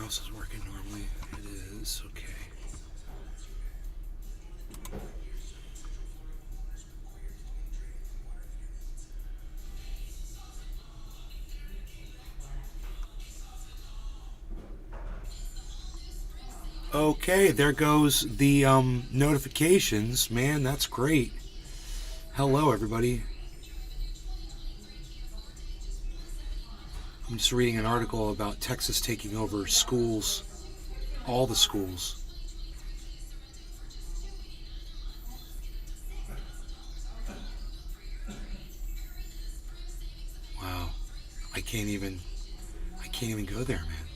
mouse is working normally. It is, okay. Okay, there goes the notifications. Man, that's great. Hello, everybody. I'm just reading an article about Texas taking over schools, all the schools. Wow, I can't even go there, man.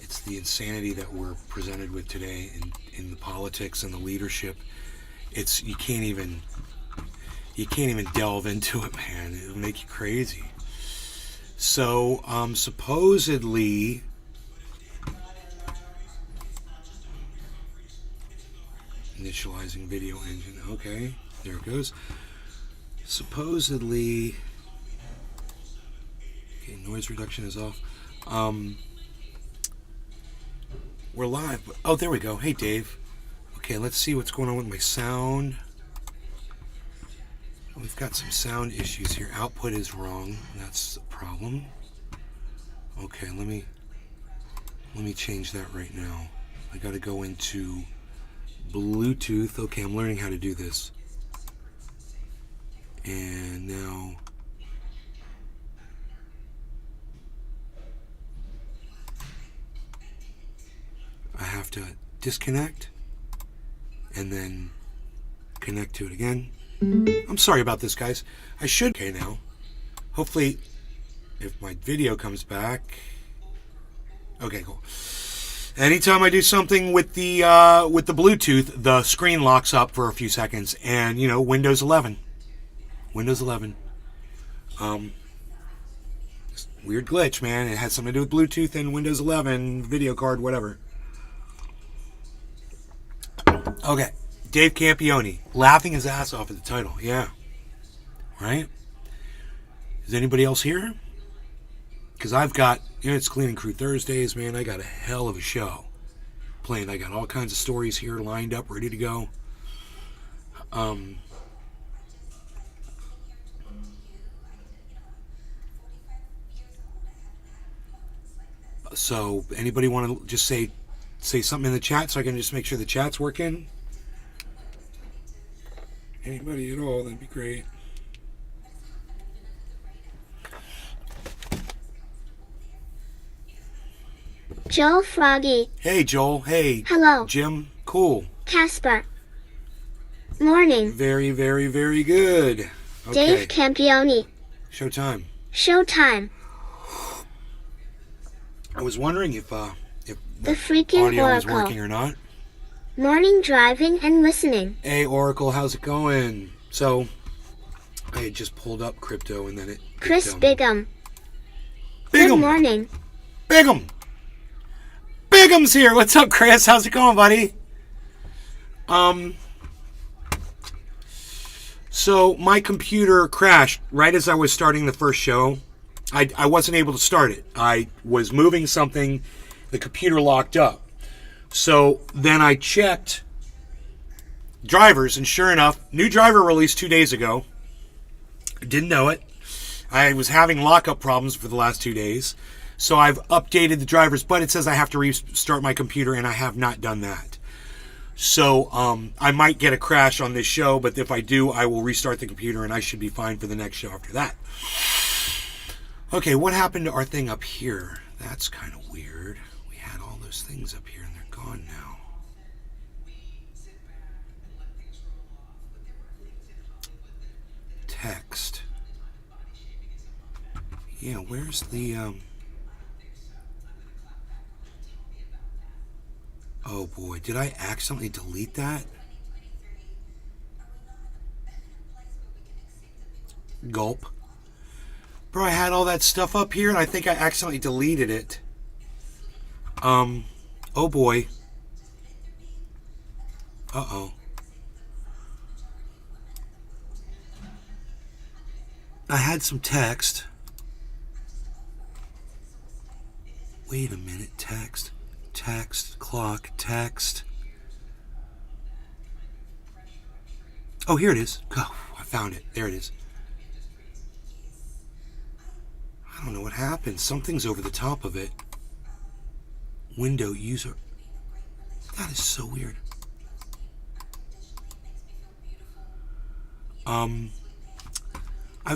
It's the insanity that we're presented with today in the politics and the leadership. It's you can't even delve into it, man. It'll make you crazy. So, supposedly, initializing video engine. Okay, there it goes. Supposedly, okay, noise reduction is off. We're live. Oh, there we go. Hey, Dave. Okay, let's see what's going on with my sound. We've got some sound issues here. Output is wrong. That's the problem. Okay, let me change that right now. I got to go into Bluetooth. Okay, I'm learning how to do this. And now I have to disconnect and then connect to it again. I'm sorry about this, guys. I should. Okay, now. Hopefully, if my video comes back. Okay, cool. Anytime I do something with the Bluetooth, the screen locks up for a few seconds, and you know, Windows 11. Weird glitch, man. It has something to do with Bluetooth and Windows 11 video card, whatever. Okay. Dave Campione, laughing his ass off at the title. Yeah. Right? Is anybody else here? Because I've got, it's Cleaning Crew Thursdays, man. I got a hell of a show planned. I got all kinds of stories here lined up, ready to go. So, anybody want to just say something in the chat so I can just make sure the chat's working? Anybody at all, that'd be great. Joel Froggy. Hey, Joel. Hey. Hello. Jim. Cool. Casper. Morning. Very, very, very good. Okay. Dave Campione. Showtime. Showtime. I was wondering if the freaking audio Oracle was working or not. Morning driving and listening. Hey, Oracle, how's it going? So, I had just pulled up crypto and then it... Chris Bigham. Bigham! Good morning. Bigham! Bigham's here! What's up, Chris? How's it going, buddy? So, my computer crashed right as I was starting the first show. I wasn't able to start it. I was moving something, the computer locked up. So then I checked drivers, and sure enough, new driver released 2 days ago. Didn't know it. I was having lockup problems for the last 2 days. So I've updated the drivers, but it says I have to restart my computer, and I have not done that. So I might get a crash on this show, but if I do, I will restart the computer, and I should be fine for the next show after that. Okay, what happened to our thing up here? That's kind of weird. We had all those things up here, and they're gone now. Text. Yeah, where's the... Oh boy, did I accidentally delete that? Gulp. Bro, I had all that stuff up here and I think I accidentally deleted it. Oh boy. Uh-oh. I had some text. Wait a minute. Text, clock, text. Oh, here it is. Oh, I found it. There it is. I don't know what happened. Something's over the top of it. Window user. That is so weird. I've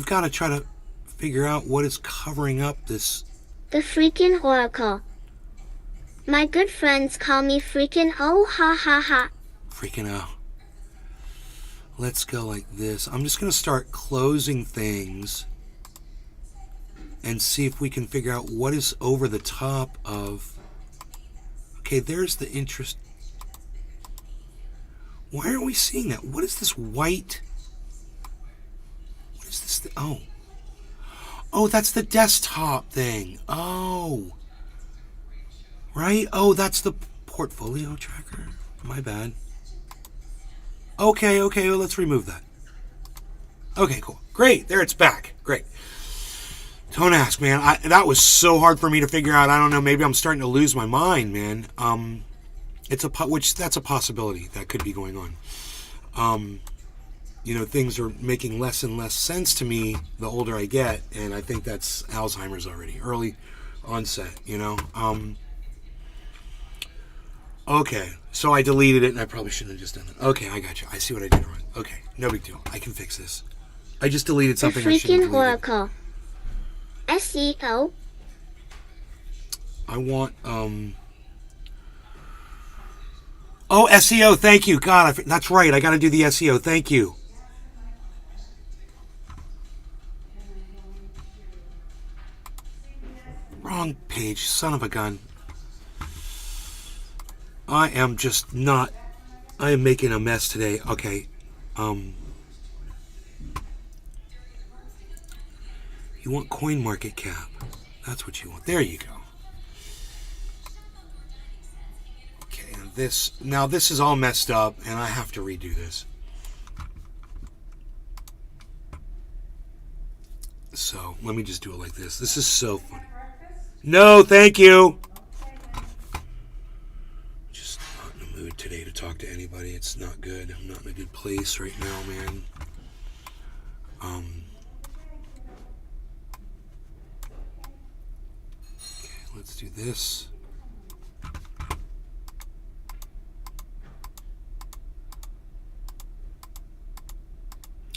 got to try to figure out what is covering up this. The freaking Oracle. My good friends call me freaking oh ha ha ha. Freaking out. Let's go like this. I'm just going to start closing things and see if we can figure out what is over the top of. Okay, there's the interest. Why aren't we seeing that? What is this white? What is this? Oh. Oh, that's the desktop thing. Oh. Right? Oh, that's the portfolio tracker. My bad. Okay, well, let's remove that. Okay, cool. Great, there it's back. Great. Don't ask, man. That was so hard for me to figure out. I don't know, maybe I'm starting to lose my mind, man. That's a possibility that could be going on. Things are making less and less sense to me the older I get, and I think that's Alzheimer's already. Early onset, Okay, so I deleted it, and I probably shouldn't have just done it. Okay, I got you. I see what I did wrong. Okay, no big deal. I can fix this. I just deleted something The I shouldn't have freaking deleted. Oracle. SEO. I want, Oh, SEO, thank you. God, that's right. I got to do the SEO. Thank you. Wrong page, son of a gun. I am making a mess today. Okay. You want CoinMarketCap. That's what you want. There you go. Okay, and this is all messed up, and I have to redo this. So, let me just do it like this. This is so funny. No, thank you. Just not in the mood today to talk to anybody. It's not good. I'm not in a good place right now, man. Okay, let's do this.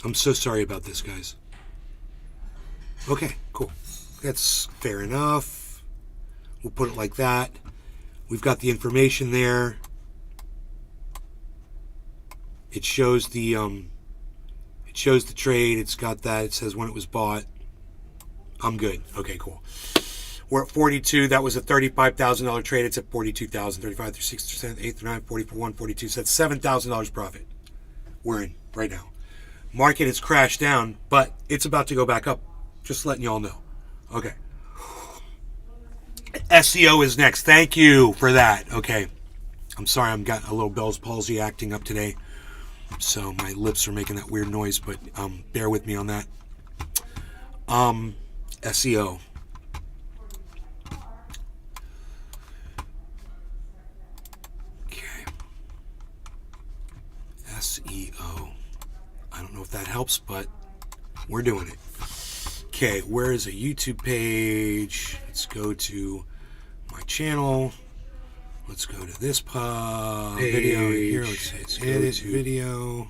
I'm so sorry about this, guys. Okay, cool. That's fair enough. We'll put it like that. We've got the information there. It shows the trade. It's got that. It says when it was bought. I'm good. Okay, cool. We're at 42. That was a $35,000 trade. It's at 42,000. 35 through 6%, 8 through 9, 40 for 1, 42. So that's $7,000 profit. We're in right now. Market has crashed down, but it's about to go back up. Just letting y'all know. Okay. SEO is next. Thank you for that. Okay. I'm sorry, I've got a little Bell's palsy acting up today. So my lips are making that weird noise, but bear with me on that. SEO. Okay. SEO. I don't know if that helps, but we're doing it. Okay, where is a YouTube page? Let's go to my channel. Let's go to this video here. Let's edit video.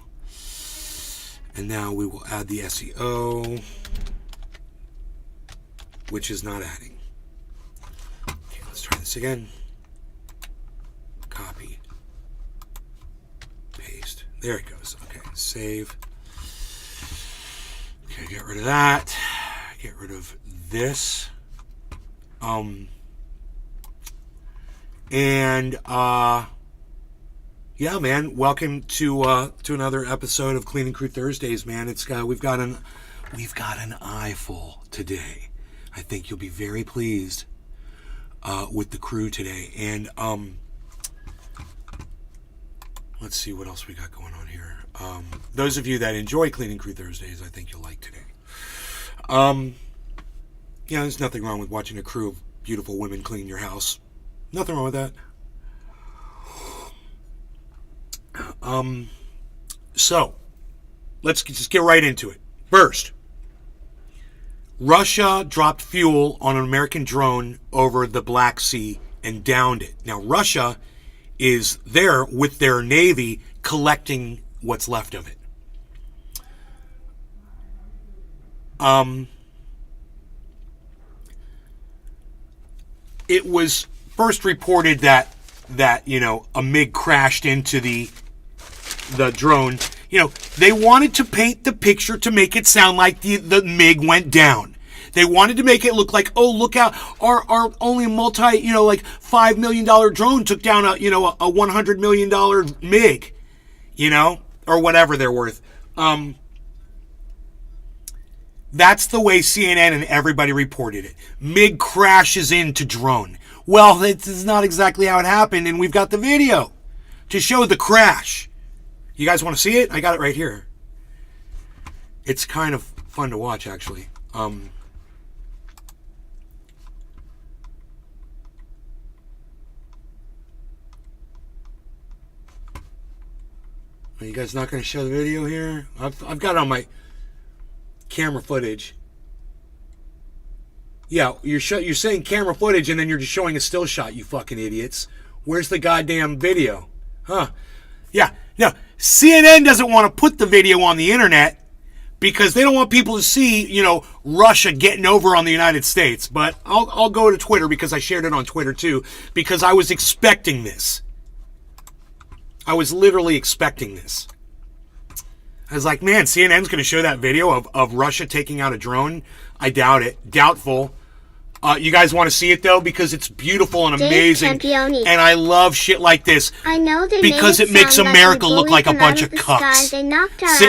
And now we will add the SEO, which is not adding. Okay, let's try this again. Copy. Paste. There it goes. Okay, save. Okay, get rid of that. Get rid of this. Yeah, man. Welcome to another episode of Cleaning Crew Thursdays, man. We've got an eye full today. I think you'll be very pleased with the crew today. And let's see what else we got going on here. Those of you that enjoy Cleaning Crew Thursdays, I think you'll like today. There's nothing wrong with watching a crew of beautiful women clean your house. Nothing wrong with that. So, let's just get right into it. First, Russia dropped fuel on an American drone over the Black Sea and downed it. Now, Russia is there with their Navy collecting what's left of it. It was first reported that a MiG crashed into the drone. They wanted to paint the picture to make it sound like the MiG went down. They wanted to make it look like, oh, look out, our only like $5 million drone took down a $100 million MiG, or whatever they're worth. That's the way CNN and everybody reported it. MiG crashes into drone. Well, this is not exactly how it happened, and we've got the video to show the crash. You guys want to see it? I got it right here. It's kind of fun to watch, actually. Are you guys not going to show the video here? I've got it on my camera footage. Yeah, you're saying camera footage and then you're just showing a still shot, you fucking idiots. Where's the goddamn video? Huh? Yeah, no. CNN doesn't want to put the video on the internet because they don't want people to see, Russia getting over on the United States. But I'll go to Twitter because I shared it on Twitter too, because I was expecting this. I was literally expecting this. I was like, man, CNN's going to show that video of Russia taking out a drone? I doubt it. Doubtful. You guys want to see it, though? Because it's beautiful and amazing. And I love shit like this. I know because it makes America look like a bunch of cucks. Sitting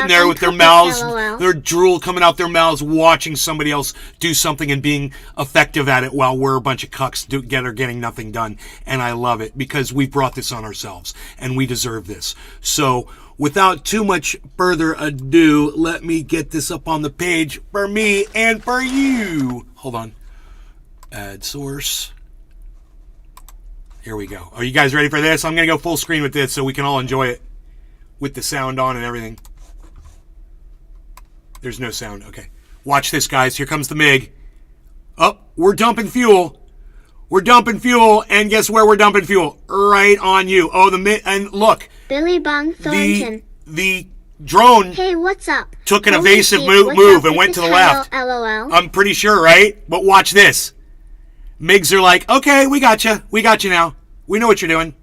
there with their mouths, their drool coming out their mouths, watching somebody else do something and being effective at it while we're a bunch of cucks getting nothing done. And I love it because we brought this on ourselves and we deserve this. So, without too much further ado, let me get this up on the page for me and for you. Hold on. Add source. Here we go. Are you guys ready for this? I'm going to go full screen with this so we can all enjoy it with the sound on and everything. There's no sound. Okay. Watch this, guys. Here comes the MiG. Oh, we're dumping fuel. We're dumping fuel, and guess where we're dumping fuel? Right on you. Oh, the MiG, and look. Billy Bung Thornton. The drone hey, what's up? Took an evasive move and went to the left. LOL. I'm pretty sure, right? But watch this. MiGs are like, okay, we got you. We got you now. We know what you're doing.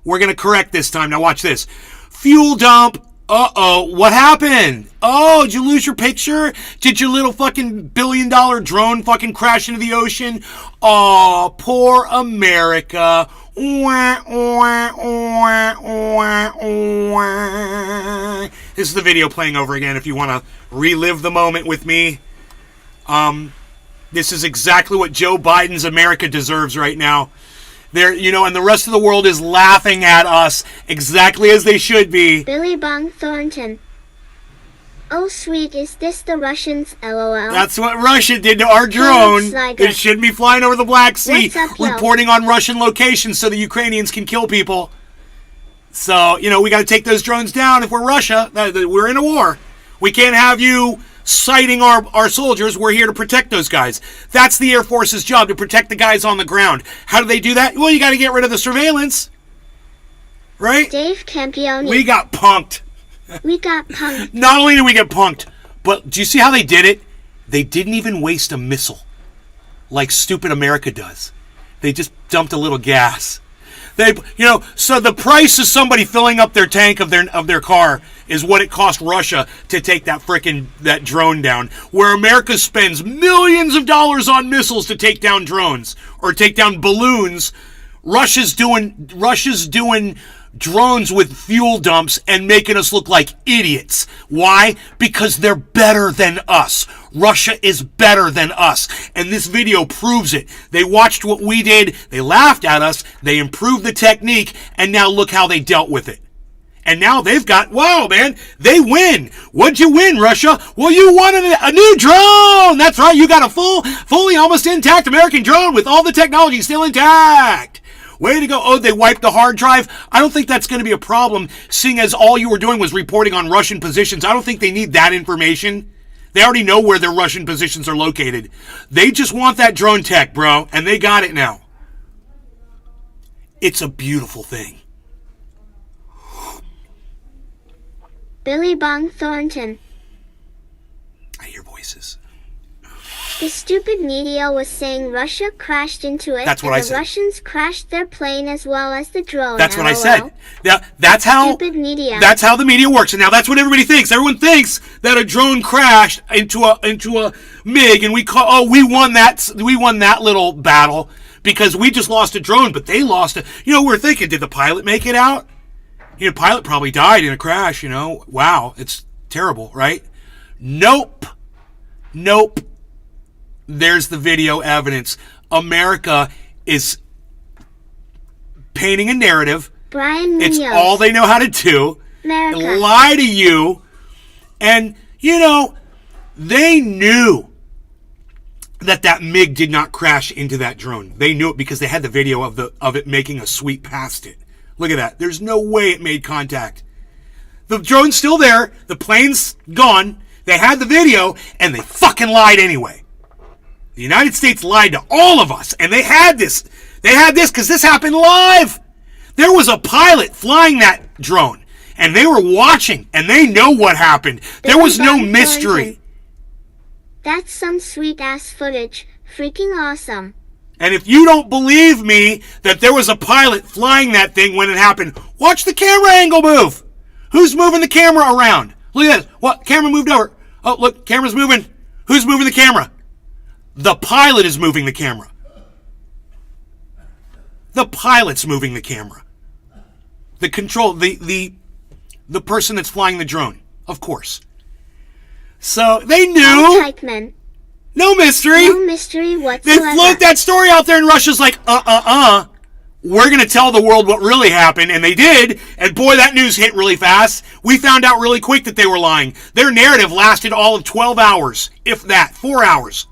We're going to correct this time. Now watch this. Fuel dump. Uh-oh. What happened? Oh, did you lose your picture? Did your little fucking billion-dollar drone fucking crash into the ocean? Oh, poor America. This is the video playing over again if you want to relive the moment with me. This is exactly what Joe Biden's America deserves right now. And the rest of the world is laughing at us exactly as they should be. Billy Bung Thornton. Oh, sweet, is this the Russians? LOL. That's what Russia did to our drone. It shouldn't be flying over the Black Sea, reporting on Russian locations so the Ukrainians can kill people. So, we got to take those drones down if we're Russia. We're in a war. We can't have you sighting our soldiers. We're here to protect those guys. That's the Air Force's job, to protect the guys on the ground. How do they do that? Well, you got to get rid of the surveillance. Right? Dave Campione. We got punked. We got punked. Not only did we get punked, but do you see how they did it? They didn't even waste a missile like stupid America does. They just dumped a little gas. So the price of somebody filling up their tank of their car is what it cost Russia to take that drone down. Where America spends millions of dollars on missiles to take down drones or take down balloons, Russia's doing drones with fuel dumps and making us look like idiots. Why? Because they're better than us. Russia is better than us. And this video proves it. They watched what we did. They laughed at us. They improved the technique. And now look how they dealt with it. And now they've got, wow, man, they win. What'd you win, Russia? Well, you won a new drone. That's right. You got a fully almost intact American drone with all the technology still intact. Way to go. Oh, they wiped the hard drive. I don't think that's going to be a problem, seeing as all you were doing was reporting on Russian positions. I don't think they need that information. They already know where their Russian positions are located. They just want that drone tech, bro, and they got it now. It's a beautiful thing. Billy Bong Thornton. I hear voices. The stupid media was saying Russia crashed into it. That's what and I the said. Russians crashed their plane as well as the drone. That's what I LOL. said. Now, that's how. Stupid media. That's how the media works, and now that's what everybody thinks. Everyone thinks that a drone crashed into a MiG, and we won that little battle because we just lost a drone, but they lost it. We're thinking, did the pilot make it out? Pilot probably died in a crash. Wow, it's terrible, right? Nope. There's the video evidence. America is painting a narrative. Brian Munoz. It's all they know how to do. America. Lie to you. And, they knew that MiG did not crash into that drone. They knew it because they had the video of it making a sweep past it. Look at that. There's no way it made contact. The drone's still there. The plane's gone. They had the video, and they fucking lied anyway. The United States lied to all of us, and they had this. They had this because this happened live. There was a pilot flying that drone, and they were watching, and they know what happened. There was no mystery. That's some sweet-ass footage. Freaking awesome. And if you don't believe me that there was a pilot flying that thing when it happened, watch the camera angle move. Who's moving the camera around? Look at this. What? Camera moved over. Oh, look, camera's moving. Who's moving the camera? The pilot is moving the camera. The pilot's moving the camera. The person that's flying the drone, of course. So they knew. Teichmann. No mystery. No mystery They whatsoever. float that story out there, and Russia's like, we're going to tell the world what really happened, and they did, and boy, that news hit really fast. We found out really quick that they were lying. Their narrative lasted all of 12 hours, if that, 4 hours.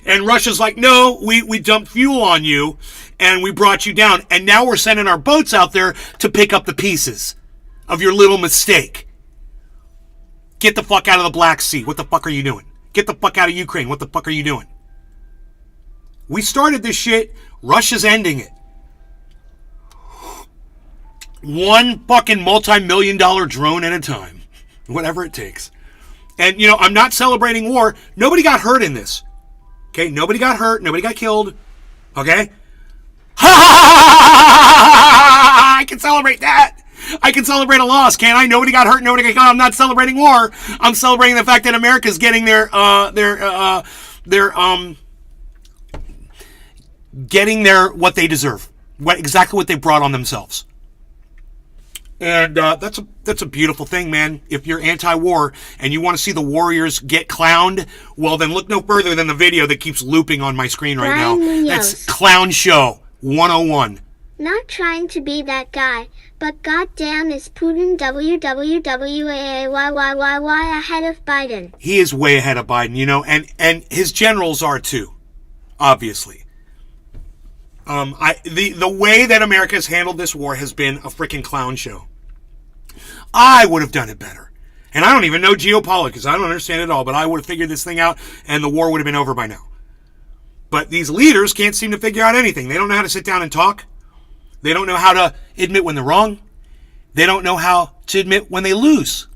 And Russia's like, no, we dumped fuel on you, and we brought you down, and now we're sending our boats out there to pick up the pieces of your little mistake. Get the fuck out of the Black Sea. What the fuck are you doing? Get the fuck out of Ukraine. What the fuck are you doing? We started this shit. Russia's ending it. One fucking multi-million-dollar drone at a time. Whatever it takes. And, I'm not celebrating war. Nobody got hurt in this. Okay? Nobody got hurt. Nobody got killed. Okay? I can celebrate that. I can celebrate a loss, can't I? Nobody got hurt, nobody got killed. I'm not celebrating war. I'm celebrating the fact that America's getting what they deserve, exactly what they brought on themselves. And that's a beautiful thing, man. If you're anti-war and you want to see the warriors get clowned, well, then look no further than the video that keeps looping on my screen right now. That's Clown Show 101. Not trying to be that guy, but goddamn is Putin WWWAAYYYY ahead of Biden. He is way ahead of Biden, and his generals are too, obviously. The way that America has handled this war has been a freaking clown show. I would have done it better. And I don't even know geopolitics. I don't understand it all, but I would have figured this thing out, and the war would have been over by now. But these leaders can't seem to figure out anything. They don't know how to sit down and talk. They don't know how to admit when they're wrong. They don't know how to admit when they lose.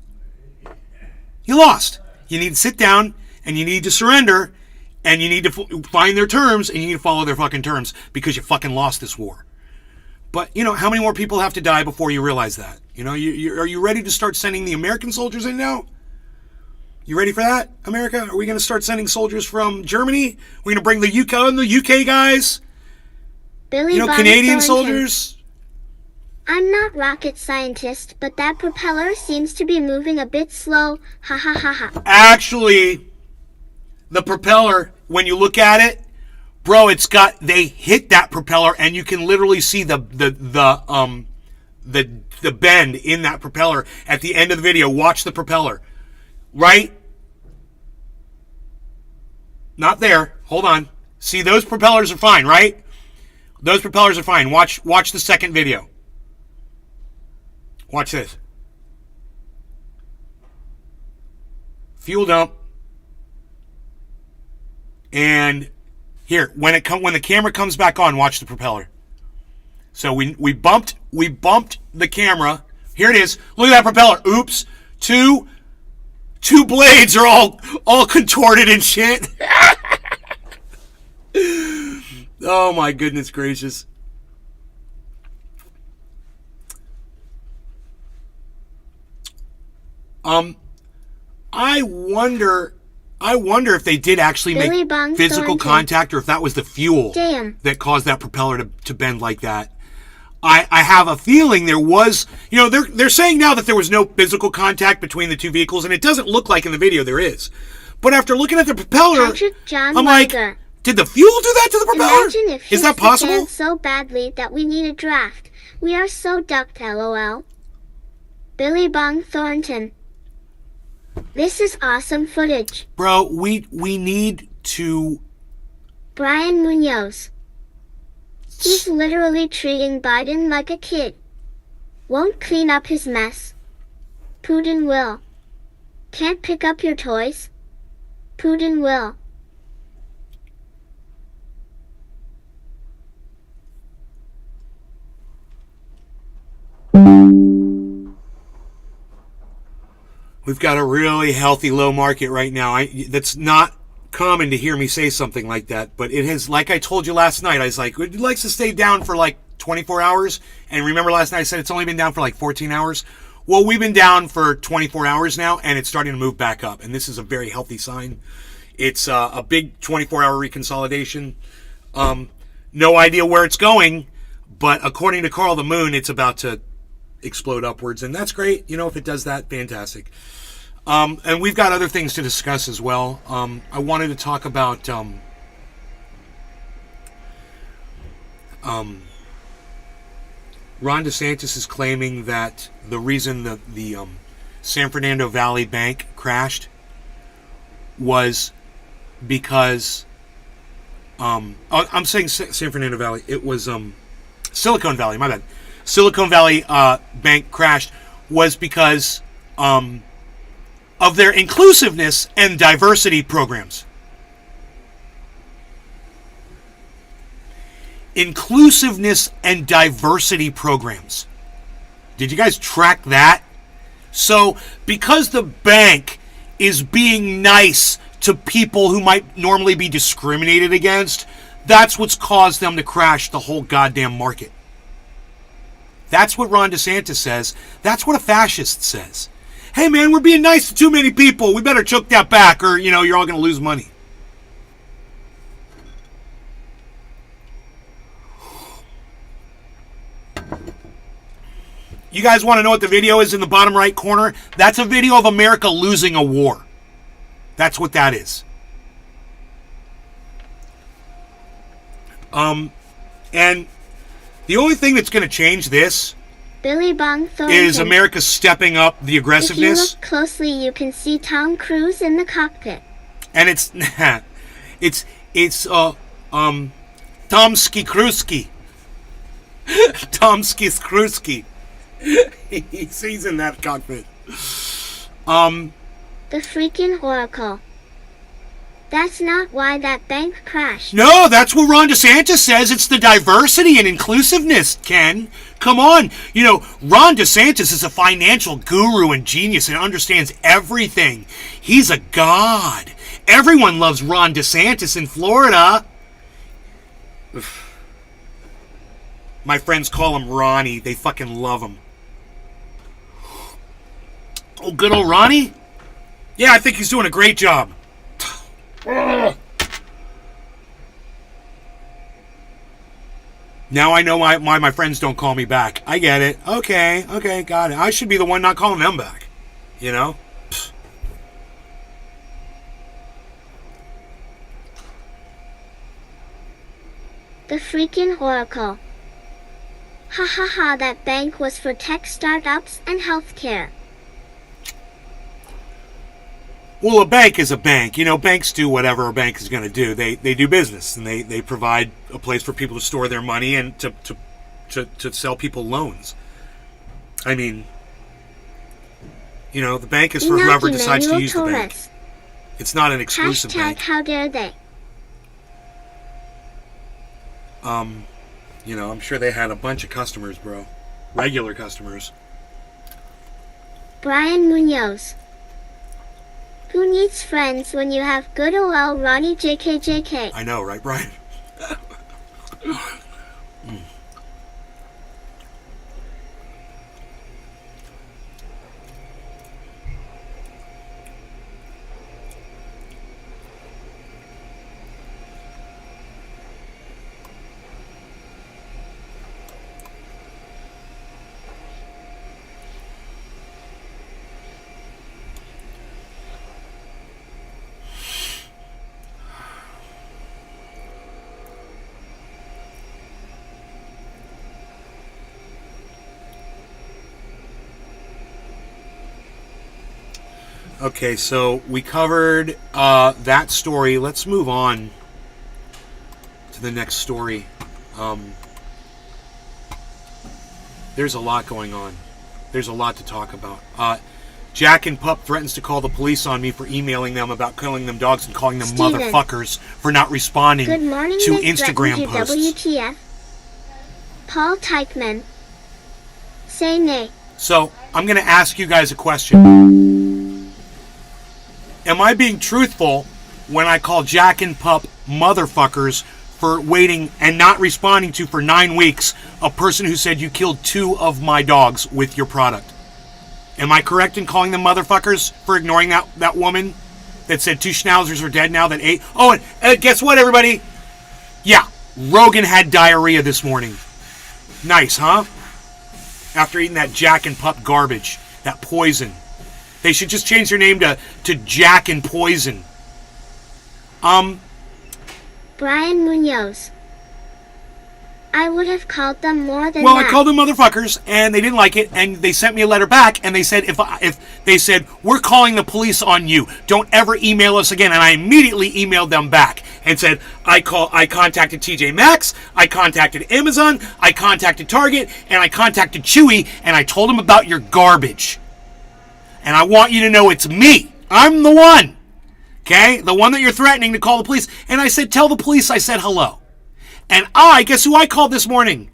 You lost. You need to sit down, and you need to surrender, and you need to find their terms, and you need to follow their fucking terms, because you fucking lost this war. But, how many more people have to die before you realize that? Are you ready to start sending the American soldiers in now? You ready for that, America? Are we going to start sending soldiers from Germany? We're going to bring the UK guys? Billy Canadian soldiers? I'm not rocket scientist, but that propeller seems to be moving a bit slow. Ha ha ha ha. Actually, the propeller, when you look at it, bro, they hit that propeller, and you can literally see the the bend in that propeller at the end of the video. Watch the propeller. Right? Not there. Hold on. See, those propellers are fine, right? Those propellers are fine. Watch the second video. Watch this. Fuel dump. And here, when the camera comes back on, watch the propeller. So we bumped the camera. Here it is. Look at that propeller. Oops. Two blades are all contorted and shit. Oh my goodness gracious. I wonder if they did actually Billy make physical contact, or if that was the fuel that caused that propeller to bend like that. I have a feeling there was, they're saying now that there was no physical contact between the two vehicles, and it doesn't look like in the video there is. But after looking at the propeller, I'm like, did the fuel do that to the propeller? Imagine if is that possible? So badly that we need a draft. We are so ducked, LOL. Billy Bong Thornton. This is awesome footage. Bro, we need to... Brian Munoz. He's literally treating Biden like a kid. Won't clean up his mess. Putin will. Can't pick up your toys. Putin will. We've got a really healthy low market right now. That's not common to hear me say something like that, but it has, like I told you last night, I was like, it likes to stay down for like 24 hours. And remember last night I said it's only been down for like 14 hours? Well, we've been down for 24 hours now, and it's starting to move back up. And this is a very healthy sign. It's a big 24-hour reconsolidation. No idea where it's going, but according to Carl the Moon, it's about to explode upwards, and that's great. If it does that, fantastic. And we've got other things to discuss as well. I wanted to talk about Ron DeSantis is claiming that the reason the San Fernando Valley Bank crashed was because I'm saying San Fernando Valley. It was Silicon Valley. My bad. Silicon Valley Bank crashed was because of their inclusiveness and diversity programs. Inclusiveness and diversity programs. Did you guys track that? So, because the bank is being nice to people who might normally be discriminated against, that's what's caused them to crash the whole goddamn market. That's what Ron DeSantis says. That's what a fascist says. Hey man, we're being nice to too many people. We better choke that back, or you're all going to lose money. You guys want to know what the video is in the bottom right corner? That's a video of America losing a war. That's what that is. And the only thing that's going to change this Billy Bong Thornton. Is America stepping up the aggressiveness. If you look closely, you can see Tom Cruise in the cockpit. And it's Tomsky Kruski. Tomsky Skruski. He's in that cockpit. The freaking oracle. That's not why that bank crashed. No, that's what Ron DeSantis says. It's the diversity and inclusiveness, Ken. Come on. Ron DeSantis is a financial guru and genius and understands everything. He's a god. Everyone loves Ron DeSantis in Florida. My friends call him Ronnie. They fucking love him. Oh, good old Ronnie? Yeah, I think he's doing a great job. Now I know why my friends don't call me back. I get it. Okay, got it. I should be the one not calling them back. The freaking oracle. Ha ha ha, that bank was for tech startups and healthcare. Well, a bank is a bank. You know, banks do whatever a bank is going to do. They do business, and they provide a place for people to store their money and to sell people loans. I mean, you know, the bank is for whoever decides to use the bank. It's not an exclusive bank. How dare they? You know, I'm sure they had a bunch of customers, bro. Regular customers. Brian Munoz. Who needs friends when you have good OL Ronnie JKJK? I know, right, Brian? Okay, so we covered that story. Let's move on to the next story. There's a lot going on. There's a lot to talk about. Jack and Pup threatens to call the police on me for emailing them about killing them dogs and calling them motherfuckers for not responding to Instagram posts. WTF. Paul Teichman. Say nay. So, I'm going to ask you guys a question. Am I being truthful when I call Jack and Pup motherfuckers for waiting and not responding to for 9 weeks a person who said you killed 2 of my dogs with your product? Am I correct in calling them motherfuckers for ignoring that woman that said 2 schnauzers are dead now that 8? Oh, and guess what, everybody? Yeah, Rogan had diarrhea this morning. Nice, huh? After eating that Jack and Pup garbage, that poison. They should just change their name to Jack and Poison. Brian Munoz. I would have called them more than that. Well, I called them motherfuckers, and they didn't like it, and they sent me a letter back, and they said if they said we're calling the police on you, don't ever email us again. And I immediately emailed them back and said I contacted TJ Maxx, I contacted Amazon, I contacted Target, and I contacted Chewy, and I told them about your garbage. And I want you to know it's me. I'm the one. Okay? The one that you're threatening to call the police. And I said, tell the police I said hello. And guess who I called this morning?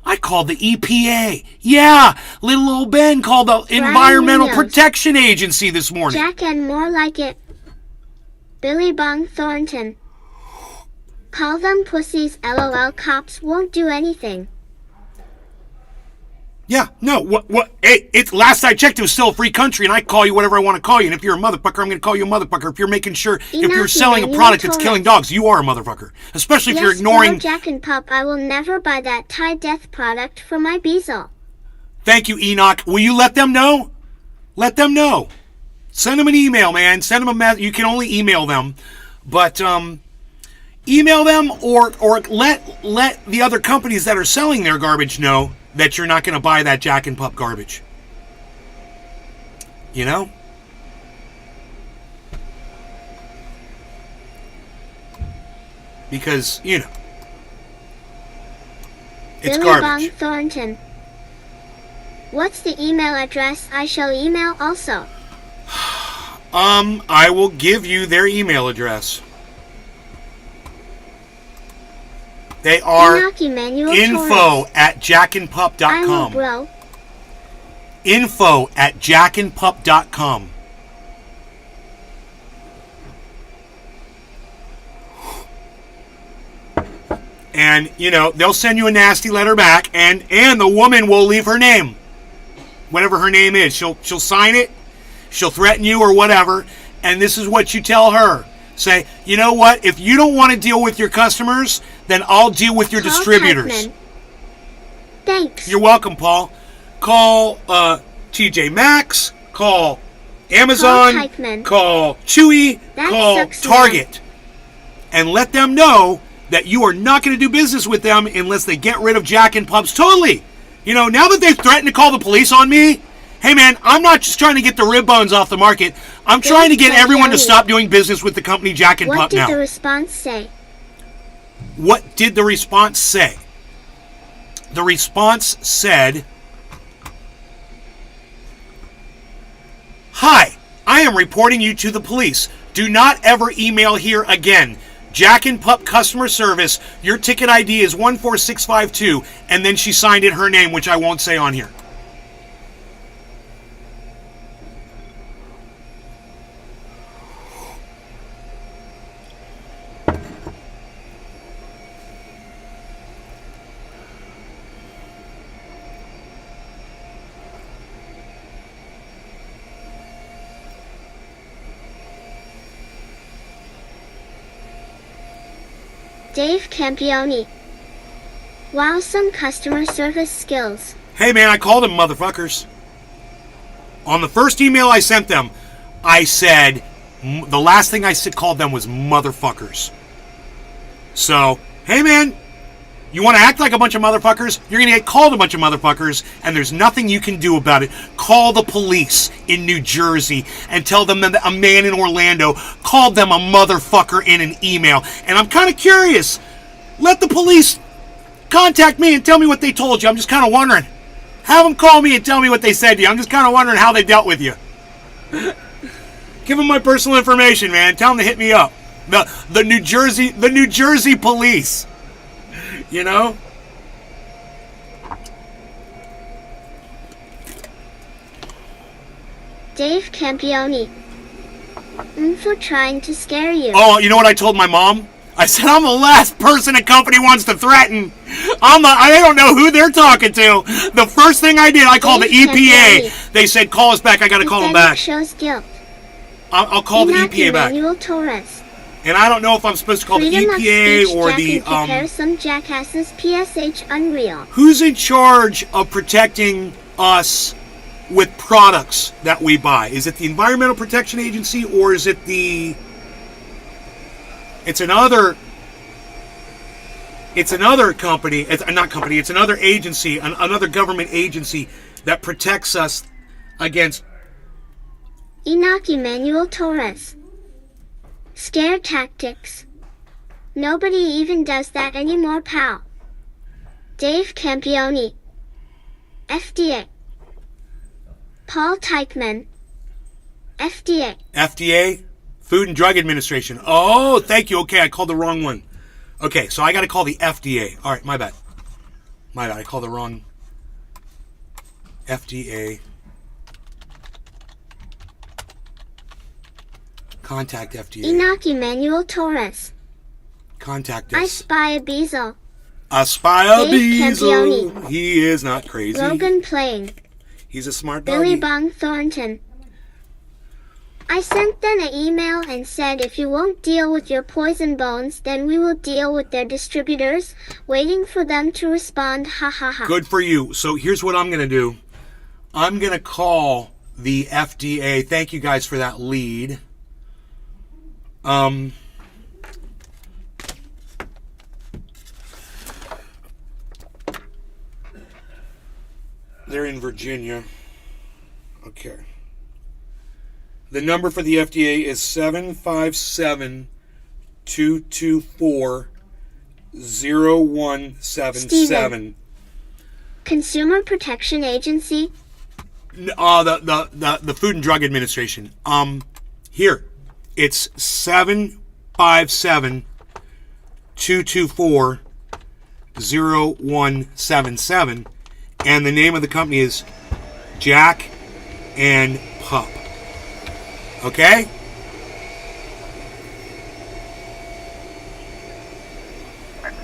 I called the EPA. Yeah, little old Ben called the Environmental Protection Agency this morning. Jack and more like it. Billy Bong Thornton. Call them pussies. LOL. Cops won't do anything. Yeah, no, what? Hey, it's last I checked, it was still a free country, and I call you whatever I want to call you. And if you're a motherfucker, I'm going to call you a motherfucker. If you're making sure, if you're selling a product that's killing dogs, you are a motherfucker. Especially if you're ignoring. Jack and Pup, I will never buy that Thai death product for my Beazle. Thank you, Enoch. Will you let them know? Let them know. Send them an email, man. Send them a message. You can only email them, but email them or let the other companies that are selling their garbage know that you're not going to buy that Jack and Pup garbage. You know? Because, you know, it's Billy garbage. Bong Thornton. What's the email address I shall email also? I will give you their email address. They are info@jackandpup.com. Info@jackandpup.com. And, you know, they'll send you a nasty letter back, and the woman will leave her name. Whatever her name is. She'll sign it, she'll threaten you or whatever, and this is what you tell her. Say, you know what? If you don't want to deal with your customers, then I'll deal with your distributors. Teichman. Thanks. You're welcome, Paul. Call TJ Maxx. Call Amazon. Call Chewy. Call Target. And let them know that you are not going to do business with them unless they get rid of Jack and Pups totally. You know, now that they've threatened to call the police on me, hey man, I'm not just trying to get the rib bones off the market. I'm trying to get everyone to stop doing business with the company Jack and Pup now. What did the response say? What did the response say? The response said, "Hi, I am reporting you to the police. Do not ever email here again. Jack and Pup customer service. Your ticket ID is 14652." And then she signed it her name, which I won't say on here. Dave Campione. Wow, some customer service skills. Hey man, I called them motherfuckers. On the first email I sent them, I said, the last thing I called them was motherfuckers. So, hey man, you want to act like a bunch of motherfuckers? You're going to get called a bunch of motherfuckers, and there's nothing you can do about it. Call the police in New Jersey and tell them that a man in Orlando called them a motherfucker in an email. And I'm kind of curious. Let the police contact me and tell me what they told you. I'm just kind of wondering. Have them call me and tell me what they said to you. I'm just kind of wondering how they dealt with you. Give them my personal information, man. Tell them to hit me up. The New Jersey police. You know? Dave Campione. For trying to scare you. Oh, you know what I told my mom? I said, I'm the last person a company wants to threaten. I don't know who they're talking to. The first thing I did, I called the EPA. They said, call us back. I got to call them back. Shows guilt. I'll call the EPA back. Torres. And I don't know if I'm supposed to call the EPA or the prepare some jackasses. PSH Unreal. Who's in charge of protecting us with products that we buy? Is it the Environmental Protection Agency or is it the? It's another company. It's not company. It's another agency, another government agency that protects us against. Enoch Emmanuel Torres. Scare tactics. Nobody even does that anymore, pal. Dave Campione. FDA. Paul Teichman. FDA. FDA? Food and Drug Administration. Oh, thank you. Okay, I called the wrong one. Okay, so I got to call the FDA. All right, my bad. I called the wrong FDA. Contact FDA. Enoch Emmanuel Torres. Contact us. I spy a Beazle. I spy a Dave Beazle. Campione. He is not crazy. Logan Playing. He's a smart doggy. Billy Bong Thornton. I sent them an email and said if you won't deal with your poison bones, then we will deal with their distributors, waiting for them to respond, ha ha ha. Good for you. So here's what I'm going to do. I'm going to call the FDA. Thank you guys for that lead. They're in Virginia. Okay. The number for the FDA is 757-224-0177. Consumer Protection Agency? The Food and Drug Administration. Here. It's 757-224-0177. And the name of the company is Jack and Pup. Okay?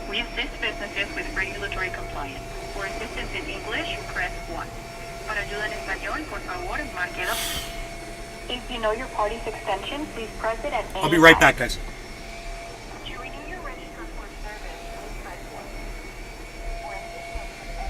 We assist businesses with regulatory compliance. For assistance in English, press 1. Para ayuda en español, por favor, márquelo. If you know your party's extension, please press it at any I'll be right time. back, guys. To renew your register for service, please press 1. For assistance with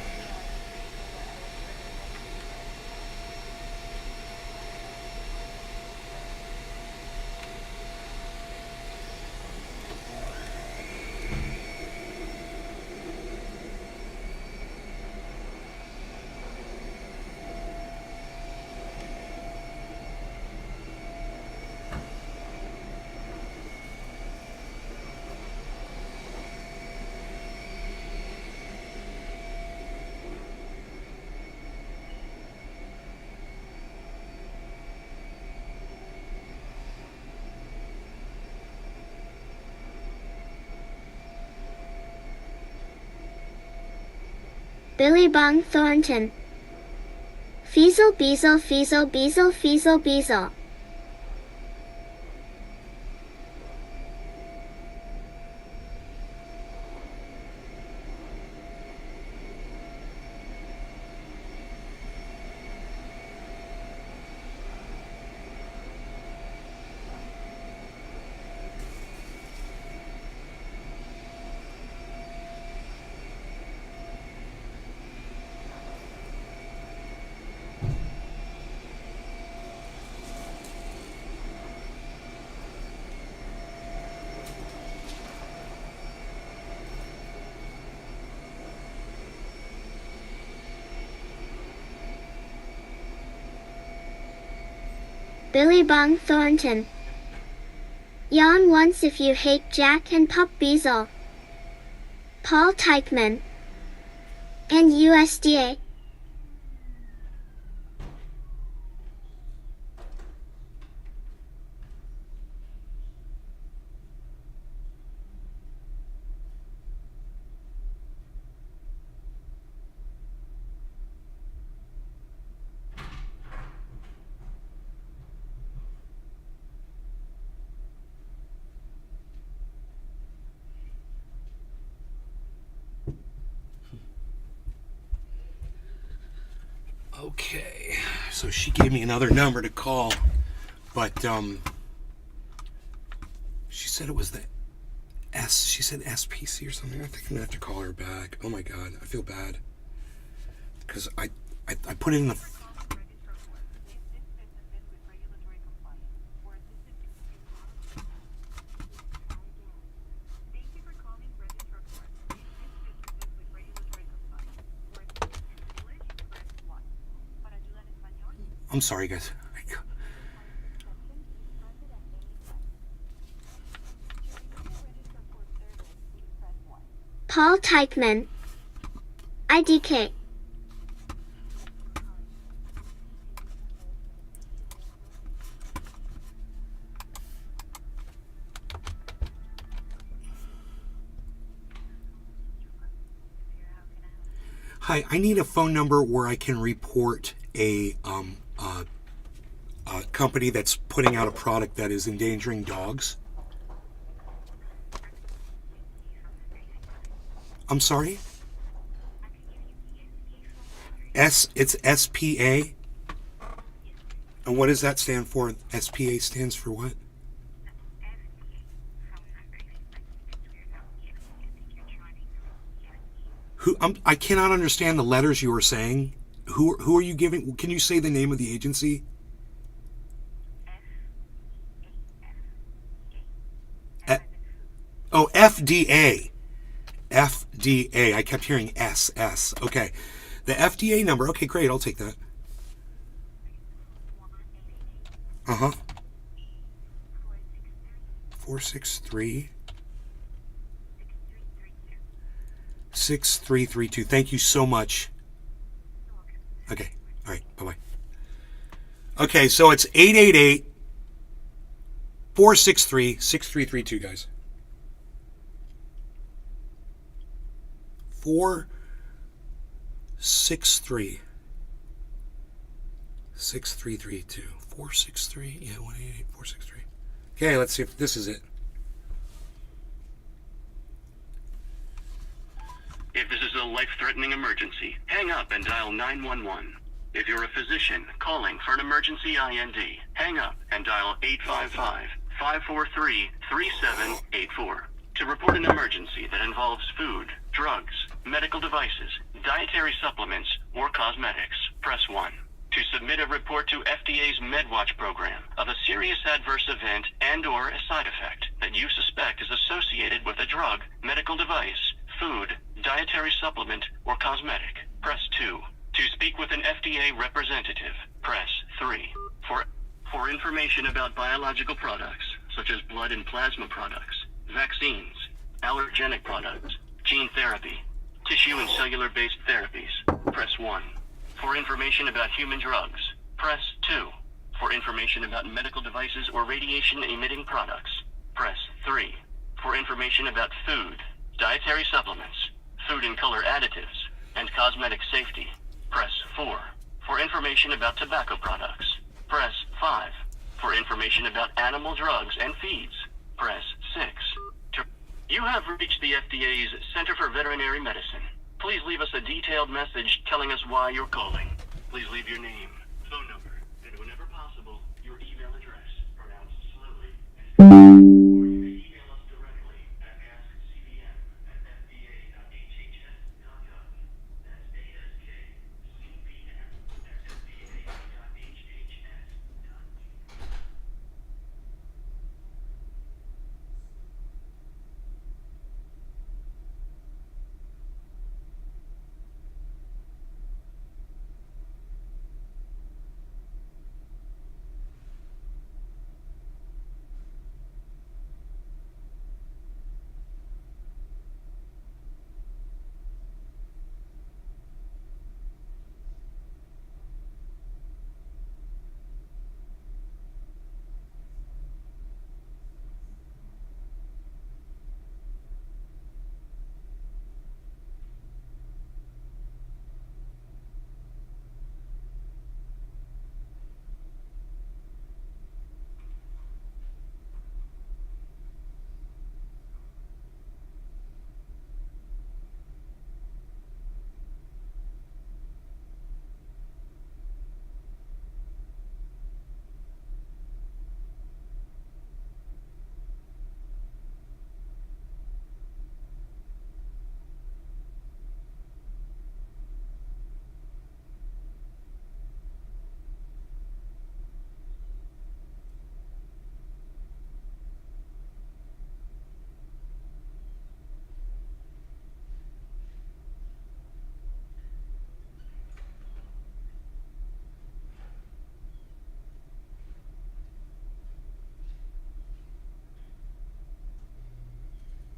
Billy Bong Thornton. Feasel Beazle Feasel Beazle Feasel Beazle. Billy Bong Thornton. Yawn once if you hate Jack and Pup Beazle. Paul Teichman. And USDA. Okay, so she gave me another number to call, but she said it was the she said SPC or something. I think I'm gonna have to call her back. Oh my god, I feel bad because I put it in the. I'm sorry, guys. Paul Teichman. IDK. Hi, I need a phone number where I can report a company that's putting out a product that is endangering dogs. I'm sorry? It's SPA? And what does that stand for? SPA stands for what? I cannot understand the letters you are saying. Who are you giving? Can you say the name of the agency? Oh, FDA. FDA. I kept hearing SS. Okay. The FDA number. Okay, great. I'll take that. Uh-huh. 463 6332. Thank you so much. Okay. All right. Bye-bye. Okay, so it's 888 463 6332, guys. 463 6332. 463. Yeah, 188 463. Okay, let's see if this is it. If this is a life-threatening emergency, hang up and dial 911. If you're a physician calling for an emergency IND, hang up and dial 855-543-3784. To report an emergency that involves food, drugs, medical devices, dietary supplements, or cosmetics, press 1. To submit a report to FDA's MedWatch program of a serious adverse event and/or a side effect that you suspect is associated with a drug, medical device, food, dietary supplement, or cosmetic, press 2. To speak with an FDA representative, press 3. For information about biological products, such as blood and plasma products, vaccines, allergenic products, gene therapy, tissue and cellular-based therapies, press 1. For information about human drugs, press 2. For information about medical devices or radiation-emitting products, press 3. For information about food, dietary supplements, food and color additives, and cosmetic safety, press 4. For information about tobacco products, press 5. For information about animal drugs and feeds, press 6. You have reached the FDA's Center for Veterinary Medicine. Please leave us a detailed message telling us why you're calling. Please leave your name, phone number, and whenever possible, your email address, pronounced slowly, or you may email us directly at askcvm@fda.hhs.gov. That's askcvm@fda.hhs.gov.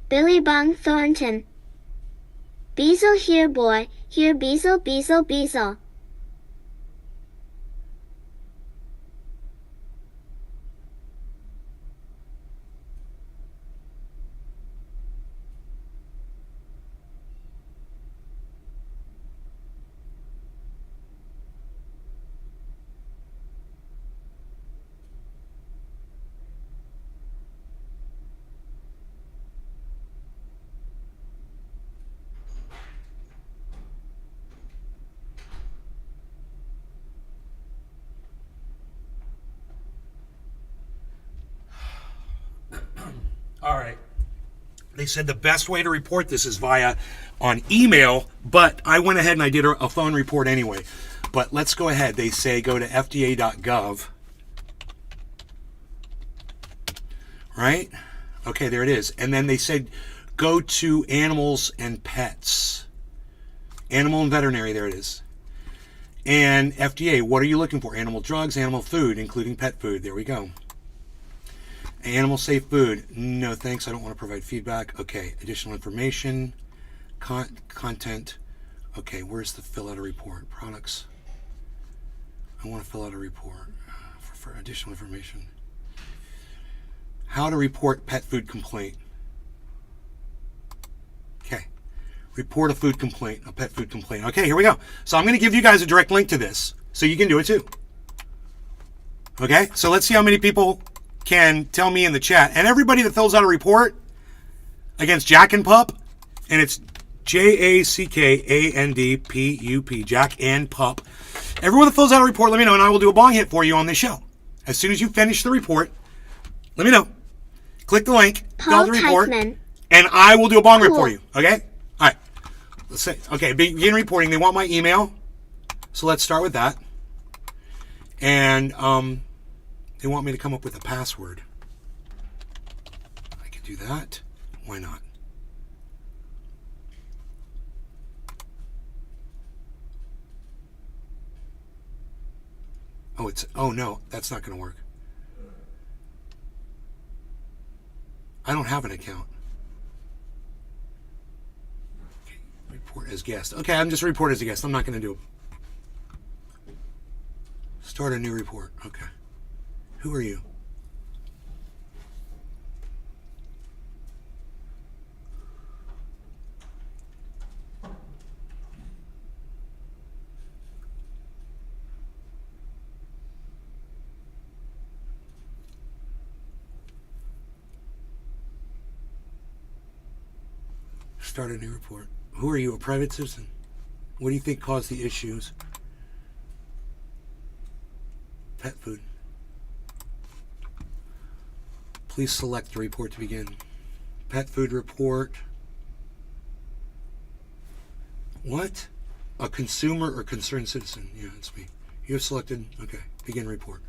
Billy Bong Thornton. Beazle here boy, here Beazle Beazle Beazle. All right. They said the best way to report this is on email, but I went ahead and I did a phone report anyway. But let's go ahead. They say go to fda.gov. Right? Okay, there it is. And then they said go to animals and pets. Animal and veterinary, there it is. And FDA, what are you looking for? Animal drugs, animal food, including pet food. There we go. Animal safe food. No, thanks. I don't want to provide feedback. Okay. Additional information. Content. Okay. Where's the fill out a report? Products. I want to fill out a report for additional information. How to report pet food complaint. Okay. Report a food complaint, a pet food complaint. Okay, here we go. So I'm going to give you guys a direct link to this so you can do it too. Okay. So let's see how many people can tell me in the chat. And everybody that fills out a report against JACKANDPUP, and it's JACKANDPUP, Jack and Pup. Everyone that fills out a report, let me know, and I will do a bong hit for you on this show. As soon as you finish the report, let me know. Click the link, fill out the report, and I will do a bong rip for you. Okay? All right. Let's say, okay, begin reporting. They want my email, so let's start with that. And they want me to come up with a password. I could do that. Why not? Oh no, that's not going to work. I don't have an account. Okay, report as guest. Okay, I'm just report as a guest. I'm not going to do it. Start a new report. Okay. Who are you? Start a new report. Who are you, a private citizen? What do you think caused the issues? Pet food. Please select the report to begin. Pet food report. What? A consumer or concerned citizen? Yeah, it's me. You have selected. Okay, begin report.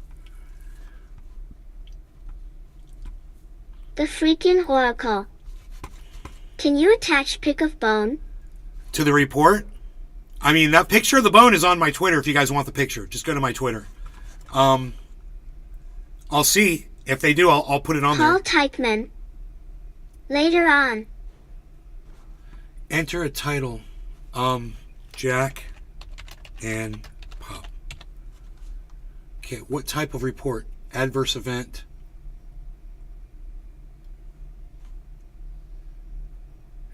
The freaking oracle. Can you attach pic of bone? To the report? I mean, that picture of the bone is on my Twitter if you guys want the picture. Just go to my Twitter. I'll see. If they do, I'll put it on Paul there. Teichman. Later on. Enter a title. Jack and Pup. Okay, what type of report? Adverse event.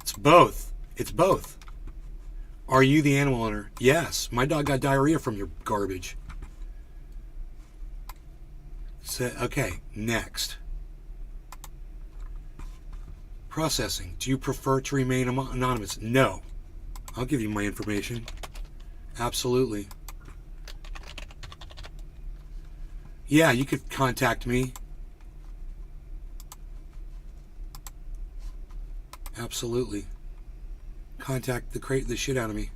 It's both. It's both. Are you the animal owner? Yes. My dog got diarrhea from your garbage. So, okay, next. Processing. Do you prefer to remain anonymous? No. I'll give you my information. Absolutely. Yeah, you could contact me. Absolutely. Contact the shit out of me.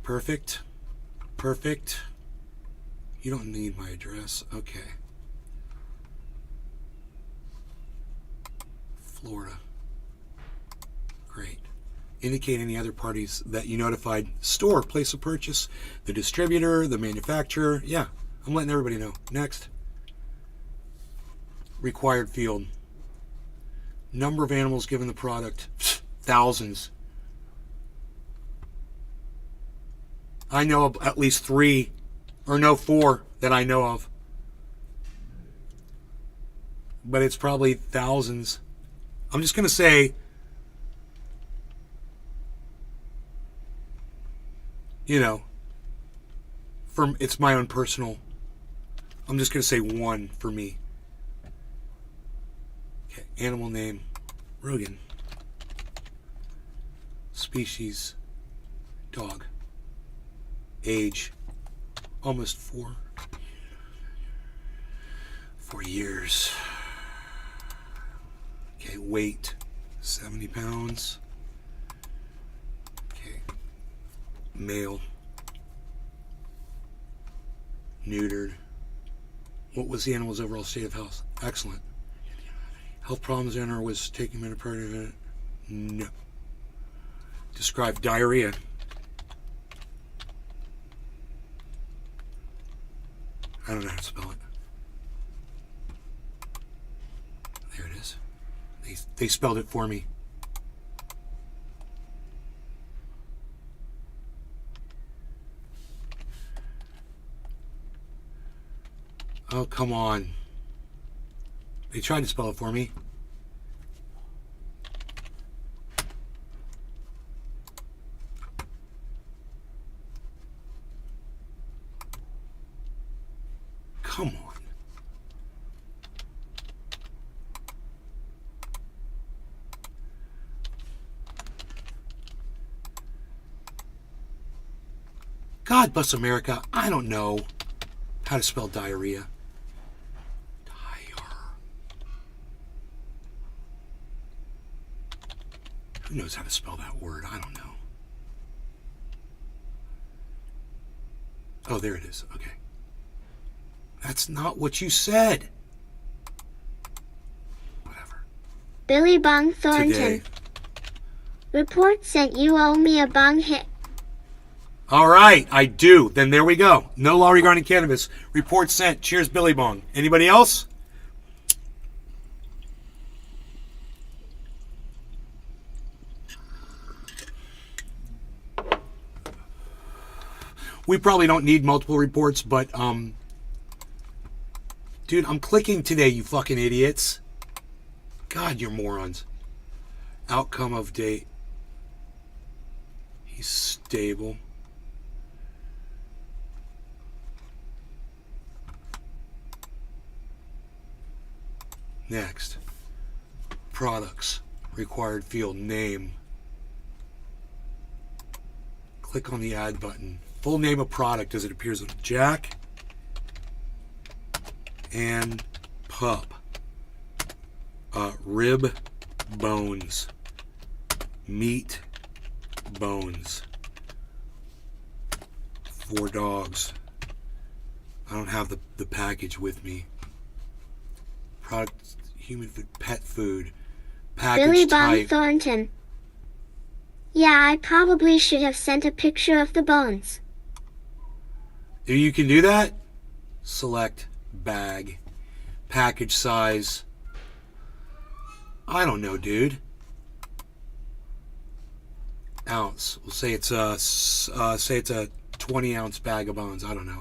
Perfect. Perfect. You don't need my address. Okay. Florida. Great. Indicate any other parties that you notified. Store, place of purchase, the distributor, the manufacturer. Yeah, I'm letting everybody know. Next. Required field. Number of animals given the product. Thousands. I know of at least 3, or no, 4 that I know of. But it's probably thousands. I'm just going to say, you know, it's my own personal. I'm just going to say 1 for me. Okay, animal name, Rogan. Species, dog. Age, almost 4. 4 years. Okay, weight, 70 pounds. Okay, male. Neutered. What was the animal's overall state of health? Excellent. Health problems in or was taking metaprodicate? No. Describe diarrhea. I don't know how to spell it. There it is. They spelled it for me. Oh, come on. They tried to spell it for me. Come on. God bless America. I don't know how to spell diarrhea. Who knows how to spell that word? I don't know. Oh, there it is. Okay. That's not what you said. Whatever. Billy Bong Thornton. Today. Report sent you owe me a bong hit. All right, I do. Then there we go. No law regarding cannabis. Report sent. Cheers, Billy Bong. Anybody else? We probably don't need multiple reports, but, dude, I'm clicking today, you fucking idiots. God, you're morons. Outcome of date. He's stable. Next. products. Required field. Name. Click on the add button. Full name of product as it appears on Jack and Pup. Rib bones. Meat bones. For dogs. I don't have the package with me. Product, human food, pet food. Package Billy Bob type. Thornton. Yeah, I probably should have sent a picture of the bones. You can do that? Select bag. Package size. I don't know, dude. Ounce. We'll say it's a 20-ounce bag of bones. I don't know.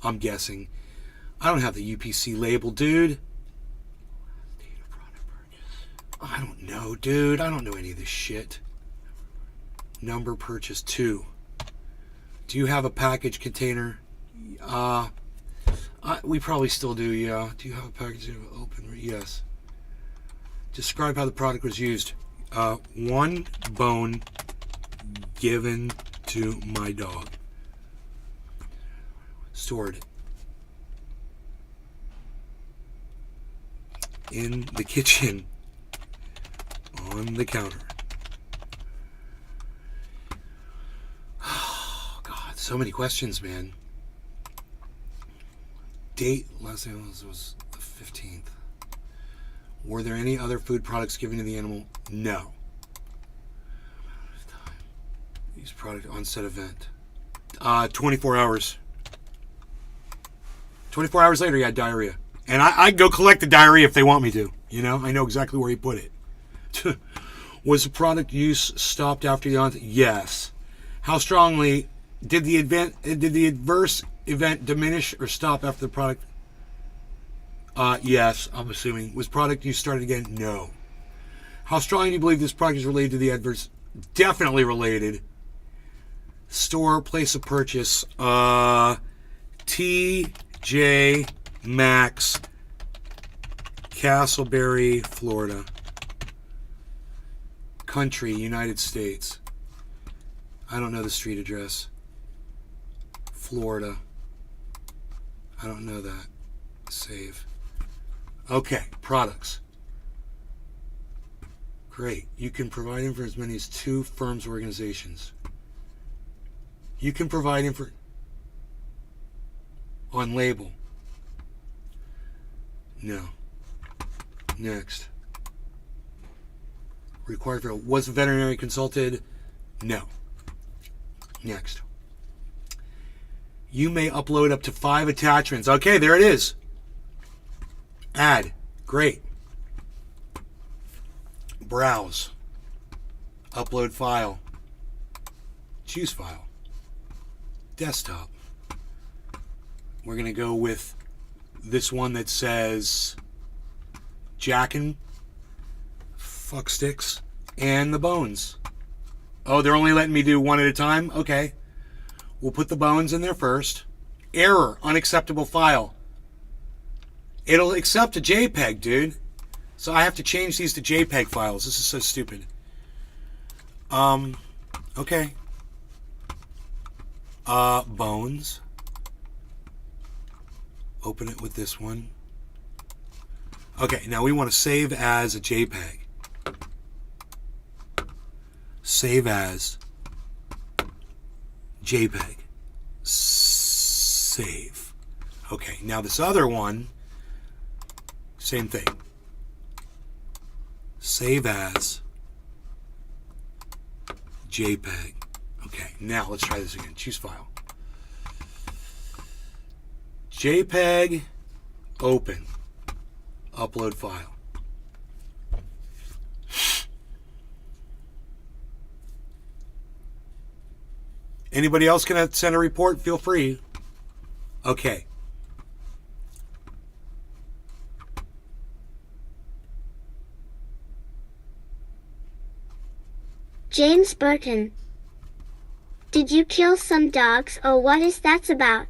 I'm guessing. I don't have the UPC label, dude. I don't know, dude. I don't know any of this shit. Number purchase 2. Do you have a package container? We probably still do, yeah. Do you have a package open? Yes. Describe how the product was used. 1 bone given to my dog. Stored in the kitchen on the counter. Oh, God, so many questions, man. Date, last day was the 15th. Were there any other food products given to the animal? No. Use product onset event. 24 hours. 24 hours later, he had diarrhea. And I'd go collect the diarrhea if they want me to. You know, I know exactly where he put it. Was the product use stopped after the onset? Yes. How strongly did the adverse event diminish or stop after the product? Yes, I'm assuming. Was product use started again? No. How strongly do you believe this product is related to the adverse? Definitely related. Store, place of purchase. TJ Maxx, Castleberry, Florida. Country, United States. I don't know the street address. Florida. I don't know that. Save. Okay, products. Great. You can provide them for as many as 2 firms or organizations. You can provide them for on label. No. Next. Required for was the veterinary consulted? No. Next. You may upload up to 5 attachments. Okay, there it is. Add. Great. Browse. Upload file. Choose file. Desktop. We're going to go with this one that says Jackin' Fuck Sticks and the bones. Oh, they're only letting me do one at a time? Okay. We'll put the bones in there first. Error. Unacceptable file. It'll accept a JPEG, dude. So I have to change these to JPEG files. This is so stupid. Okay. Bones. Open it with this one. Okay, now we want to save as a JPEG. Save as JPEG. Save. Okay, now this other one, same thing. Save as JPEG. Okay, now let's try this again. Choose file. JPEG, open, upload file. Anybody else gonna send a report? Feel free. Okay. James Burton. Did you kill some dogs, or what is that about?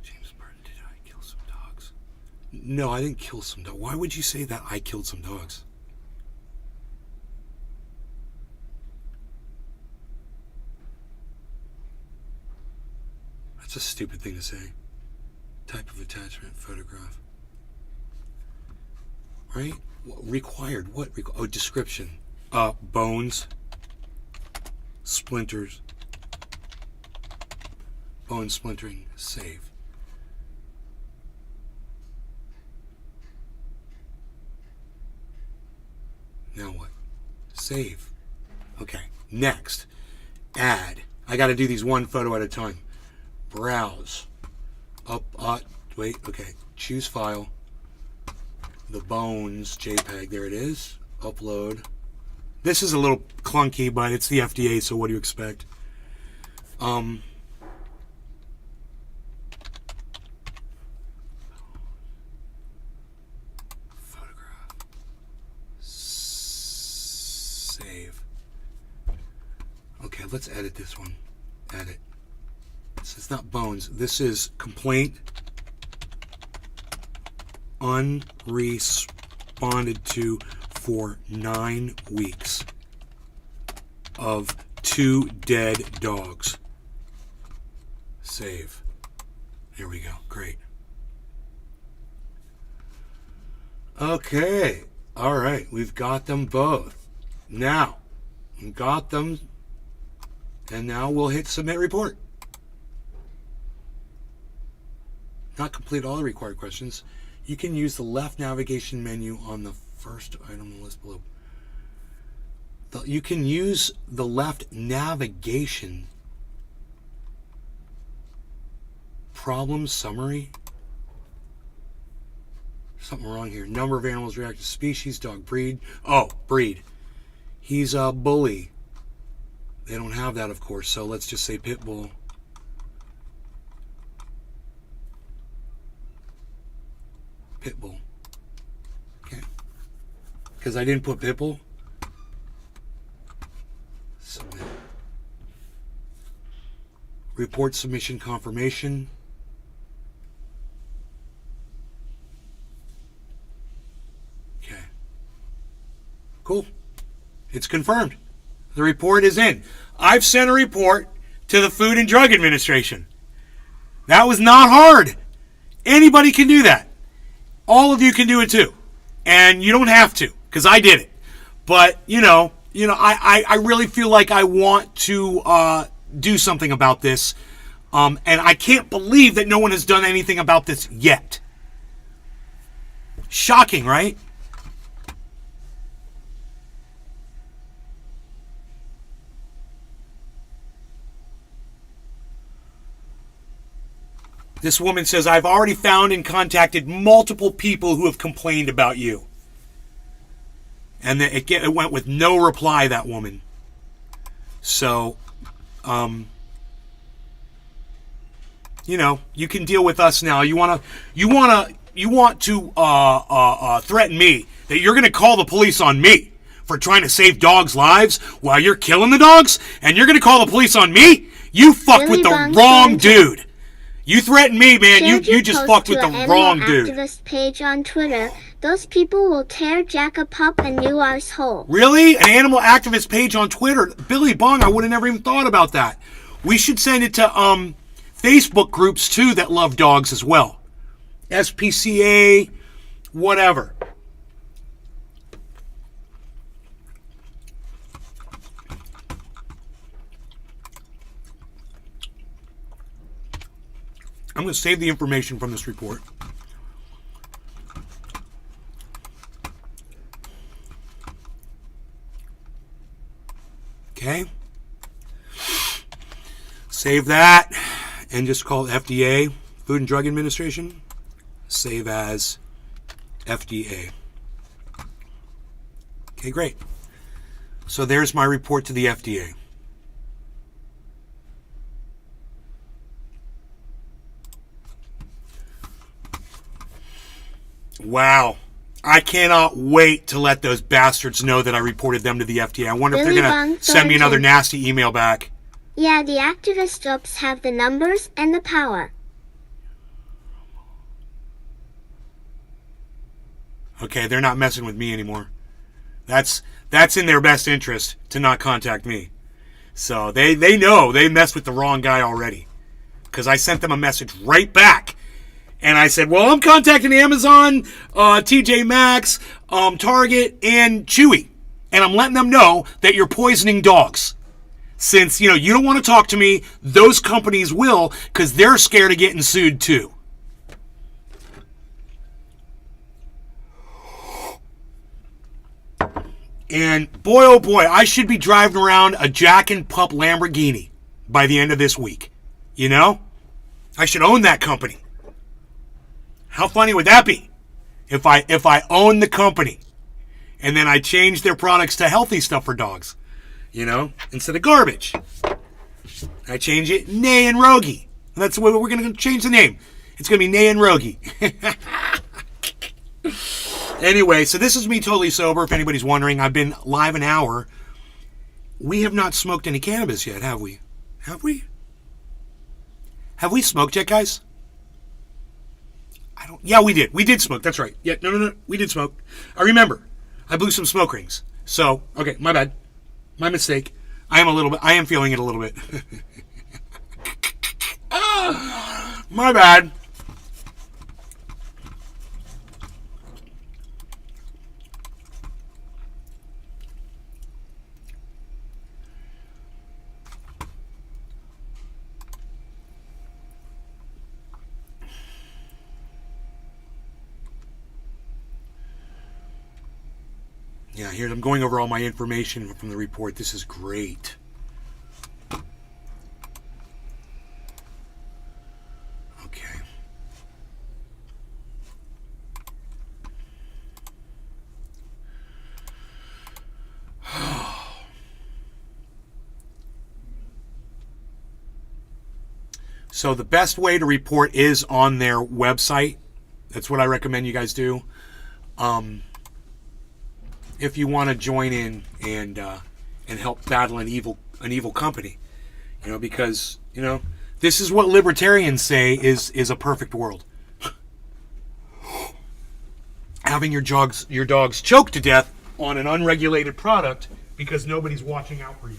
James Burton, did I kill some dogs? No, I didn't kill some dogs. Why would you say that I killed some dogs? That's a stupid thing to say. Type of attachment, photograph. Right? Required. What? Oh, description. Bones. Splinters. Bone splintering. Save. Now what? Save. Okay. Next. Add. I got to do these one photo at a time. Browse. Wait. Okay. Choose file. The bones JPEG. There it is. Upload. This is a little clunky, but it's the FDA, so what do you expect? Photograph. Save. Okay, let's edit this one. Edit. This is not bones. This is complaint unresponded to for 9 weeks of 2 dead dogs. Save. There we go. Great. Okay. All right. We've got them both. Now, we got them. And now we'll hit submit report. Not complete all the required questions. You can use the left navigation menu on the first item on the list below. You can use the left navigation. Problem summary. Something wrong here. Number of animals reacted to species, dog breed. Oh, breed. He's a bully. They don't have that, of course, so let's just say pit bull. Pit bull. Okay. Because I didn't put pit bull. Submit. Report submission confirmation. Okay. Cool. It's confirmed. The report is in. I've sent a report to the Food and Drug Administration. That was not hard. Anybody can do that. All of you can do it too. And you don't have to, because I did it. But, I really feel like I want to do something about this. And I can't believe that no one has done anything about this yet. Shocking, right? This woman says, I've already found and contacted multiple people who have complained about you. And it went with no reply, that woman. So, you can deal with us now. You want to threaten me that you're going to call the police on me for trying to save dogs' lives while you're killing the dogs? And you're going to call the police on me? You fucked with the wrong dude. You threatened me, man. You just fucked with the wrong dude. Activist page on Twitter. Those people will tear JACKANDPUP a new arsehole. Really? An animal activist page on Twitter? Billy Bong, I would have never even thought about that. We should send it to Facebook groups too that love dogs as well. SPCA, whatever. I'm going to save the information from this report. Okay. Save that and just call it FDA, Food and Drug Administration. Save as FDA. Okay, great. So there's my report to the FDA. Wow. I cannot wait to let those bastards know that I reported them to the FDA. I wonder if they're going to send me another nasty email back. Yeah, the activist groups have the numbers and the power. Okay, they're not messing with me anymore. That's in their best interest to not contact me. So they know they messed with the wrong guy already. Because I sent them a message right back. And I said, well, I'm contacting Amazon, TJ Maxx, Target, and Chewy. And I'm letting them know that you're poisoning dogs. Since, you don't want to talk to me, those companies will, because they're scared of getting sued too. And boy, oh boy, I should be driving around a JACKANDPUP Lamborghini by the end of this week. I should own that company. How funny would that be? If I own the company and then I change their products to healthy stuff for dogs, instead of garbage. I change it Nay and Rogie. That's what we're going to change the name. It's going to be Nay and Rogie. Anyway, so this is me totally sober. If anybody's wondering, I've been live an hour. We have not smoked any cannabis yet, have we? Have we? Have we smoked yet, guys? Yeah, we did. We did smoke. That's right. Yeah, no. We did smoke. I remember. I blew some smoke rings. So, okay, my bad. My mistake. I am feeling it a little bit. My bad. Yeah, here I'm going over all my information from the report. This is great. Okay. So the best way to report is on their website. That's what I recommend you guys do. If you want to join in and help battle an evil company, because this is what libertarians say is a perfect world. Having your dogs choked to death on an unregulated product because nobody's watching out for you.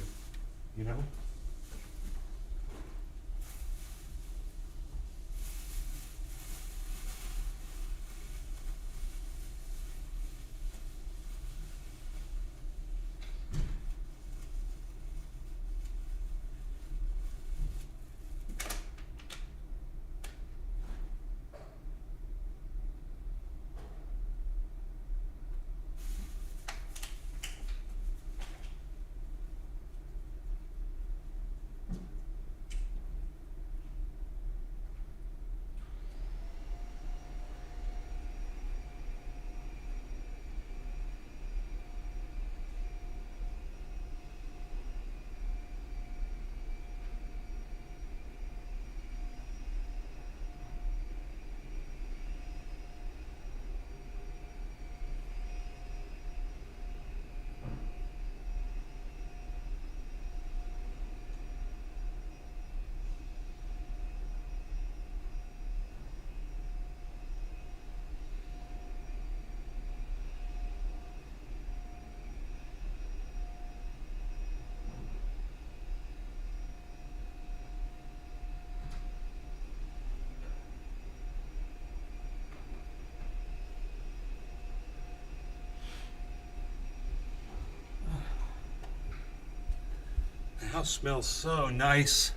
The house smells so nice.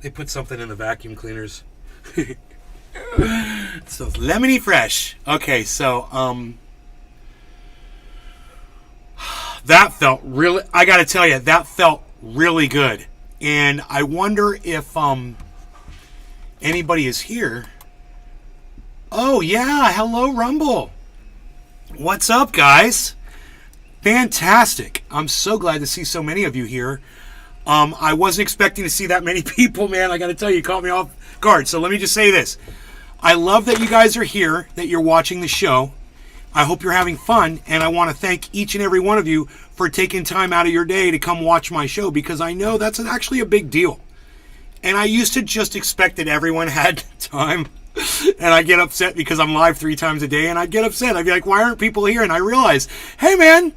They put something in the vacuum cleaners. So lemony fresh. Okay, so that felt really, I gotta tell you, that felt really good. And I wonder if anybody is here. Oh yeah, hello Rumble. What's up, guys? Fantastic. I'm so glad to see so many of you here. I wasn't expecting to see that many people, man. I got to tell you, caught me off guard. So let me just say this. I love that you guys are here, that you're watching the show. I hope you're having fun, and I want to thank each and every one of you for taking time out of your day to come watch my show, because I know that's actually a big deal. And I used to just expect that everyone had time. And I get upset because I'm live 3 times a day, and I get upset. I'd be like, why aren't people here? And I realize, hey, man,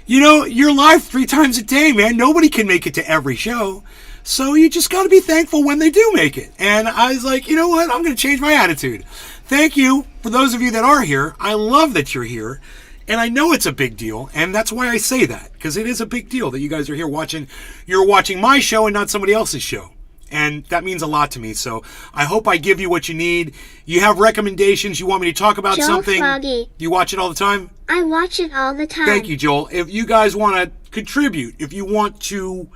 you know, you're live 3 times a day, man. Nobody can make it to every show. So you just got to be thankful when they do make it. And I was like, you know what? I'm going to change my attitude. Thank you for those of you that are here. I love that you're here. And I know it's a big deal. And that's why I say that, because it is a big deal that you guys are here watching. You're watching my show and not somebody else's show. And that means a lot to me. So I hope I give you what you need. You have recommendations. You want me to talk about Joel something. Froggy. You watch it all the time? I watch it all the time. Thank you, Joel. If you guys want to contribute, if you want to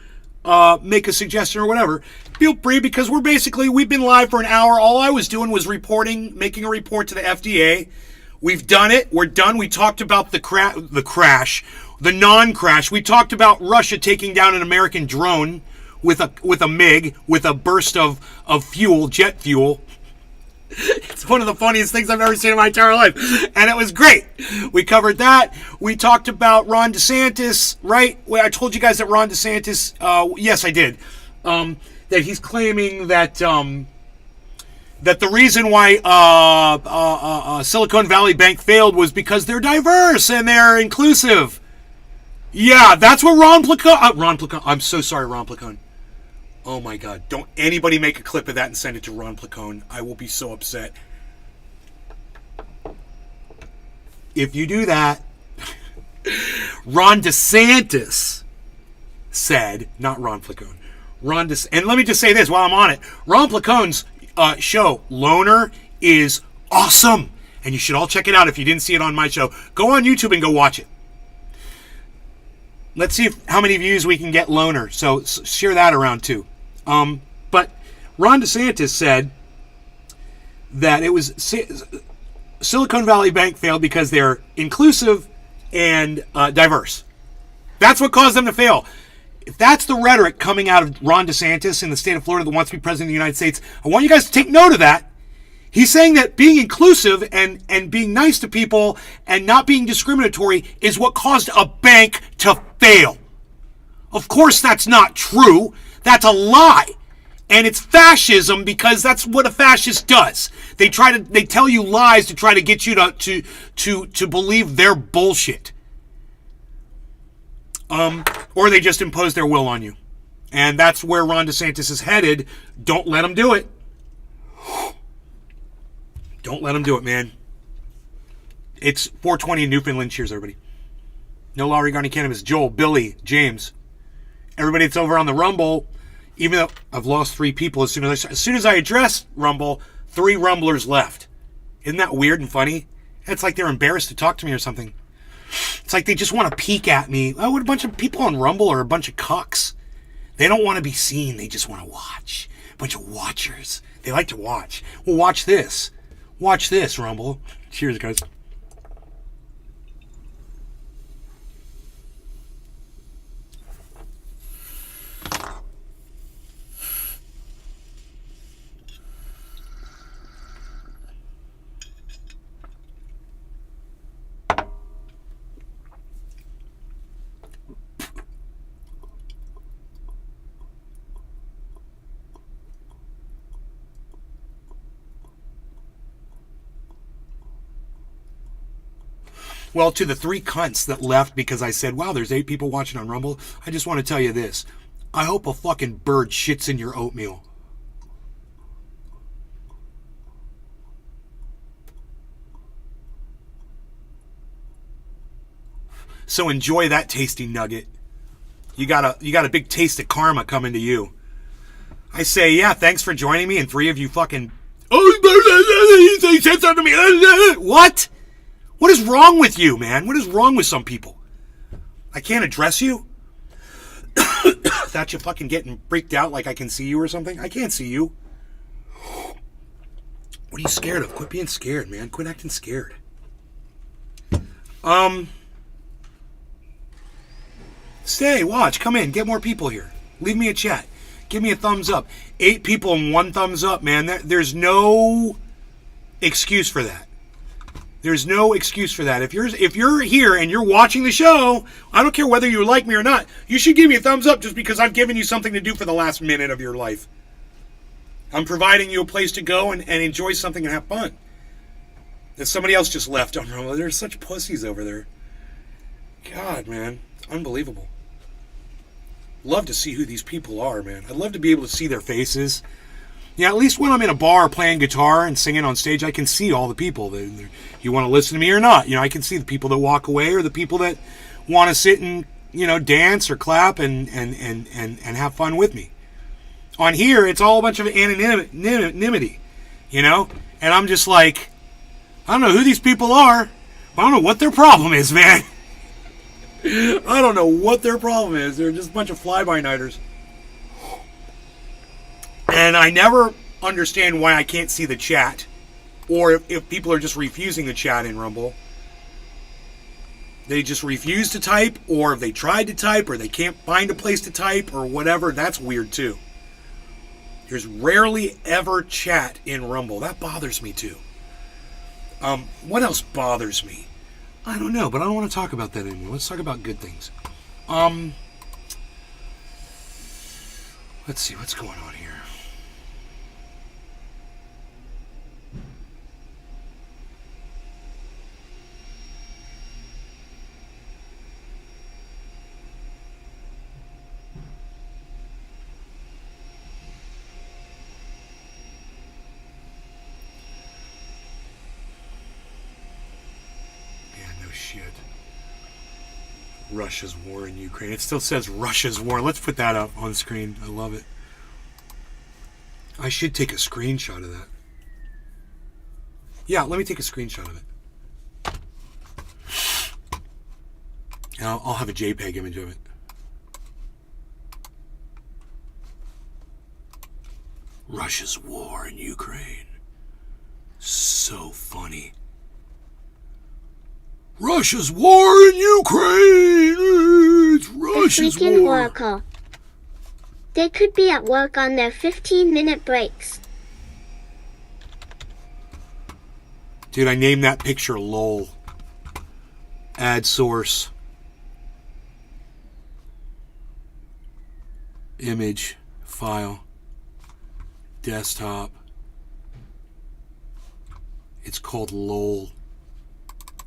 make a suggestion or whatever, feel free, because we've been live for an hour. All I was doing was making a report to the FDA. We've done it. We're done. We talked about the non-crash. We talked about Russia taking down an American drone with a MiG, with a burst of fuel, jet fuel. It's one of the funniest things I've ever seen in my entire life. And it was great. We covered that. We talked about Ron DeSantis, right? I told you guys that Ron DeSantis, yes, I did, that he's claiming that that the reason why Silicon Valley Bank failed was because they're diverse and they're inclusive. Yeah, that's what Ron Placone, I'm so sorry, Ron Placone. Oh my God, don't anybody make a clip of that and send it to Ron Placone. I will be so upset. If you do that, Ron DeSantis said, not Ron Placone, and let me just say this while I'm on it. Ron Placone's show, Loner, is awesome. And you should all check it out if you didn't see it on my show. Go on YouTube and go watch it. Let's see how many views we can get Loner. So share that around too. But Ron DeSantis said that it was Silicon Valley Bank failed because they're inclusive and diverse. That's what caused them to fail. If that's the rhetoric coming out of Ron DeSantis in the state of Florida that wants to be president of the United States, I want you guys to take note of that. He's saying that being inclusive and being nice to people and not being discriminatory is what caused a bank to fail. Of course that's not true. That's a lie. And it's fascism, because that's what a fascist does. They tell you lies to try to get you to believe their bullshit. Or they just impose their will on you. And that's where Ron DeSantis is headed. Don't let him do it. Don't let him do it, man. It's 4:20 in Newfoundland. Cheers, everybody. No law regarding cannabis. Joel, Billy, James. Everybody that's over on the Rumble, even though I've lost 3 people as soon as I address Rumble, 3 Rumblers left. Isn't that weird and funny? It's like they're embarrassed to talk to me or something. It's like they just want to peek at me. Oh, what a bunch of people on Rumble are a bunch of cucks. They don't want to be seen. They just want to watch. A bunch of watchers. They like to watch. Well, watch this. Watch this, Rumble. Cheers, guys. Well, to the 3 cunts that left because I said, wow, there's 8 people watching on Rumble, I just want to tell you this. I hope a fucking bird shits in your oatmeal. So enjoy that tasty nugget. You got a big taste of karma coming to you. I say, yeah, thanks for joining me, and 3 of you fucking... he said something to me. What? What is wrong with you, man? What is wrong with some people? I can't address you? That you fucking getting freaked out like I can see you or something? I can't see you. What are you scared of? Quit being scared, man. Quit acting scared. Stay, watch, come in, get more people here. Leave me a chat. Give me a thumbs up. 8 people and 1 thumbs up, man. There's no excuse for that. There's no excuse for that. If you're here and you're watching the show, I don't care whether you like me or not, you should give me a thumbs up just because I've given you something to do for the last minute of your life. I'm providing you a place to go and enjoy something and have fun. That somebody else just left on Rumble. There's such pussies over there. God, man. Unbelievable. Love to see who these people are, man. I'd love to be able to see their faces. Yeah, at least when I'm in a bar playing guitar and singing on stage, I can see all the people. You want to listen to me or not? I can see the people that walk away or the people that want to sit and, dance or clap and have fun with me. On here, it's all a bunch of anonymity, and I'm just like, I don't know who these people are, but I don't know what their problem is, man. I don't know what their problem is. They're just a bunch of fly-by-nighters. And I never understand why I can't see the chat, or if people are just refusing the chat in Rumble. They just refuse to type, or if they tried to type, or they can't find a place to type, or whatever. That's weird, too. There's rarely ever chat in Rumble. That bothers me, too. What else bothers me? I don't know, but I don't want to talk about that anymore. Let's talk about good things. Let's see, what's going on here? Shit. Russia's war in Ukraine. It still says Russia's war. Let's put that up on screen. I love it. I should take a screenshot of that. Yeah, let me take a screenshot of it. And I'll have a JPEG image of it. Russia's war in Ukraine. So funny. Russia's war in Ukraine! It's Russia's freaking war. Oracle. They could be at work on their 15-minute breaks. Dude, I named that picture LOL. Add source. Image. File. Desktop. It's called LOL.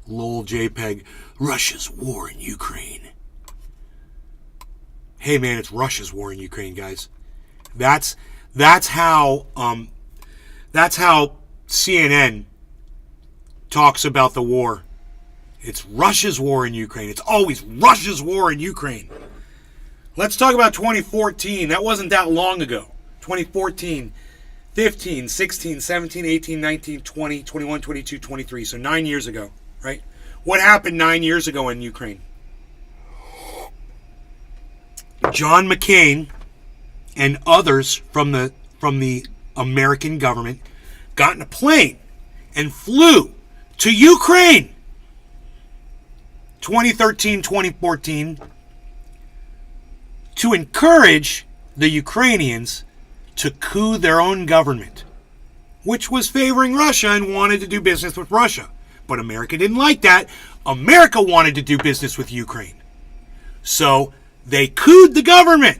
LOL JPEG. Russia's war in Ukraine. Hey man, it's Russia's war in Ukraine, guys. That's how CNN talks about the war. It's Russia's war in Ukraine. It's always Russia's war in Ukraine. Let's talk about 2014. That wasn't that long ago. 2014, 15, 16, 17, 18, 19, 20, 21, 22, 23. So 9 years ago, right? What happened 9 years ago in Ukraine? John McCain and others from the American government got in a plane and flew to Ukraine 2013, 2014 to encourage the Ukrainians to coup their own government, which was favoring Russia and wanted to do business with Russia. But America didn't like that. America wanted to do business with Ukraine. So they couped the government.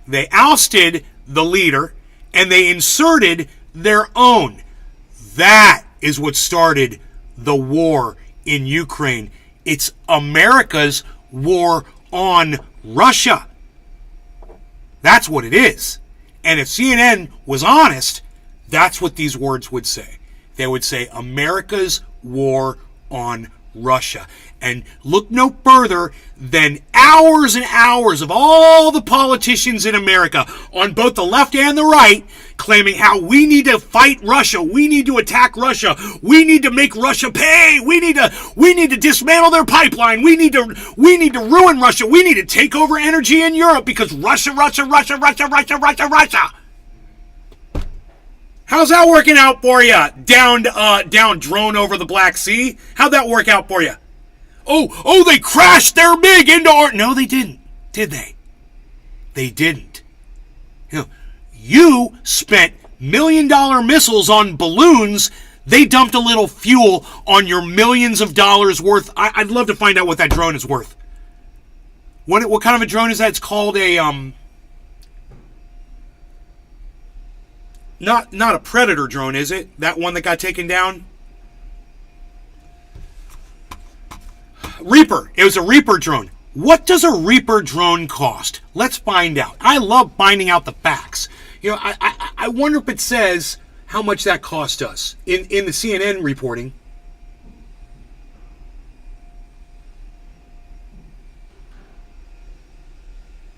They ousted the leader and they inserted their own. That is what started the war in Ukraine. It's America's war on Russia. That's what it is. And if CNN was honest, that's what these words would say. They would say America's war on Russia. And look no further than hours and hours of all the politicians in America on both the left and the right claiming how we need to fight Russia, we need to attack Russia, we need to make Russia pay, we need to dismantle their pipeline, we need to ruin Russia, we need to take over energy in Europe because Russia. How's that working out for you? Down drone over the Black Sea? How'd that work out for you? Oh, they crashed their MiG into our... No, they didn't. Did they? They didn't. You spent $1 million missiles on balloons. They dumped a little fuel on your millions of dollars worth. I'd love to find out what that drone is worth. What kind of a drone is that? It's called a... Not a Predator drone, is it? That one that got taken down? Reaper. It was a Reaper drone. What does a Reaper drone cost? Let's find out. I love finding out the facts. You know, I wonder if it says how much that cost us in the CNN reporting.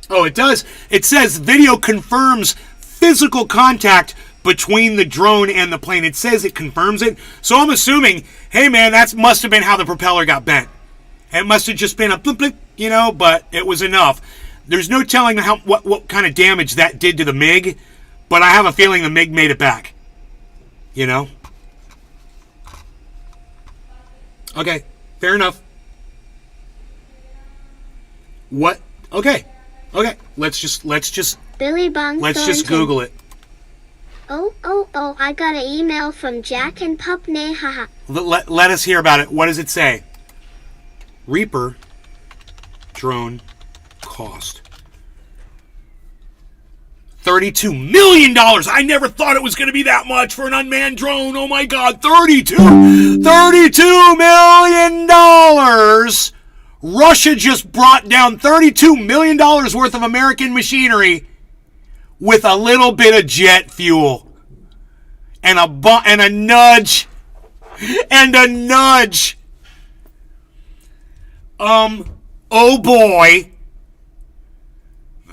Oh, it does. It says video confirms physical contact between the drone and the plane. It says it confirms it. So I'm assuming, hey man, that must have been how the propeller got bent. It must have just been a blip blip, you know, but it was enough. There's no telling what kind of damage that did to the MiG, but I have a feeling the MiG made it back. You know? Okay, fair enough. What? Okay. Let's just Billy Bong let's Thornton. just Google it. Oh, I got an email from Jack and Pup Nay haha. Let us hear about it. What does it say? Reaper drone cost $32 million. I never thought it was going to be that much for an unmanned drone. Oh my God, $32 million. Russia just brought down $32 million worth of American machinery with a little bit of jet fuel and a nudge. Oh boy.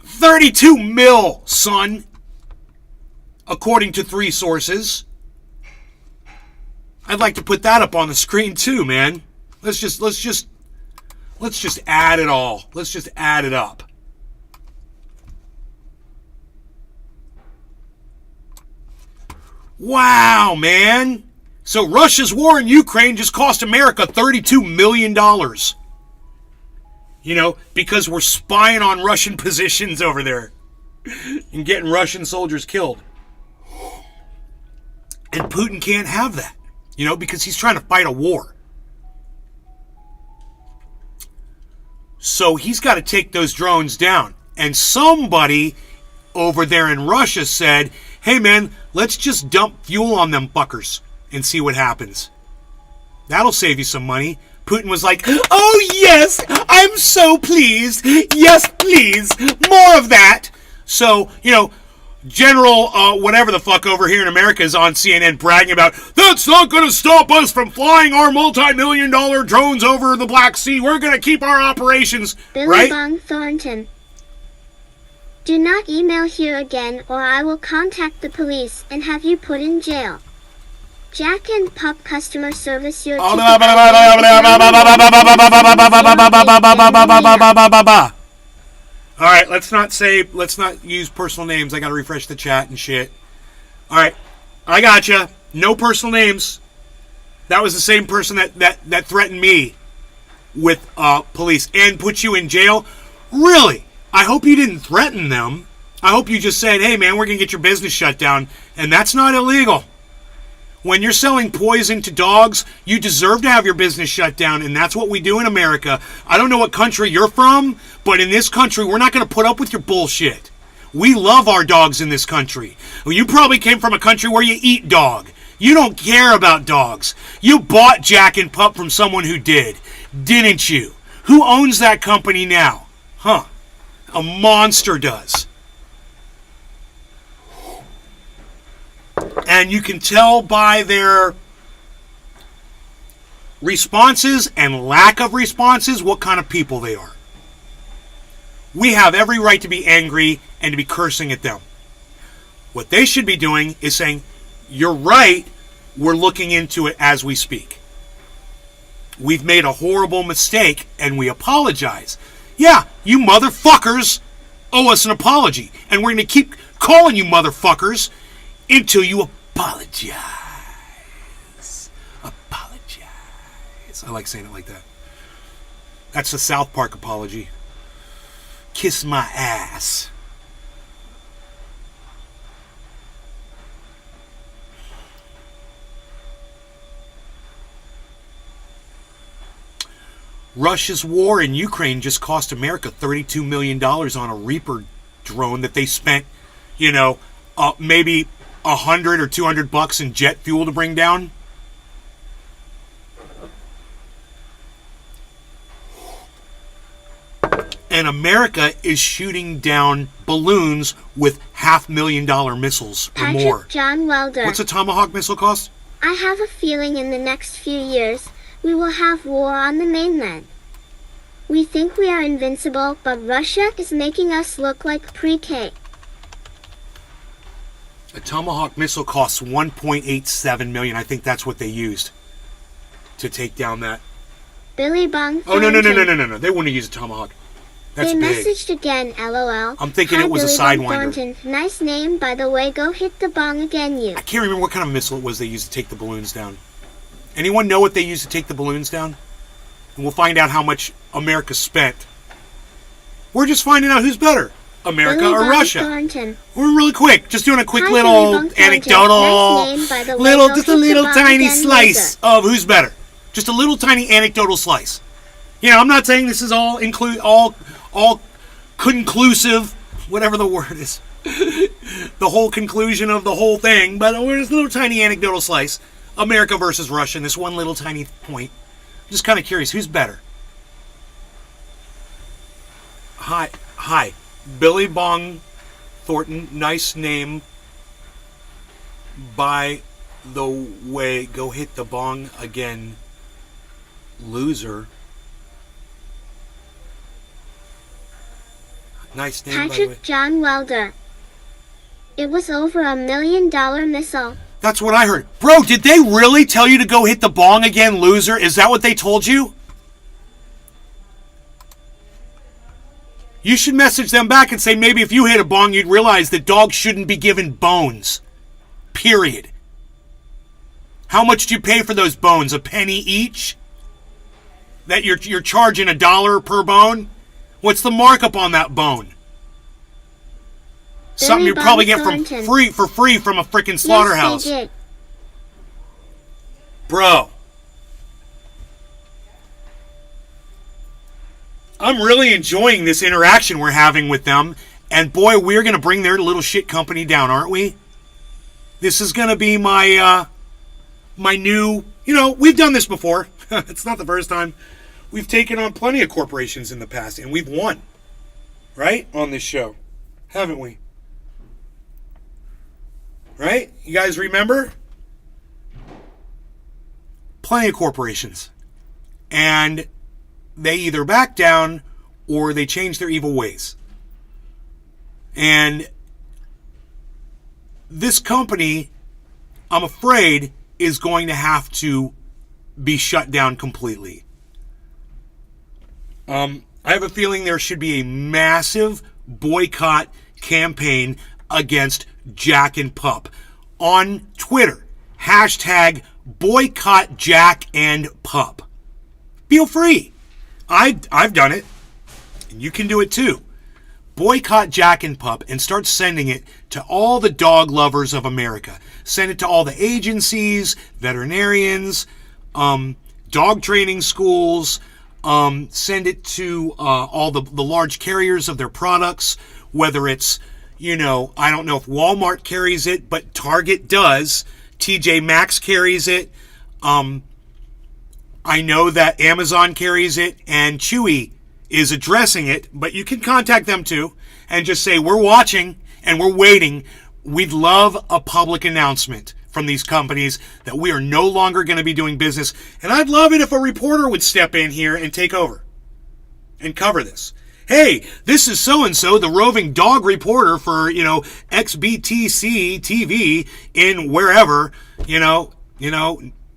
32 mil, son. According to 3 sources. I'd like to put that up on the screen too, man. Let's just add it all. Let's just add it up. Wow, man. So Russia's war in Ukraine just cost America $32 million. You know, because we're spying on Russian positions over there and getting Russian soldiers killed. And Putin can't have that, you know, because he's trying to fight a war. So he's got to take those drones down. And somebody over there in Russia said, hey man, let's just dump fuel on them fuckers and see what happens. That'll save you some money. Putin was like, oh yes, I'm so pleased. Yes, please. More of that. So, you know, General whatever the fuck over here in America is on CNN bragging about, that's not going to stop us from flying our multi-million-dollar drones over the Black Sea. We're going to keep our operations. Billy right? Bong Thornton. Do not email here again or I will contact the police and have you put in jail. Jack and Pup customer service your All right, let's not use personal names. I got to refresh the chat and shit. All right, I gotcha. No personal names. That was the same person that threatened me with police and put you in jail. Really? I hope you didn't threaten them. I hope you just said, hey man, we're going to get your business shut down. And that's not illegal. When you're selling poison to dogs, you deserve to have your business shut down, and that's what we do in America. I don't know what country you're from, but in this country, we're not going to put up with your bullshit. We love our dogs in this country. Well, you probably came from a country where you eat dog. You don't care about dogs. You bought Jack and Pup from someone who did, didn't you? Who owns that company now? Huh. A monster does. And you can tell by their responses and lack of responses what kind of people they are. We have every right to be angry and to be cursing at them. What they should be doing is saying, you're right, we're looking into it as we speak. We've made a horrible mistake and we apologize. Yeah, you motherfuckers owe us an apology. And we're going to keep calling you motherfuckers until you apologize. Apologize. I like saying it like that. That's the South Park apology. Kiss my ass. Russia's war in Ukraine just cost America $32 million on a Reaper drone that they spent, maybe $100 or $200 in jet fuel to bring down. And America is shooting down balloons with $500,000 missiles or Patrick more. John Welder. What's a Tomahawk missile cost? I have a feeling in the next few years, we will have war on the mainland. We think we are invincible, but Russia is making us look like pre-K. A Tomahawk missile costs $1.87 million. I think that's what they used to take down that. Billy Bong. Oh, no. They wouldn't have used a Tomahawk. That's They big. messaged again, LOL. I'm thinking Hi, it was a Billy Bong Sidewinder. Thornton. Nice name, by the way. Go hit the bong again, you. I can't remember what kind of missile it was they used to take the balloons down. Anyone know what they used to take the balloons down? And we'll find out how much America spent. We're just finding out who's better, America Billy or Bong Russia. Thornton. We're really quick, just doing a quick Hi, little Billy Bong Thornton. anecdotal, Nice name, by the way. little, Go just a hit the little bong tiny again, slice loser. of who's better. Just a little tiny anecdotal slice. You know, I'm not saying this is all conclusive, whatever the word is, the whole conclusion of the whole thing, but we're just a little tiny anecdotal slice. America versus Russia, in this one little tiny point. I'm just kind of curious, who's better? Hi, Billy Bong Thornton, nice name. By the way, go hit the bong again, loser. Nice name, by the way. Patrick John Welder. It was over $1 million missile. That's what I heard. Bro, did they really tell you to go hit the bong again, loser? Is that what they told you? You should message them back and say maybe if you hit a bong, you'd realize that dogs shouldn't be given bones. Period. How much do you pay for those bones? A penny each? That you're charging $1 per bone? What's the markup on that bone? Something you probably get for free from a freaking slaughterhouse. Yes, they did. Bro. I'm really enjoying this interaction we're having with them. And boy, we're going to bring their little shit company down, aren't we? This is going to be my new, we've done this before. It's not the first time. We've taken on plenty of corporations in the past, and we've won. Right? On this show. Haven't we? Right? You guys remember? Plenty of corporations. And they either back down or they change their evil ways. And this company, I'm afraid, is going to have to be shut down completely. I have a feeling there should be a massive boycott campaign against JACKANDPUP on Twitter. Hashtag boycott JACKANDPUP. Feel free. I've done it. And you can do it too. Boycott JACKANDPUP and start sending it to all the dog lovers of America. Send it to all the agencies, veterinarians, dog training schools. Send it to all the large carriers of their products, whether it's, I don't know if Walmart carries it, but Target does. TJ Maxx carries it. I know that Amazon carries it, and Chewy is addressing it, but you can contact them too and just say, we're watching and we're waiting. We'd love a public announcement from these companies that we are no longer going to be doing business. And I'd love it if a reporter would step in here and take over and cover this. Hey, this is so-and-so, the roving dog reporter for, XBTC TV in wherever,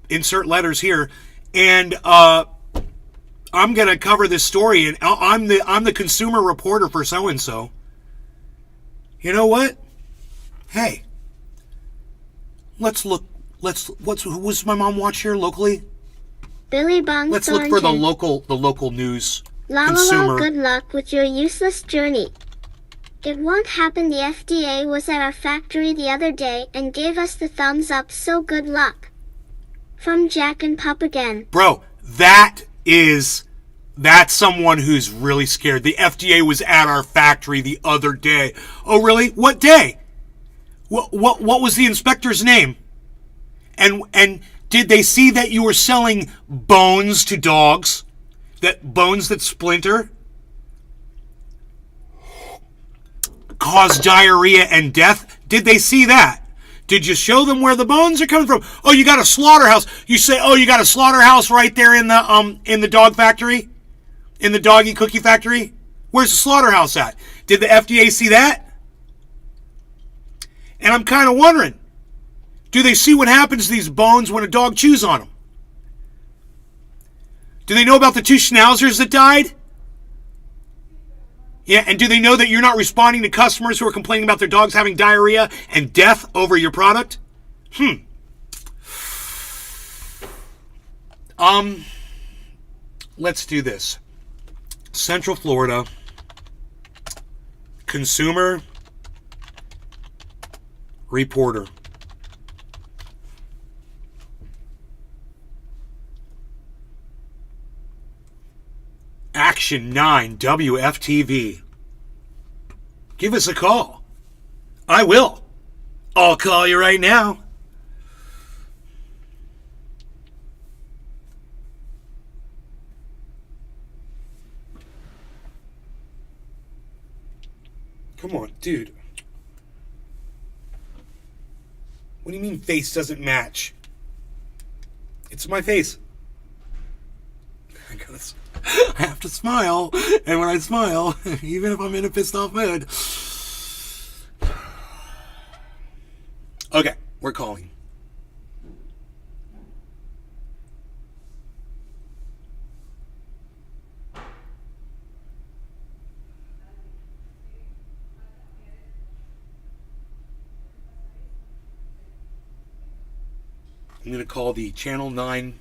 insert letters here. And I'm going to cover this story, and I'm the consumer reporter for so-and-so. You know what? Hey, let's look. What's my mom watch here locally? Billy Bong Let's look for the local news. Consumer. Good luck with your useless journey. It won't happen. The FDA was at our factory the other day and gave us the thumbs up, so good luck. From JACKANDPUP again. Bro, that's someone who's really scared. The FDA was at our factory the other day. Oh, really? What day? What was the inspector's name? And did they see that you were selling bones to dogs? That bones that splinter cause diarrhea and death? Did they see that? Did you show them where the bones are coming from? Oh, you got a slaughterhouse. You say, oh, you got a slaughterhouse right there in the dog factory? In the doggy cookie factory? Where's the slaughterhouse at? Did the FDA see that? And I'm kind of wondering, do they see what happens to these bones when a dog chews on them? Do they know about the 2 schnauzers that died? Yeah, and do they know that you're not responding to customers who are complaining about their dogs having diarrhea and death over your product? Let's do this. Central Florida Consumer Reporter. Action 9 WFTV. Give us a call. I will. I'll call you right now. Come on, dude. What do you mean face doesn't match? It's my face. I have to smile, and when I smile, even if I'm in a pissed off mood. Okay, we're calling. I'm going to call the Channel 9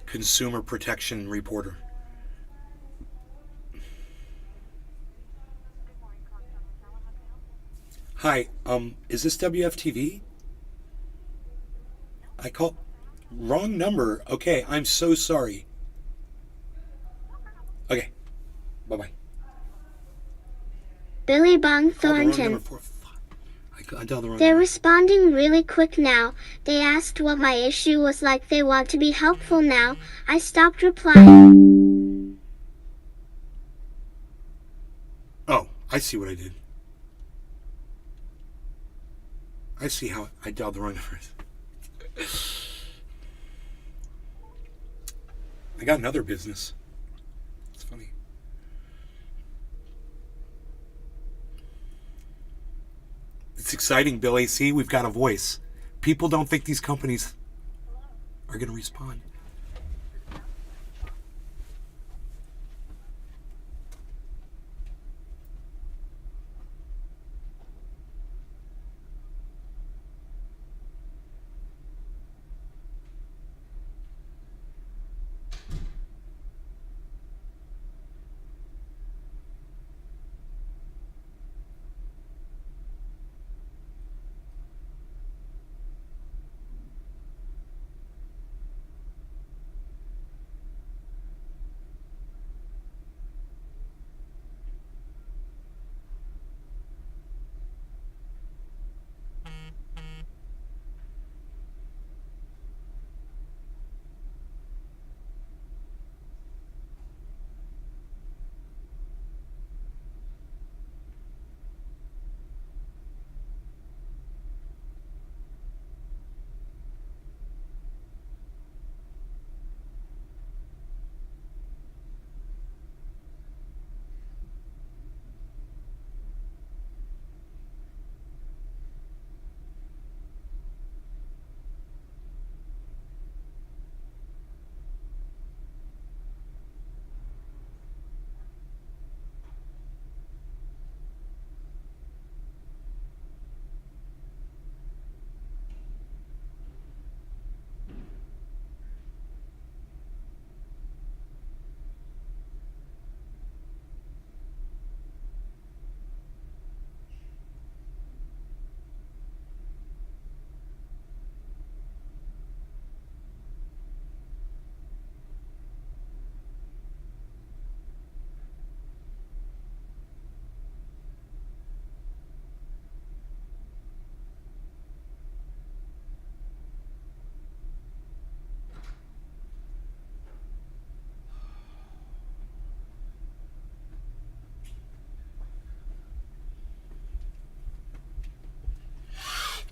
Consumer Protection Reporter. Hi, is this WFTV? I called wrong number. Okay, I'm so sorry. Okay, bye-bye. Billy Bong Called the wrong Thornton. number. I dialed the wrong They're number. responding really quick now. They asked what my issue was like. They want to be helpful now. I stopped replying. Oh, I see what I did. I see how I dialed the wrong number. I got another business. It's funny. It's exciting, Billy. See, we've got a voice. People don't think these companies are going to respond.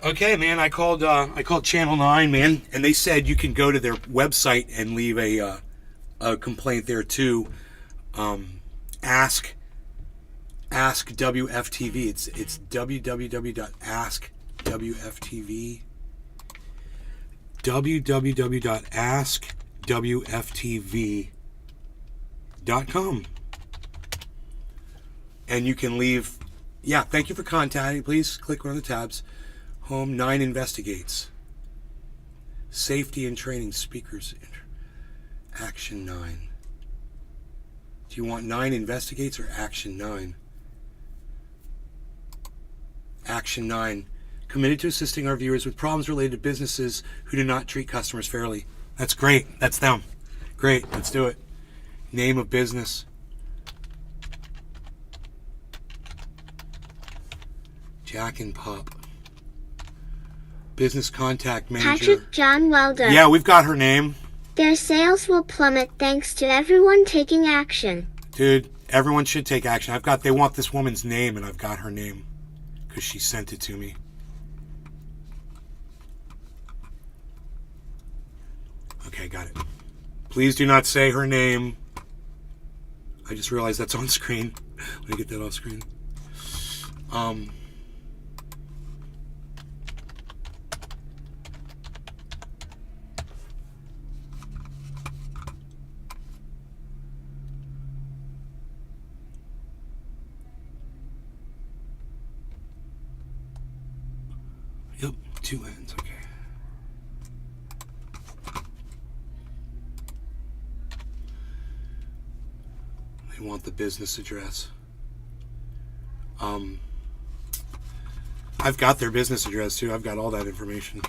Okay, man. I called Channel 9, man, and they said you can go to their website and leave a complaint there too. Ask WFTV. It's www.askwftv. www.askwftv.com. And you can leave. Yeah, thank you for contacting. Please click one of the tabs. Home 9 investigates. Safety and training speakers. Action 9. Do you want 9 investigates or Action 9? Action 9. Committed to assisting our viewers with problems related to businesses who do not treat customers fairly. That's great. That's them. Great. Let's do it. Name of business. JACKANDPUP. Business contact manager. Patrick John Welder. Yeah, we've got her name. Their sales will plummet thanks to everyone taking action. Dude, everyone should take action. They want this woman's name, and I've got her name because she sent it to me. Okay, got it. Please do not say her name. I just realized that's on screen. Let me get that off screen. Yep, 2 ends, okay. They want the business address. I've got their business address too. I've got all that information.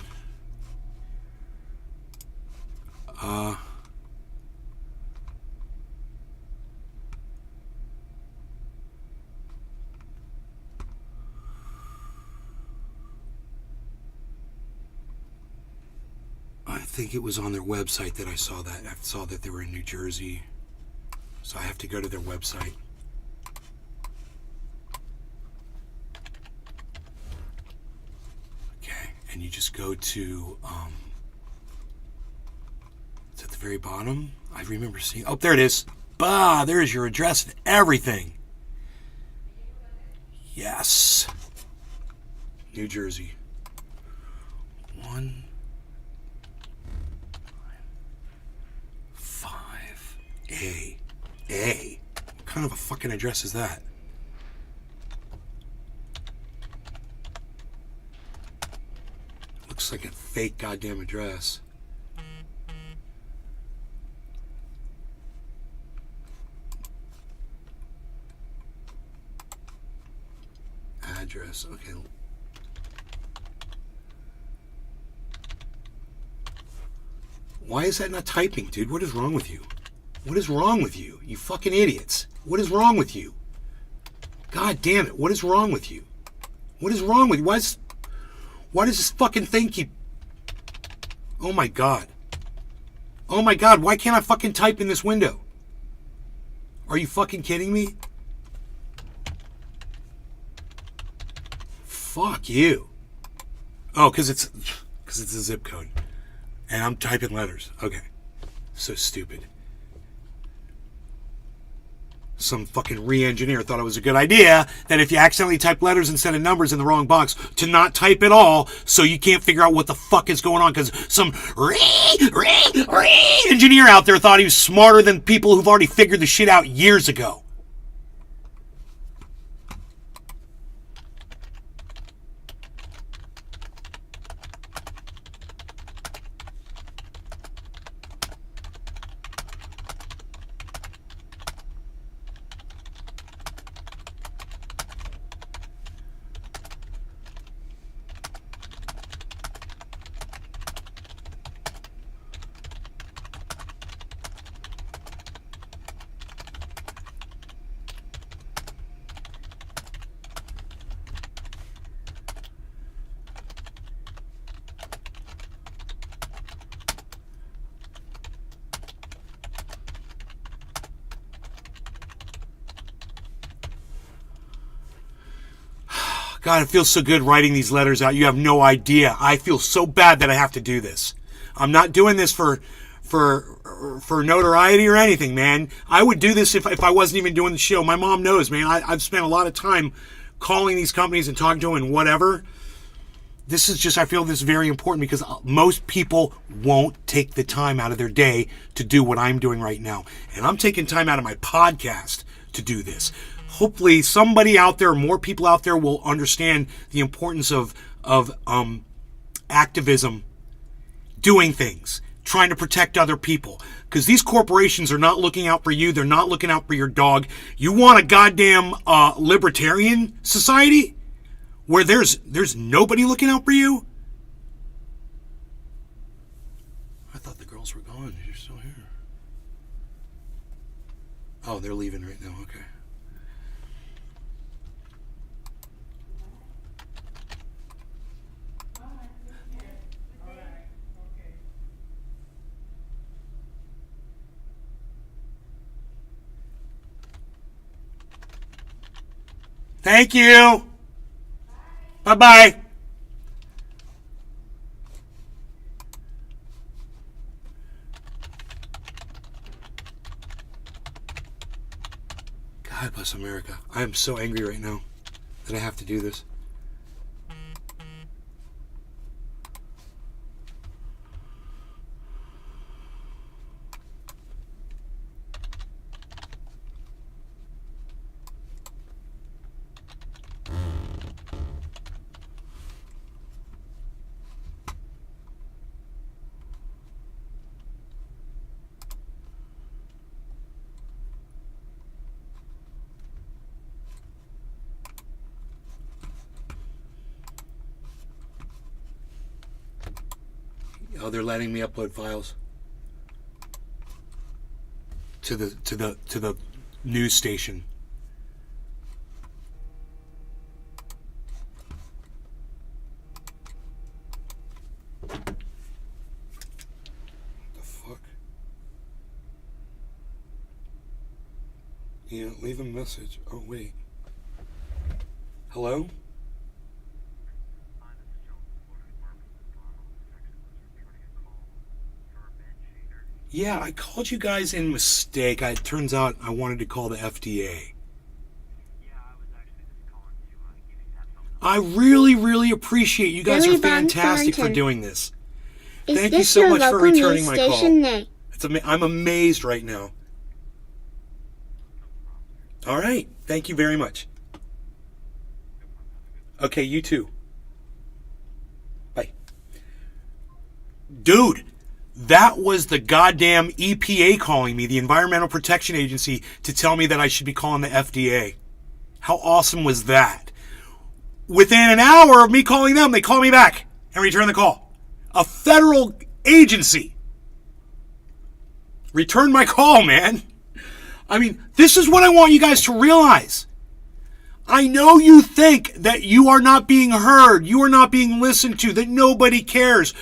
I think it was on their website that I saw that. I saw that they were in New Jersey. So I have to go to their website. Okay, and you just go to, it's at the very bottom. I remember seeing, oh, there it is. Bah, there is your address and everything. Yes. New Jersey. 1 5 A. What kind of a fucking address is that? Looks like a fake goddamn address. Address, okay. Why is that not typing, dude? What is wrong with you? What is wrong with you? You fucking idiots. What is wrong with you? God damn it. What is wrong with you? What is wrong with you? Why does this fucking thing keep... Oh my God. Oh my God. Why can't I fucking type in this window? Are you fucking kidding me? Fuck you. Oh, because it's a zip code. And I'm typing letters. Okay. So stupid. Some fucking re-engineer thought it was a good idea that if you accidentally type letters instead of numbers in the wrong box, to not type at all, so you can't figure out what the fuck is going on, because some re-engineer out there thought he was smarter than people who've already figured the shit out years ago. God, it feels so good writing these letters out. You have no idea. I feel so bad that I have to do this. I'm not doing this for notoriety or anything, man. I would do this if I wasn't even doing the show. My mom knows, man. I've spent a lot of time calling these companies and talking to them and whatever. This is just, I feel this is very important because most people won't take the time out of their day to do what I'm doing right now. And I'm taking time out of my podcast to do this. Hopefully somebody out there, more people out there will understand the importance of activism, doing things, trying to protect other people. Because these corporations are not looking out for you. They're not looking out for your dog. You want a goddamn libertarian society where there's nobody looking out for you? I thought the girls were gone. You're still here. Oh, they're leaving right now. Okay. Thank you. Bye-bye. God bless America. I am so angry right now that I have to do this. Oh, they're letting me upload files to the news station. What the fuck? Yeah, leave a message. Oh wait. Hello? Yeah, I called you guys in mistake. It turns out I wanted to call the FDA. I really, really appreciate you guys are fantastic for doing this. Thank you so much for returning my call. I'm amazed right now. All right. Thank you very much. Okay, you too. Bye. Dude. That was the goddamn EPA calling me, the Environmental Protection Agency, to tell me that I should be calling the FDA. How awesome was that? Within an hour of me calling them, they call me back and return the call. A federal agency returned my call, man. I mean, this is what I want you guys to realize. I know you think that you are not being heard, you are not being listened to, that nobody cares.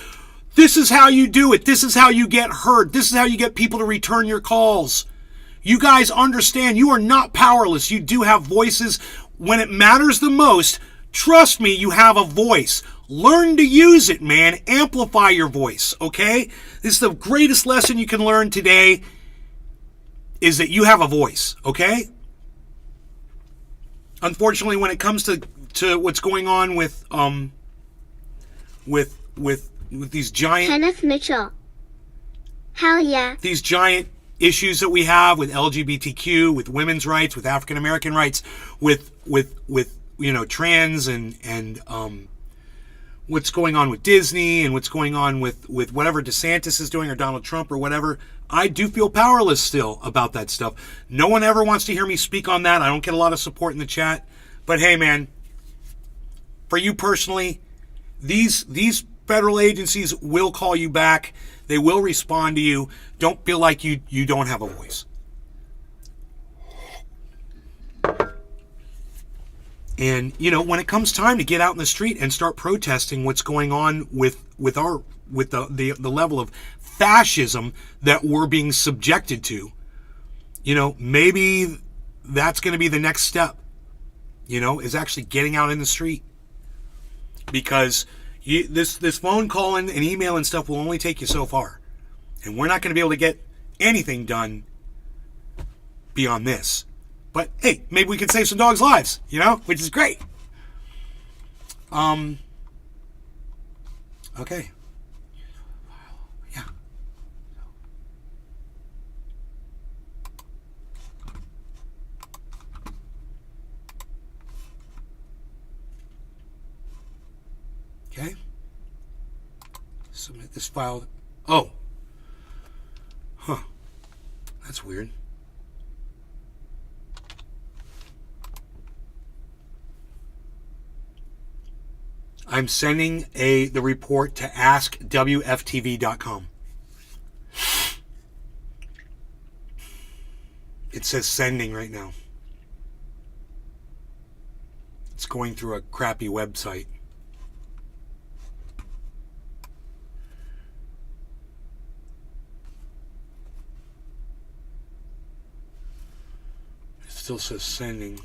This is how you do it. This is how you get heard. This is how you get people to return your calls. You guys understand you are not powerless. You do have voices when it matters the most. Trust me, you have a voice. Learn to use it, man. Amplify your voice, okay? This is the greatest lesson you can learn today is that you have a voice, okay? Unfortunately, when it comes to what's going on with these giant Kenneth Mitchell. Hell yeah. These giant issues that we have with LGBTQ, with women's rights, with African American rights, with trans and what's going on with Disney and what's going on with whatever DeSantis is doing or Donald Trump or whatever. I do feel powerless still about that stuff. No one ever wants to hear me speak on that. I don't get a lot of support in the chat. But hey, man, for you personally, these federal agencies will call you back. They will respond to you. Don't feel like you don't have a voice. And, when it comes time to get out in the street and start protesting what's going on with the level of fascism that we're being subjected to, maybe that's going to be the next step, is actually getting out in the street because this phone calling and email and stuff will only take you so far. And we're not going to be able to get anything done beyond this. But hey, maybe we could save some dogs' lives, which is great. Okay. Yeah. Okay. Submit this file. Oh. Huh. That's weird. I'm sending the report to askwftv.com. It says sending right now. It's going through a crappy website. It still says sending.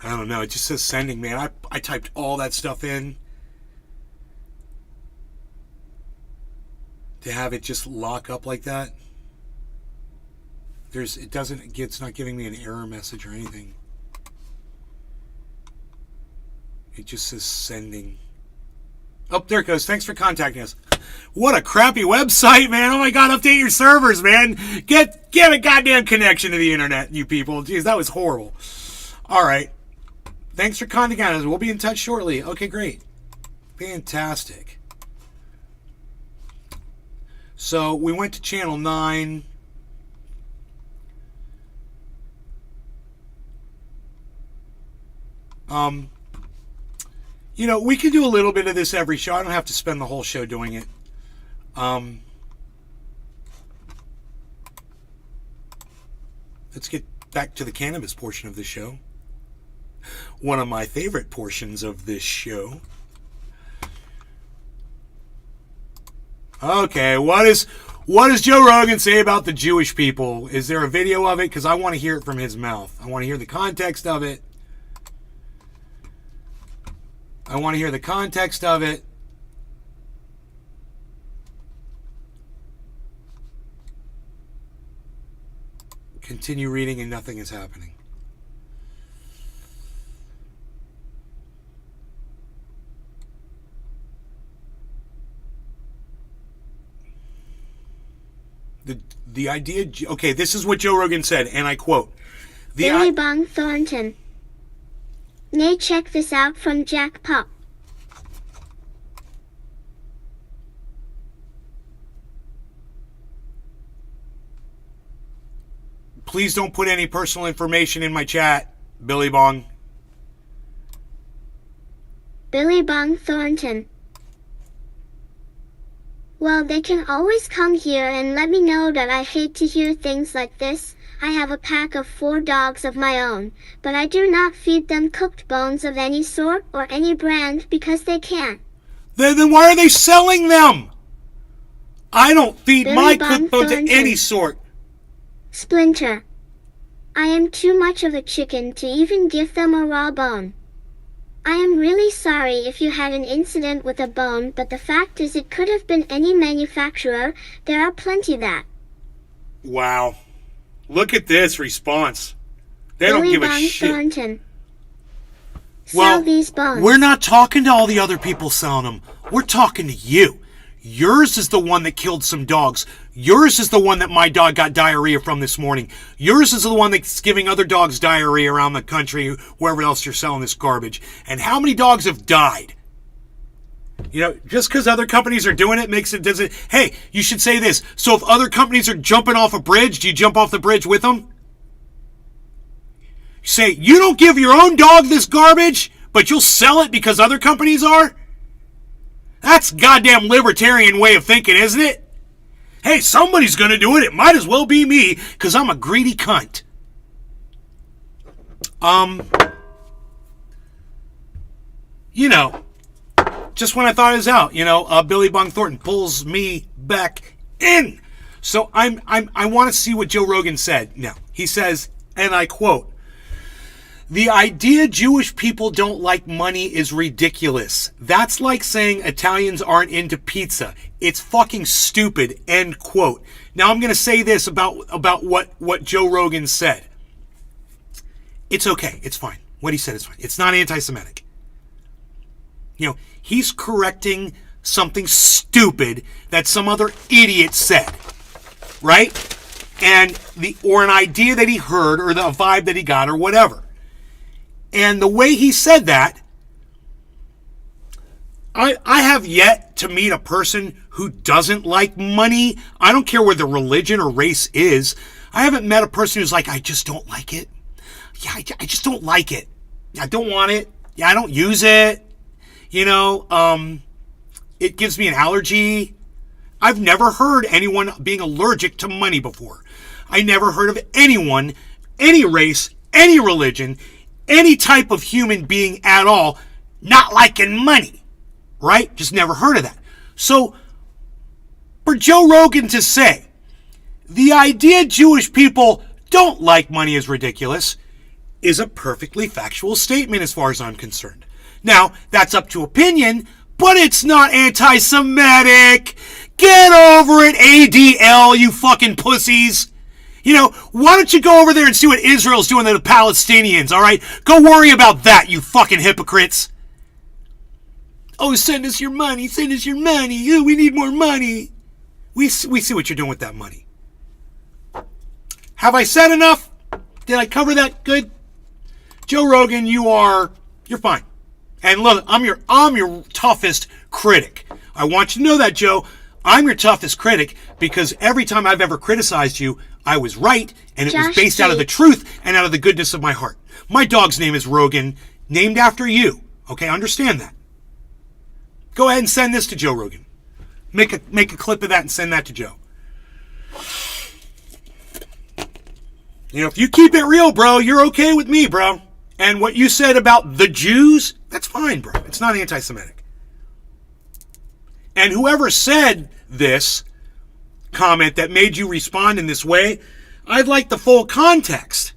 I don't know. It just says sending, man. I typed all that stuff in to have it just lock up like that. It's not giving me an error message or anything. It just says sending. Oh, there it goes. Thanks for contacting us. What a crappy website, man. Oh my God, update your servers, man. Get a goddamn connection to the internet, you people. Jeez, that was horrible. All right. Thanks for contacting us. We'll be in touch shortly. Okay, great. Fantastic. So we went to channel 9. We can do a little bit of this every show. I don't have to spend the whole show doing it. Let's get back to the cannabis portion of the show. One of my favorite portions of this show. Okay, what does Joe Rogan say about the Jewish people? Is there a video of it? Because I want to hear it from his mouth. I want to hear the context of it. Continue reading and nothing is happening. The idea, okay, this is what Joe Rogan said, and I quote. Billy Bong Thornton. Nay, check this out from JACKANDPUP. Please don't put any personal information in my chat, Billy Bong. Billy Bong Thornton. Well, they can always come here and let me know that I hate to hear things like this. I have a pack of 4 dogs of my own, but I do not feed them cooked bones of any sort or any brand because they can't. Then why are they selling them? I don't feed Billy my Bong cooked bones of Thornton. any sort. Splinter. I am too much of a chicken to even give them a raw bone. I am really sorry if you had an incident with a bone, but the fact is it could have been any manufacturer. There are plenty that. Wow. Look at this response. They Billy don't give a Bong shit. Thornton. Well, Sell these bones. we're not talking to all the other people selling them. We're talking to you. Yours is the one that killed some dogs. Yours is the one that my dog got diarrhea from this morning. Yours is the one that's giving other dogs diarrhea around the country, wherever else you're selling this garbage. And how many dogs have died? Just because other companies are doing it doesn't. Hey, you should say this. So if other companies are jumping off a bridge, do you jump off the bridge with them? Say, you don't give your own dog this garbage, but you'll sell it because other companies are? That's a goddamn libertarian way of thinking, isn't it? Hey, somebody's going to do it. It might as well be me, because I'm a greedy cunt. just when I thought it was out, Billy Bong Thornton pulls me back in. So I want to see what Joe Rogan said. Now, he says, and I quote, "The idea Jewish people don't like money is ridiculous. That's like saying Italians aren't into pizza. It's fucking stupid," end quote. Now, I'm going to say this about what Joe Rogan said. It's okay. It's fine. What he said is fine. It's not anti-Semitic. He's correcting something stupid that some other idiot said, right? Or an idea that he heard, or the vibe that he got, or whatever. And the way he said that, I have yet to meet a person who doesn't like money. I don't care where the religion or race is. I haven't met a person who's like, I just don't like it. Yeah, I just don't like it. I don't want it. Yeah, I don't use it. It gives me an allergy. I've never heard anyone being allergic to money before. I never heard of anyone, any race, any religion, any type of human being at all not liking money, right? Just never heard of that. So for Joe Rogan to say the idea Jewish people don't like money is ridiculous is a perfectly factual statement as far as I'm concerned. Now, that's up to opinion, but it's not anti-Semitic. Get over it, ADL, you fucking pussies. Why don't you go over there and see what Israel's doing to the Palestinians, all right? Go worry about that, you fucking hypocrites. Oh, send us your money. Send us your money. Oh, we need more money. We see what you're doing with that money. Have I said enough? Did I cover that good? Joe Rogan, you're fine. And look, I'm your toughest critic. I want you to know that, Joe. I'm your toughest critic because every time I've ever criticized you, I was right, and it was based out of the truth and out of the goodness of my heart. My dog's name is Rogan, named after you. Okay, understand that. Go ahead and send this to Joe Rogan. Make a clip of that and send that to Joe. If you keep it real, bro, you're okay with me, bro. And what you said about the Jews, that's fine, bro. It's not anti-Semitic. And whoever said this comment that made you respond in this way, I'd like the full context.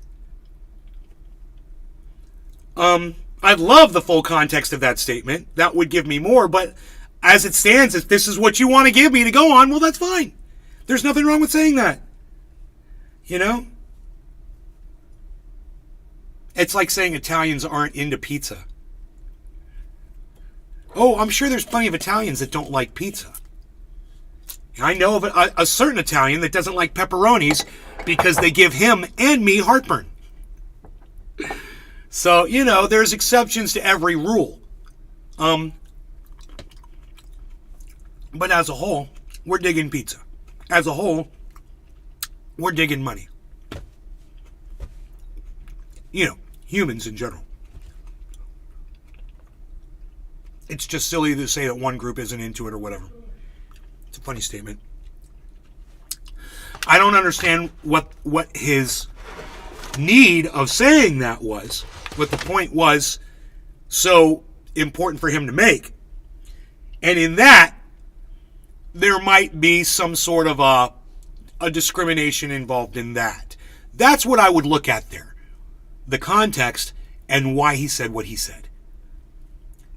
I'd love the full context of that statement. That would give me more, but as it stands, if this is what you want to give me to go on, well, that's fine. There's nothing wrong with saying that. It's like saying Italians aren't into pizza. Oh, I'm sure there's plenty of Italians that don't like pizza. I know of a certain Italian that doesn't like pepperonis because they give him and me heartburn. So, there's exceptions to every rule. But as a whole, we're digging pizza. As a whole, we're digging money. Humans in general. It's just silly to say that one group isn't into it or whatever. It's a funny statement. I don't understand what his need of saying that was, what the point was so important for him to make. And in that, there might be some sort of a discrimination involved in that. That's what I would look at there. The context and why he said what he said.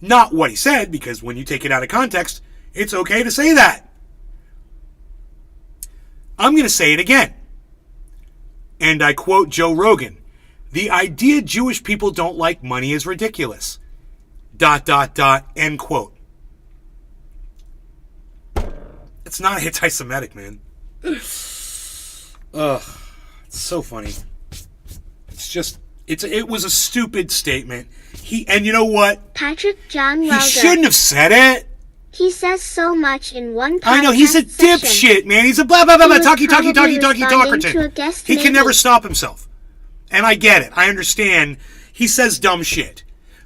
Not what he said, because when you take it out of context, it's okay to say that. I'm going to say it again. And I quote Joe Rogan. The idea Jewish people don't like money is ridiculous. ... End quote. It's not anti-Semitic, man. Ugh. It's so funny. It's just... It was a stupid statement. And you know what? Patrick John He Welder. shouldn't have said it. He says so much in one podcast I know, he's a session. dipshit, man. He's a blah, blah, blah, blah, He was talky, probably responding to a talkerton. guest He can maybe. never stop himself. And I get it. I understand. He says dumb shit.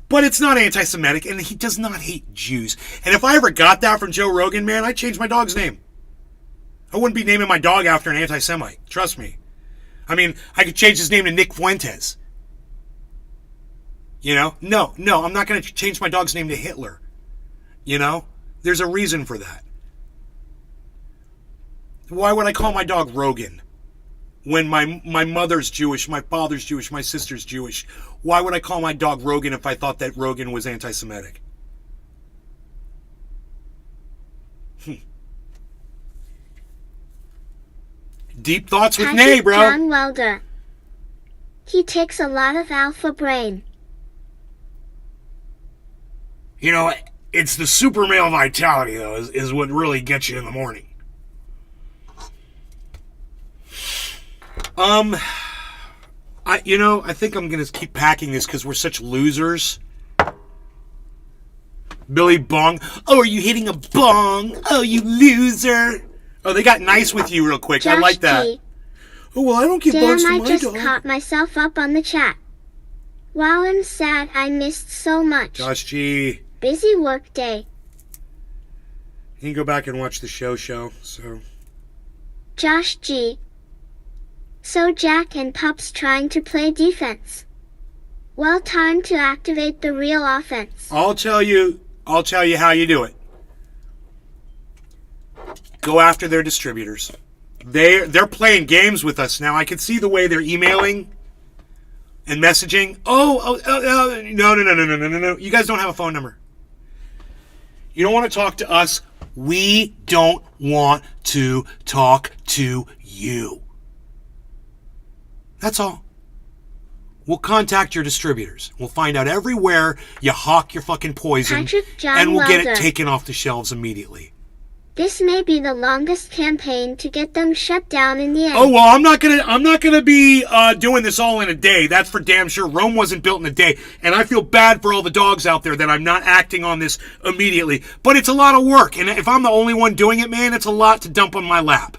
But it's not anti-Semitic, and he does not hate Jews. And if I ever got that from Joe Rogan, man, I'd change my dog's name. I wouldn't be naming my dog after an anti-Semite. Trust me. I mean, I could change his name to Nick Fuentes. No, I'm not going to change my dog's name to Hitler. You know? There's a reason for that. Why would I call my dog Rogan? When my mother's Jewish, my father's Jewish, my sister's Jewish. Why would I call my dog Rogan if I thought that Rogan was anti-Semitic? Deep thoughts with Nay, bro. John Welder. He takes a lot of alpha brain. You know, it's the super male vitality, though, is what really gets you in the morning. I think I'm going to keep packing this because we're such losers. Billy Bong. Oh, are you hitting a bong? Oh, you loser. Oh, they got nice with you real quick. Josh I like that. G. Oh, well, I don't get Damn, bugs from I my just dog. caught myself up on the chat. Wow, I'm sad I missed so much. Josh G. Busy work day. You can go back and watch the show, so. Josh G. So Jack and Pup's trying to play defense. Well, time to activate the real offense. I'll tell you how you do it. Go after their distributors. They're playing games with us now. I can see the way they're emailing and messaging. No. You guys don't have a phone number. You don't want to talk to us. We don't want to talk to you. That's all. We'll contact your distributors. We'll find out everywhere you hawk your fucking poison, Patrick John and we'll get it Welder. taken off the shelves immediately. This may be the longest campaign to get them shut down in the end. Oh well, I'm not gonna be doing this all in a day. That's for damn sure. Rome wasn't built in a day, and I feel bad for all the dogs out there that I'm not acting on this immediately. But it's a lot of work, and if I'm the only one doing it, man, it's a lot to dump on my lap.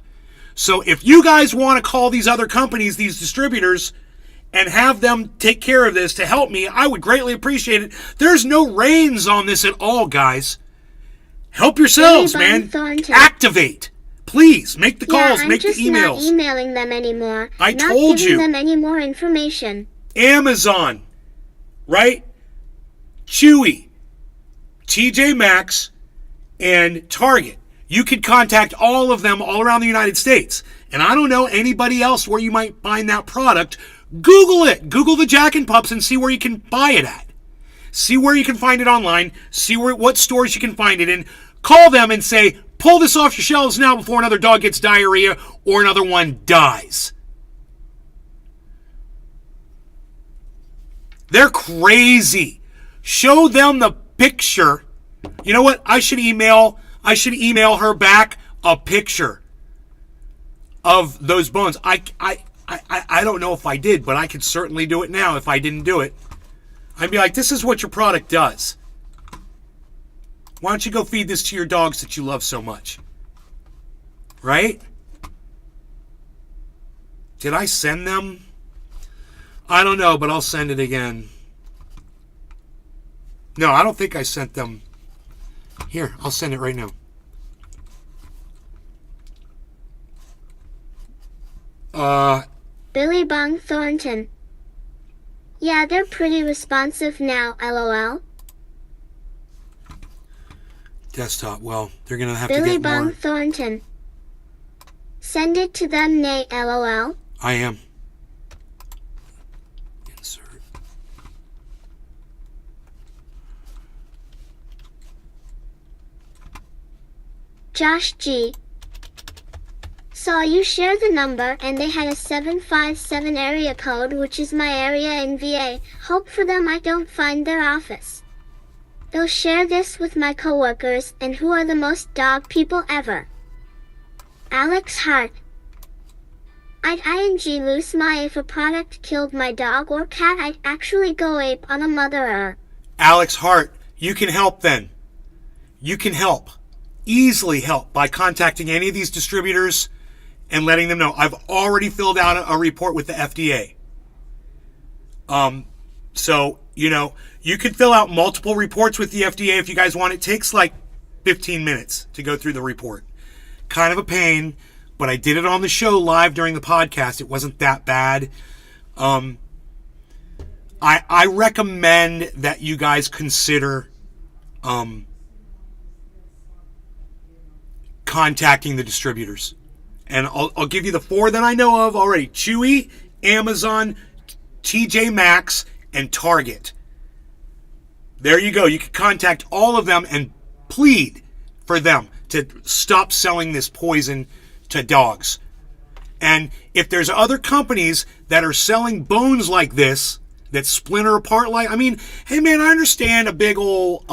So if you guys want to call these other companies, these distributors, and have them take care of this to help me, I would greatly appreciate it. There's no reins on this at all, guys. Help yourselves, Billy Bond man. Thornton. Activate. Please, make the calls, I'm make the just emails. not emailing them anymore. I not told giving you. them any more information. Amazon, right? Chewy, TJ Maxx, and Target. You could contact all of them all around the United States. And I don't know anybody else where you might find that product. Google it. Google the JACKANDPUPs and see where you can buy it at. See where you can find it online. See what stores you can find it in. Call them and say, pull this off your shelves now before another dog gets diarrhea or another one dies. They're crazy. Show them the picture. You know what? I should email her back a picture of those bones. I don't know if I did, but I could certainly do it now if I didn't do it. I'd be like, this is what your product does. Why don't you go feed this to your dogs that you love so much? Right? Did I send them? I don't know, but I'll send it again. No, I don't think I sent them. Here, I'll send it right now. Billy Bong Thornton. Yeah, they're pretty responsive now, LOL. Desktop. Well, they're going to have to Billy get Bong more. Thornton. Send it to them, Nay, LOL. I am. Insert. Josh G. Saw you share the number and they had a 757 area code, which is my area in VA. Hope for them I don't find their office. They'll share this with my coworkers and who are the most dog people ever. Alex Hart. I'd ing lose my if a product killed my dog or cat. I'd actually go ape on a motherer. Alex Hart, you can help then. You can help. Easily help by contacting any of these distributors and letting them know. I've already filled out a report with the FDA. So, you could fill out multiple reports with the FDA if you guys want. It takes like 15 minutes to go through the report. Kind of a pain, but I did it on the show live during the podcast. It wasn't that bad. I recommend that you guys consider contacting the distributors. And I'll give you the 4 that I know of already. Chewy, Amazon, TJ Maxx, and Target. There you go. You can contact all of them and plead for them to stop selling this poison to dogs. And if there's other companies that are selling bones like this, that splinter apart like, I mean, hey man, I understand a big old,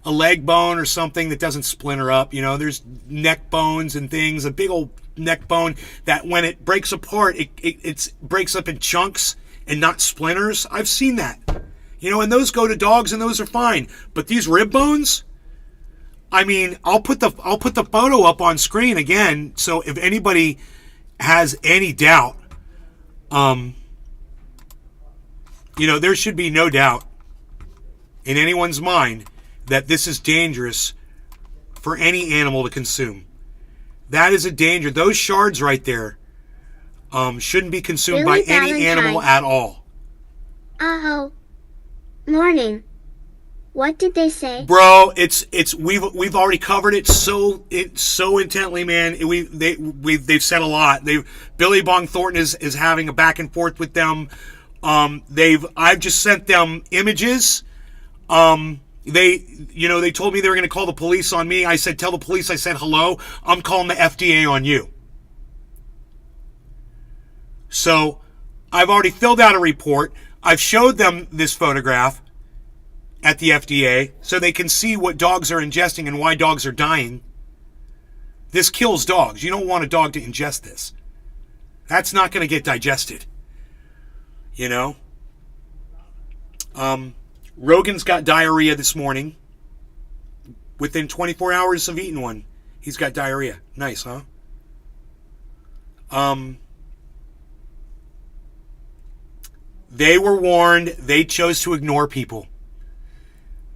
a leg bone or something that doesn't splinter up. You know, there's neck bones and things, a big old neck bone that when it breaks apart, it breaks up in chunks and not splinters. I've seen that. You know, and those go to dogs and those are fine. But these rib bones, I mean, I'll put the photo up on screen again, so if anybody has any doubt, you know, there should be no doubt in anyone's mind that this is dangerous for any animal to consume. That is a danger. Those shards right there shouldn't be consumed by any animal at all. Oh, morning. What did they say? Bro, we've already covered it so intently, man. They've said a lot. Billy Bong Thornton is having a back and forth with them. I've just sent them images. They told me they were going to call the police on me. I said, tell the police I said hello. I'm calling the FDA on you. So I've already filled out a report. I've showed them this photograph at the FDA so they can see what dogs are ingesting and why dogs are dying. This kills dogs. You don't want a dog to ingest this. That's not going to get digested. You know? Rogan's got diarrhea this morning. Within 24 hours of eating one, he's got diarrhea. Nice, huh? They were warned. They chose to ignore people.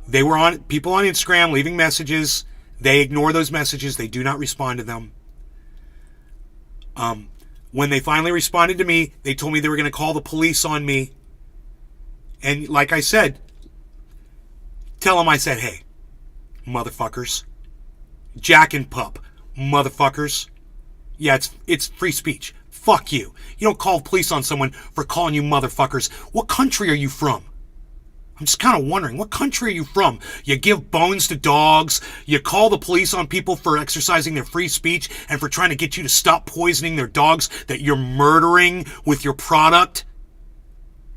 They were on people on Instagram leaving messages. They ignore those messages. They do not respond to them. When they finally responded to me, they told me they were going to call the police on me. And like I said, tell them I said, hey, motherfuckers. JACKANDPUP, motherfuckers. Yeah, it's free speech. Fuck you. You don't call the police on someone for calling you motherfuckers. What country are you from? I'm just kind of wondering, what country are you from? You give bones to dogs, you call the police on people for exercising their free speech and for trying to get you to stop poisoning their dogs that you're murdering with your product?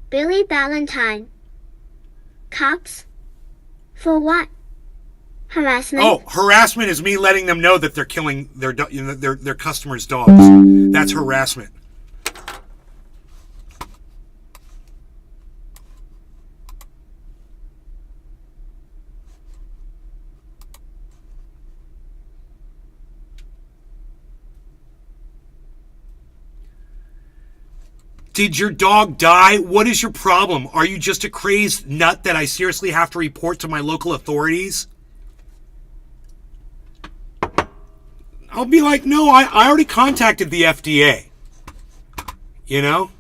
Billy Valentine. Cops? For what? Harassment? Oh, harassment is me letting them know that they're killing their customers' dogs. That's harassment. Did your dog die? What is your problem? Are you just a crazed nut that I seriously have to report to my local authorities? I'll be like, no, I already contacted the FDA. You know?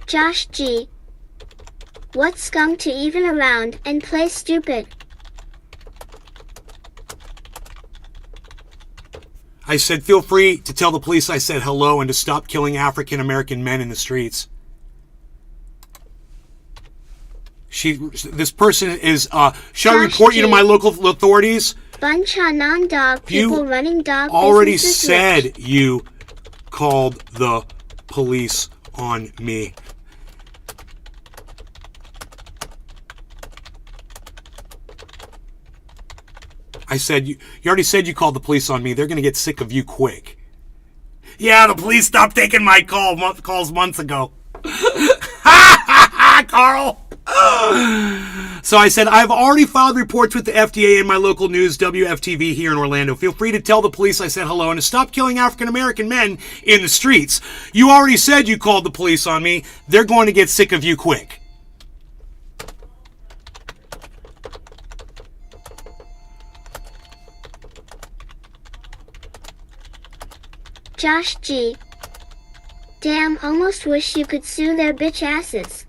Josh G. What skunk to even around and play stupid? I said, feel free to tell the police I said hello and to stop killing African American men in the streets. This person is, shall I report you to my local authorities? Bunch of non-dog people running dog already businesses said rich. You called the police on me. I said, you already said you called the police on me. They're going to get sick of you quick. Yeah, the police stopped taking my calls months ago. Ha ha ha, Carl. So I said, I've already filed reports with the FDA and my local news, WFTV, here in Orlando. Feel free to tell the police I said hello and to stop killing African-American men in the streets. You already said you called the police on me. They're going to get sick of you quick. Josh G. Damn, almost wish you could sue their bitch asses.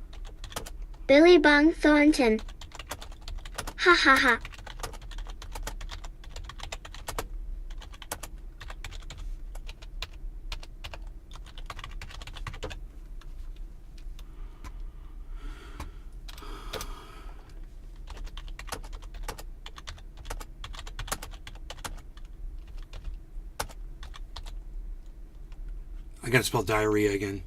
Billy Bong Thornton. Ha ha ha. I gotta spell diarrhea again.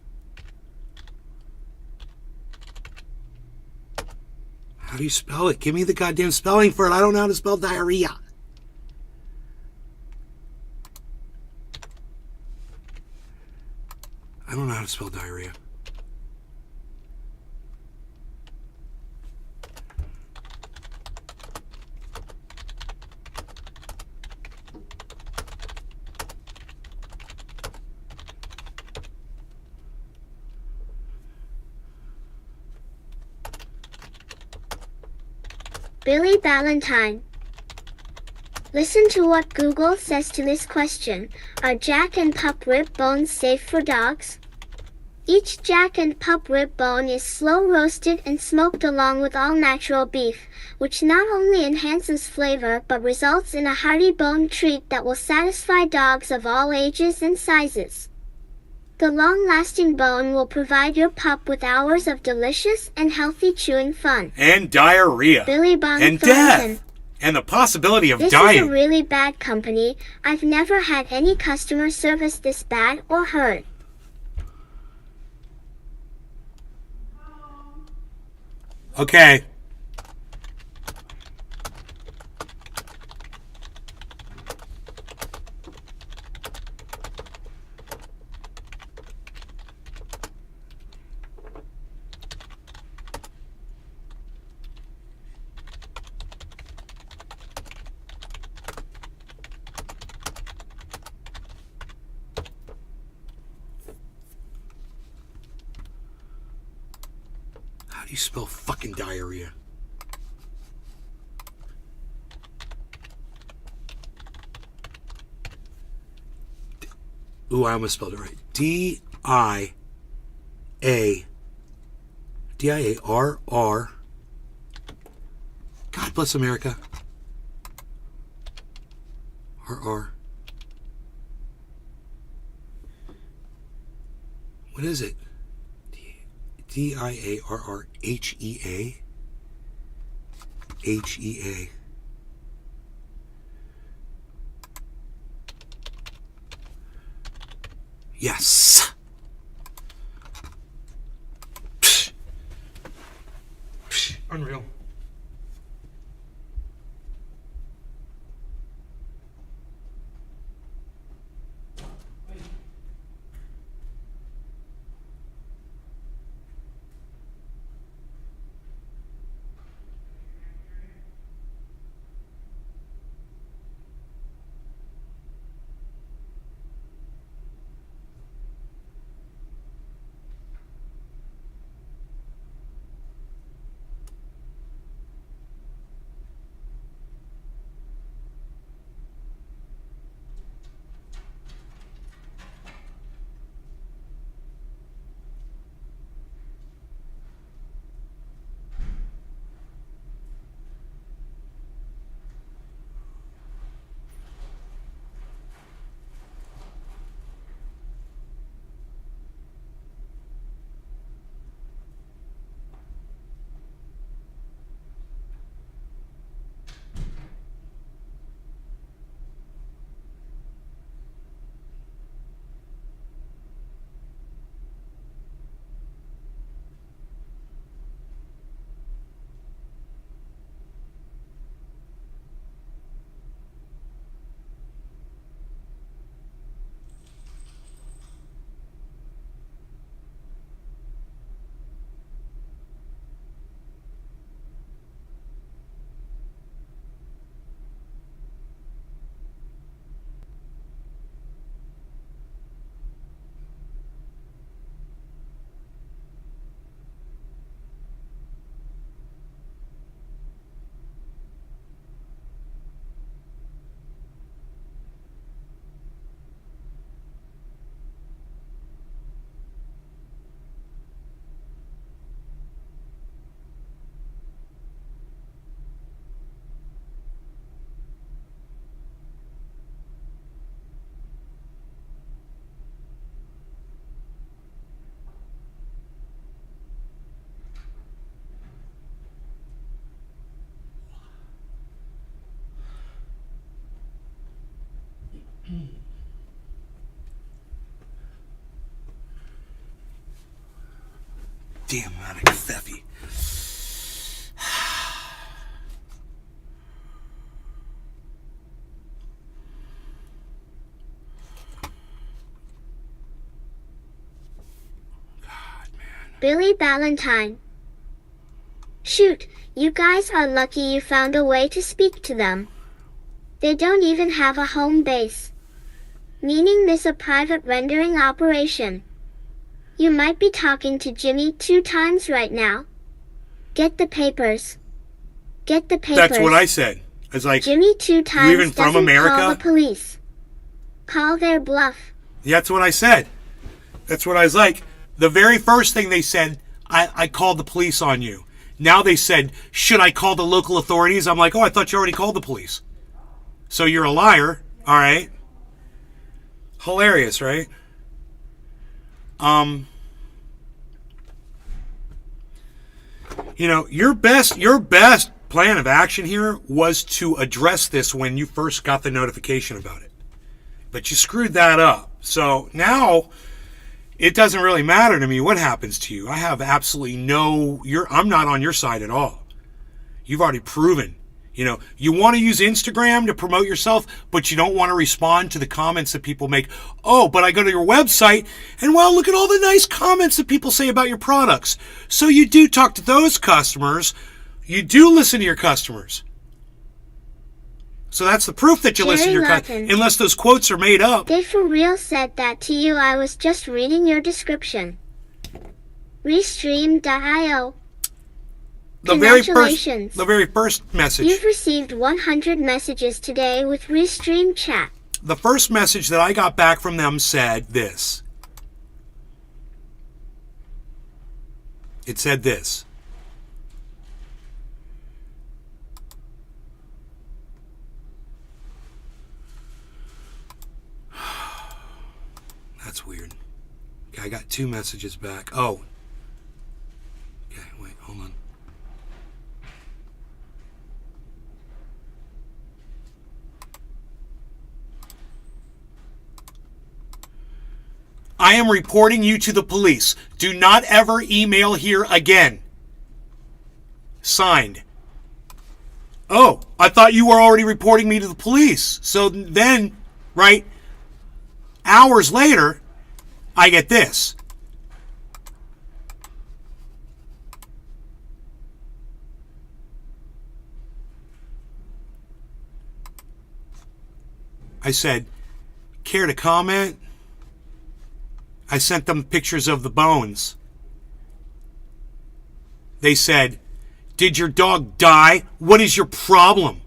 How do you spell it? Give me the goddamn spelling for it. I don't know how to spell diarrhea. I don't know how to spell diarrhea. Billy Valentine. Listen to what Google says to this question. Are Jack and Pup rib bones safe for dogs? Each Jack and Pup rib bone is slow roasted and smoked along with all natural beef, which not only enhances flavor but results in a hearty bone treat that will satisfy dogs of all ages and sizes. The long-lasting bone will provide your pup with hours of delicious and healthy chewing fun. And diarrhea. Billy Bong and Thornton. death. And the possibility of This dying. is a really bad company. I've never had any customer service this bad or heard. Okay. How do you spell fucking diarrhea? Ooh, I almost spelled it right. D-I-A-R-R. God bless America. R-R. What is it? D-I-A-R-R-H-E-A. H-E-A. Yes. Psh. Psh. Unreal. Damn Monica Pfeffy. Billy Ballantyne. Shoot, you guys are lucky you found a way to speak to them. They don't even have a home base. Meaning this a private rendering operation. You might be talking to Jimmy 2 times right now. Get the papers. Get the papers. That's what I said. I was like, Jimmy 2 times even from doesn't America? call the police. Call their bluff. that's what I said. That's what I was like. The very first thing they said, I called the police on you. Now they said, should I call the local authorities? I'm like, oh, I thought you already called the police. So you're a liar. All right. Hilarious, right? You know, your best plan of action here was to address this when you first got the notification about it. But you screwed that up. So now it doesn't really matter to me what happens to you. I have absolutely I'm not on your side at all. You've already proven. You know, you want to use Instagram to promote yourself, but you don't want to respond to the comments that people make. Oh, but I go to your website and, well, look at all the nice comments that people say about your products. So you do talk to those customers. You do listen to your customers. So that's the proof that you listen to your customers, unless those quotes are made up. They for real said that to you. I was just reading your description. Restream.io. The very first message. You've received 100 messages today with Restream Chat. The first message that I got back from them said this. It said this. That's weird. Okay, I got 2 messages back. Oh. Okay, wait, hold on. I am reporting you to the police. Do not ever email here again. Signed. Oh, I thought you were already reporting me to the police. So then, right, hours later, I get this. I said, care to comment? I sent them pictures of the bones. They said, did your dog die? What is your problem?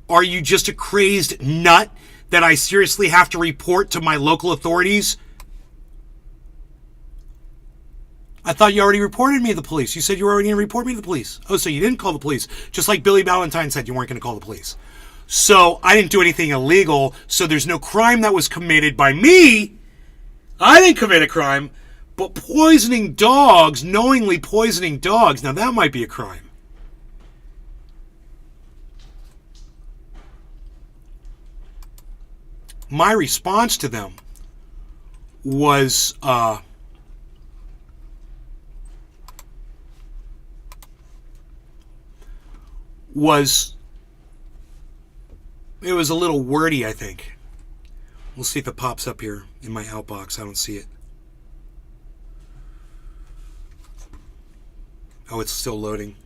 Are you just a crazed nut that I seriously have to report to my local authorities? I thought you already reported me to the police. You said you were already going to report me to the police. Oh, so you didn't call the police. Just like Billy Ballantyne said you weren't going to call the police. So I didn't do anything illegal, so there's no crime that was committed by me. I didn't commit a crime, but poisoning dogs, knowingly poisoning dogs, now that might be a crime. My response to them was, it was a little wordy, I think. We'll see if it pops up here in my outbox. I don't see it. Oh, it's still loading.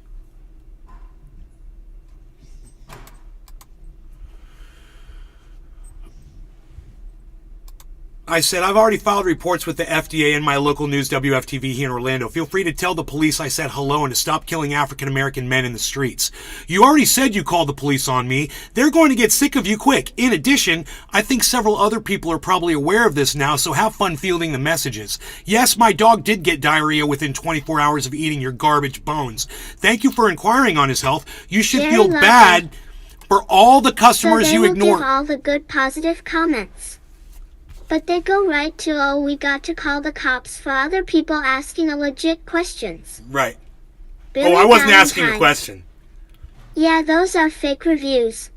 I said, I've already filed reports with the FDA and my local news WFTV here in Orlando. Feel free to tell the police I said hello and to stop killing African-American men in the streets. You already said you called the police on me. They're going to get sick of you quick. In addition, I think several other people are probably aware of this now, so have fun fielding the messages. Yes, my dog did get diarrhea within 24 hours of eating your garbage bones. Thank you for inquiring on his health. You should feel bad for all the customers you ignore. So they will give all the good positive comments. But they go right to, oh, we got to call the cops for other people asking legit questions. Right. Billy I wasn't asking a question. Yeah, those are fake reviews.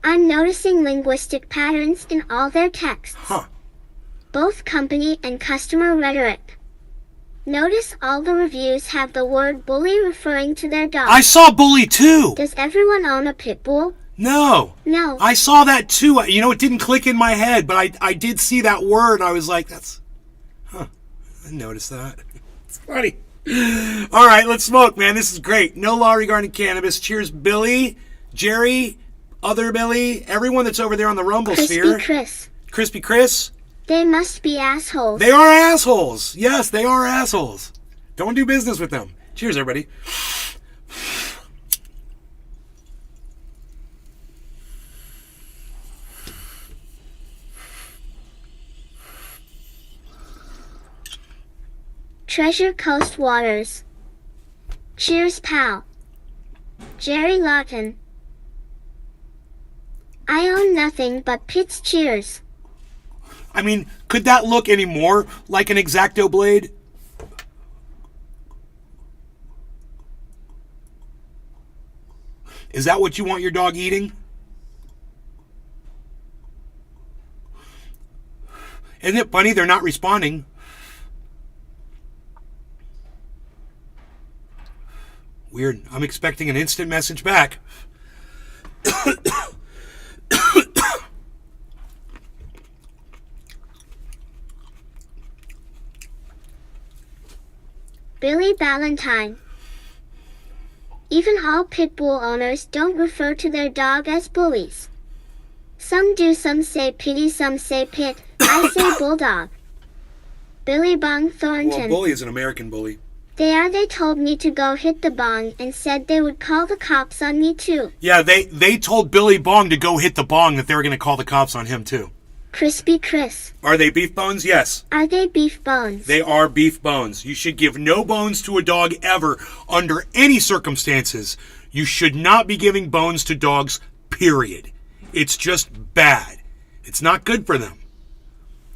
I'm noticing linguistic patterns in all their texts. Huh. Both company and customer rhetoric. Notice all the reviews have the word bully referring to their dog. I saw bully too. Does everyone own a pit bull? No. No. I saw that too. You know, it didn't click in my head, but I did see that word. I was like, I noticed that. It's funny. All right, let's smoke, man. This is great. No law regarding cannabis. Cheers, Billy, Jerry, other Billy, everyone that's over there on the Rumble sphere. Crispy Chris. They must be assholes. They are assholes. Yes, they are assholes. Don't do business with them. Cheers, everybody. Treasure Coast Waters. Cheers, pal. Jerry Lawton. I own nothing but pits. Cheers. I mean, could that look any more like an X-Acto blade? Is that what you want your dog eating? Isn't it funny they're not responding? Weird. I'm expecting an instant message back. Billy Ballantyne. Even all pit bull owners don't refer to their dog as bullies. Some do, some say pity, some say pit. I say bulldog. Billy Bong Thornton. Well, bully is an American bully. They told me to go hit the bong and said they would call the cops on me too. Yeah, they told Billy Bong to go hit the bong that they were going to call the cops on him too. Crispy Chris. Are they beef bones? Yes. Are they beef bones? They are beef bones. You should give no bones to a dog ever, under any circumstances. You should not be giving bones to dogs, period. It's just bad. It's not good for them.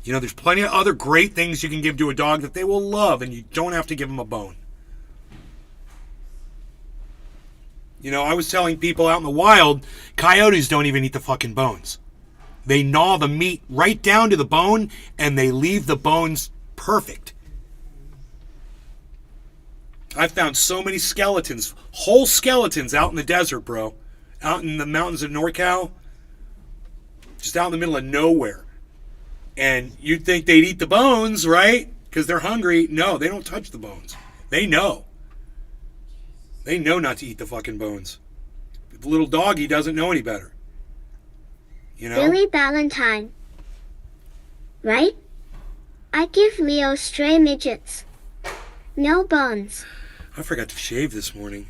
You know, there's plenty of other great things you can give to a dog that they will love, and you don't have to give them a bone. You know, I was telling people out in the wild, coyotes don't even eat the fucking bones. They gnaw the meat right down to the bone, and they leave the bones perfect. I've found so many skeletons, whole skeletons out in the desert, bro. Out in the mountains of NorCal. Just out in the middle of nowhere. And you'd think they'd eat the bones, right? Because they're hungry. No, they don't touch the bones. They know. They know not to eat the fucking bones. The little doggy doesn't know any better. You know? Billy Ballantyne. Right? I give Leo stray midgets. No bones. I forgot to shave this morning.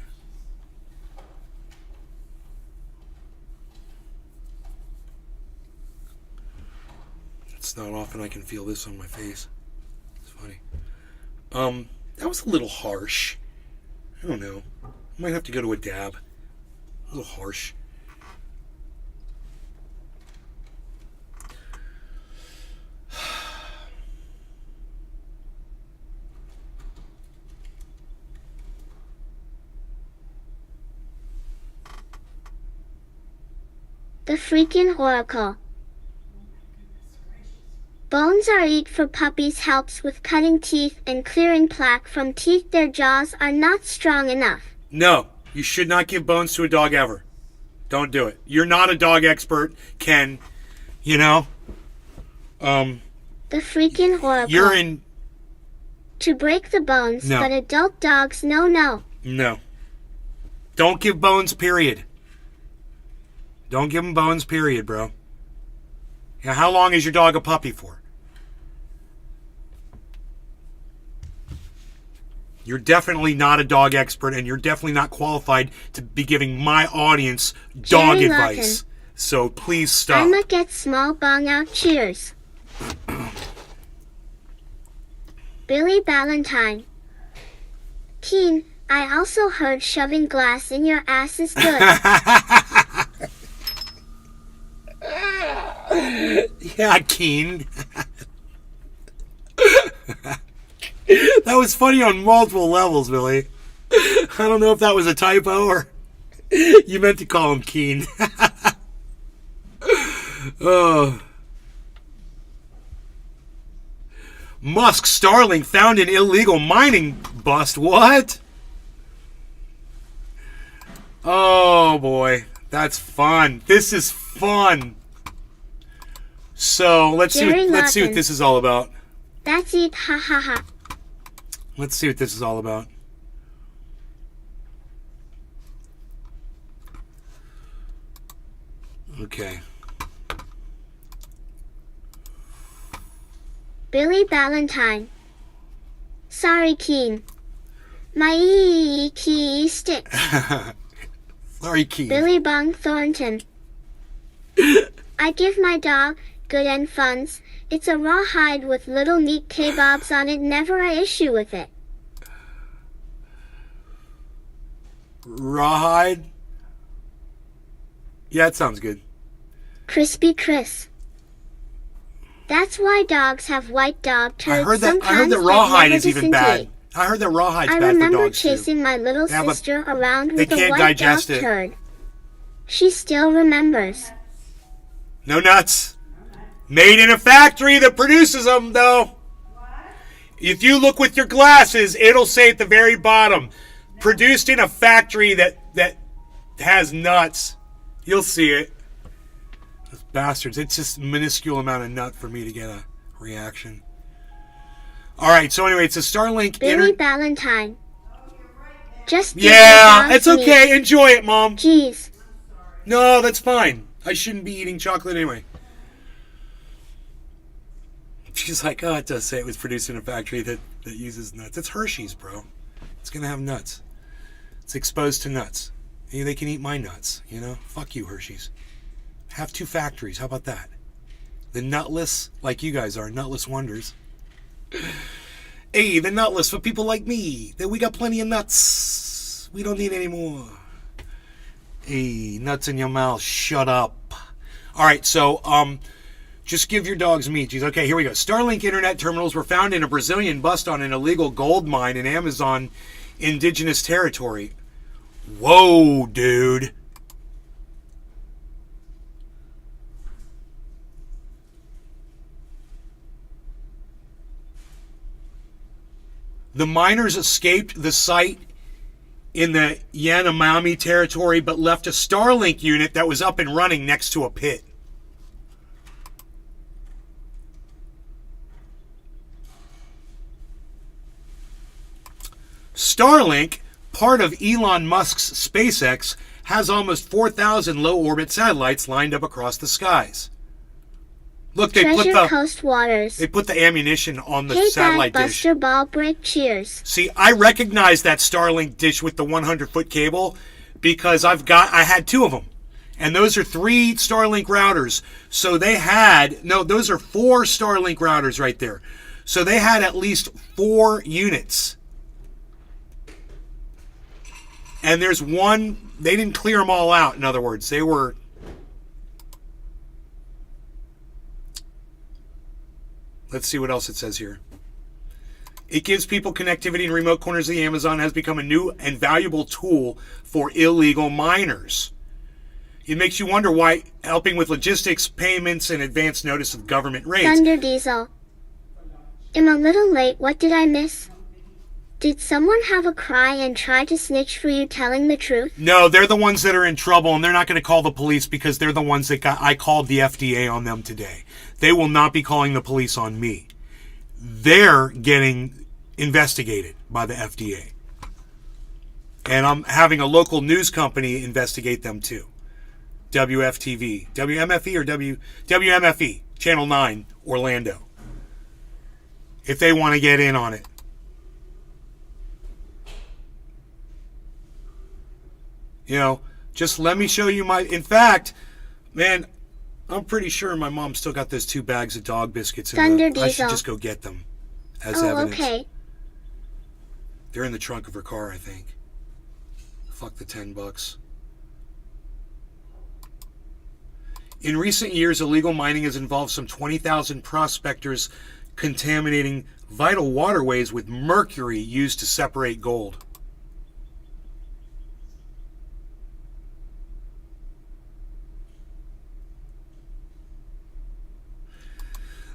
It's not often I can feel this on my face. It's funny. That was a little harsh. I don't know. I might have to go to a dab. A little harsh. The freaking oracle. Bones are eat for puppies, helps with cutting teeth and clearing plaque from teeth. Their jaws are not strong enough. No, you should not give bones to a dog ever. Don't do it. You're not a dog expert, Ken. You know? The freaking oracle. You're in... To break the bones, No. but adult dogs, no. No. Don't give bones, period. Don't give them bones, period, bro. Now, how long is your dog a puppy for? You're definitely not a dog expert, and you're definitely not qualified to be giving my audience dog Jerry advice. Lawton. So please stop. I'ma get small bong out. Cheers. Billy Ballantyne. Keen, I also heard shoving glass in your ass is good. Yeah, Keen. That was funny on multiple levels, Billy. I don't know if that was a typo or you meant to call him Keen. Musk Starlink found an illegal mining bust. What? Oh boy, that's fun. This is fun. So let's see what this is all about. That's it, ha ha ha. Let's see what this is all about. Okay. Billy Valentine. Sorry, Keen. My key stick. Sorry, Keen. Billy Bung Thornton. I give my dog good and funds. It's a rawhide with little neat kebabs on it. Never a issue with it. Rawhide? Yeah, it sounds good. Crispy Chris. That's why dogs have white dog turds. I heard that rawhide is even bad. I heard that rawhide's bad for dogs too. I remember chasing my little sister around with a white dog turd. She still remembers. No nuts. Made in a factory that produces them, though. If you look with your glasses, it'll say at the very bottom, produced in a factory that has nuts. You'll see it. Those bastards. It's just a minuscule amount of nut for me to get a reaction. All right, so anyway, it's a Starlink. Billy Valentine. Just yeah, it's okay. Enjoy it, Mom. Jeez. No, that's fine. I shouldn't be eating chocolate anyway. She's like, oh, it does say it was produced in a factory that uses nuts. It's Hershey's, bro. It's going to have nuts. It's exposed to nuts. They can eat my nuts, you know? Fuck you, Hershey's. Have 2 factories. How about that? The nutless, like you guys are, nutless wonders. Hey, the nutless for people like me. That we got plenty of nuts. We don't need any more. Hey, nuts in your mouth. Shut up. All right, so just give your dogs meat. Jeez. Okay, here we go. Starlink internet terminals were found in a Brazilian bust on an illegal gold mine in Amazon indigenous territory. Whoa, dude. The miners escaped the site in the Yanomami territory, but left a Starlink unit that was up and running next to a pit. Starlink, part of Elon Musk's SpaceX, has almost 4,000 low-orbit satellites lined up across the skies. Look, they put the ammunition on the satellite dish. Buster Ball Break, cheers. See, I recognize that Starlink dish with the 100-foot cable because I had 2 of them. And those are 3 Starlink routers. So they had, no, those are 4 Starlink routers right there. So they had at least 4 units. And there's one, they didn't clear them all out, in other words. They were... Let's see what else it says here. It gives people connectivity in remote corners of the Amazon, has become a new and valuable tool for illegal miners. It makes you wonder why helping with logistics, payments, and advance notice of government raids. Thunder Diesel. I'm a little late. What did I miss? Did someone have a cry and try to snitch for you telling the truth? No, they're the ones that are in trouble, and they're not going to call the police because they're the ones that I called the FDA on them today. They will not be calling the police on me. They're getting investigated by the FDA. And I'm having a local news company investigate them too. WFTV. WMFE or WMFE. Channel 9, Orlando. If they want to get in on it. You know, just let me show you my... In fact, man, I'm pretty sure my mom still got those 2 bags of dog biscuits in there. I should just go get them as evidence. Okay. They're in the trunk of her car, I think. Fuck the $10. In recent years, illegal mining has involved some 20,000 prospectors contaminating vital waterways with mercury used to separate gold.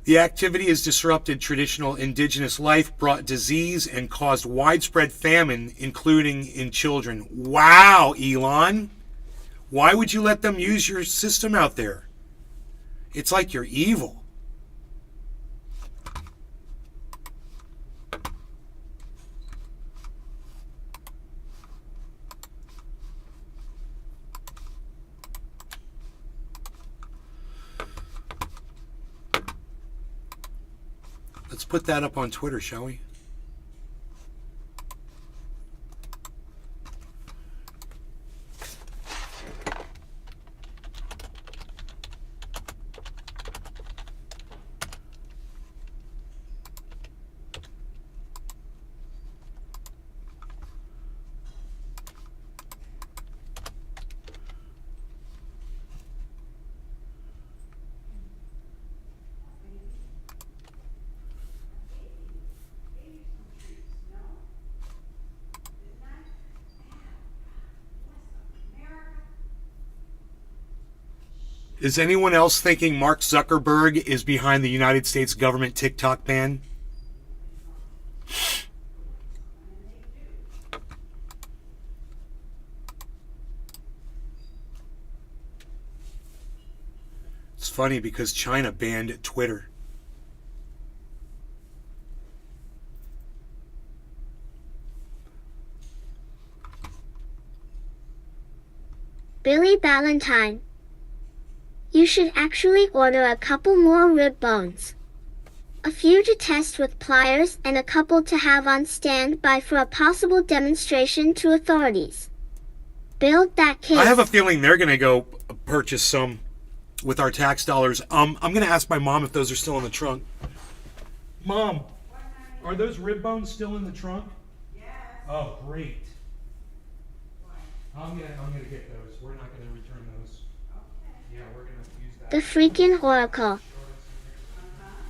The activity has disrupted traditional indigenous life, brought disease, and caused widespread famine, including in children. Wow, Elon. Why would you let them use your system out there? It's like you're evil. Let's put that up on Twitter, shall we? Is anyone else thinking Mark Zuckerberg is behind the United States government TikTok ban? It's funny because China banned Twitter. Billy Ballantyne. You should actually order a couple more rib bones. A few to test with pliers and a couple to have on standby for a possible demonstration to authorities. Build that case. I have a feeling they're going to go purchase some with our tax dollars. I'm going to ask my mom if those are still in the trunk. Mom, are those rib bones still in the trunk? Yes. Oh, great. Why? I'm gonna get those. We're not gonna return those. Okay. Yeah, we're gonna use that. The freaking oracle.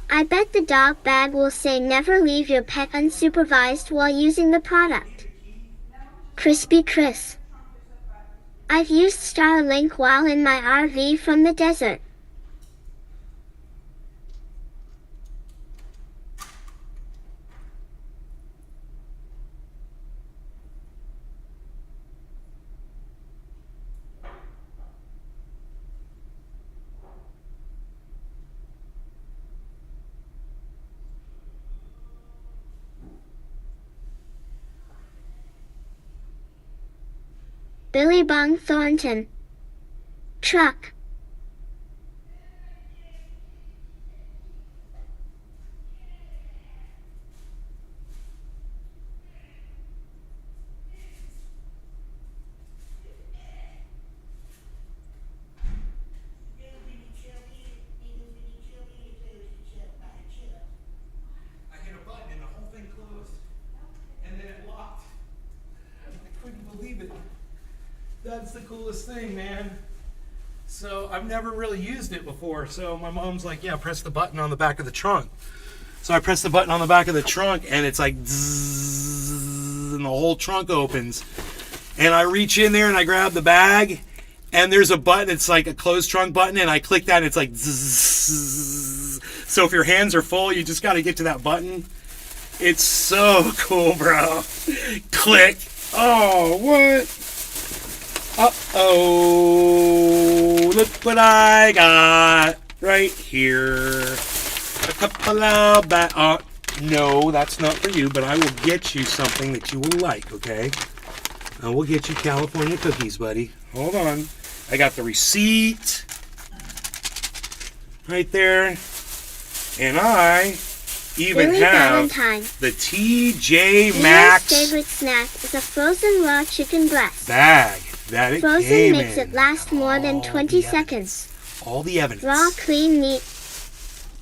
I bet the dog bag will say never leave your pet unsupervised while using the product. Crispy Chris. I've used Starlink while in my RV from the desert. Billy Bung Thornton. Truck. I hit a button and the whole thing closed. And then it locked. I couldn't believe it. That's the coolest thing, man. So I've never really used it before. So my mom's like, yeah, press the button on the back of the trunk. So I press the button on the back of the trunk and it's like zzz, and the whole trunk opens. And I reach in there and I grab the bag and there's a button. It's like a closed trunk button and I click that and it's like zzz. So if your hands are full, you just got to get to that button. It's so cool, bro. Click. Oh, what? Uh-oh. Look what I got right here. A couple of no, that's not for you, but I will get you something that you will like, okay? I will get you California cookies, buddy. Hold on. I got the receipt right there. And I even Billy have Ballantyne. the TJ Leo's Maxx favorite snack is a frozen raw chicken breast. bag that it Frozen came makes in. it last more than All 20 the seconds. evidence. All the evidence. Raw, clean meat.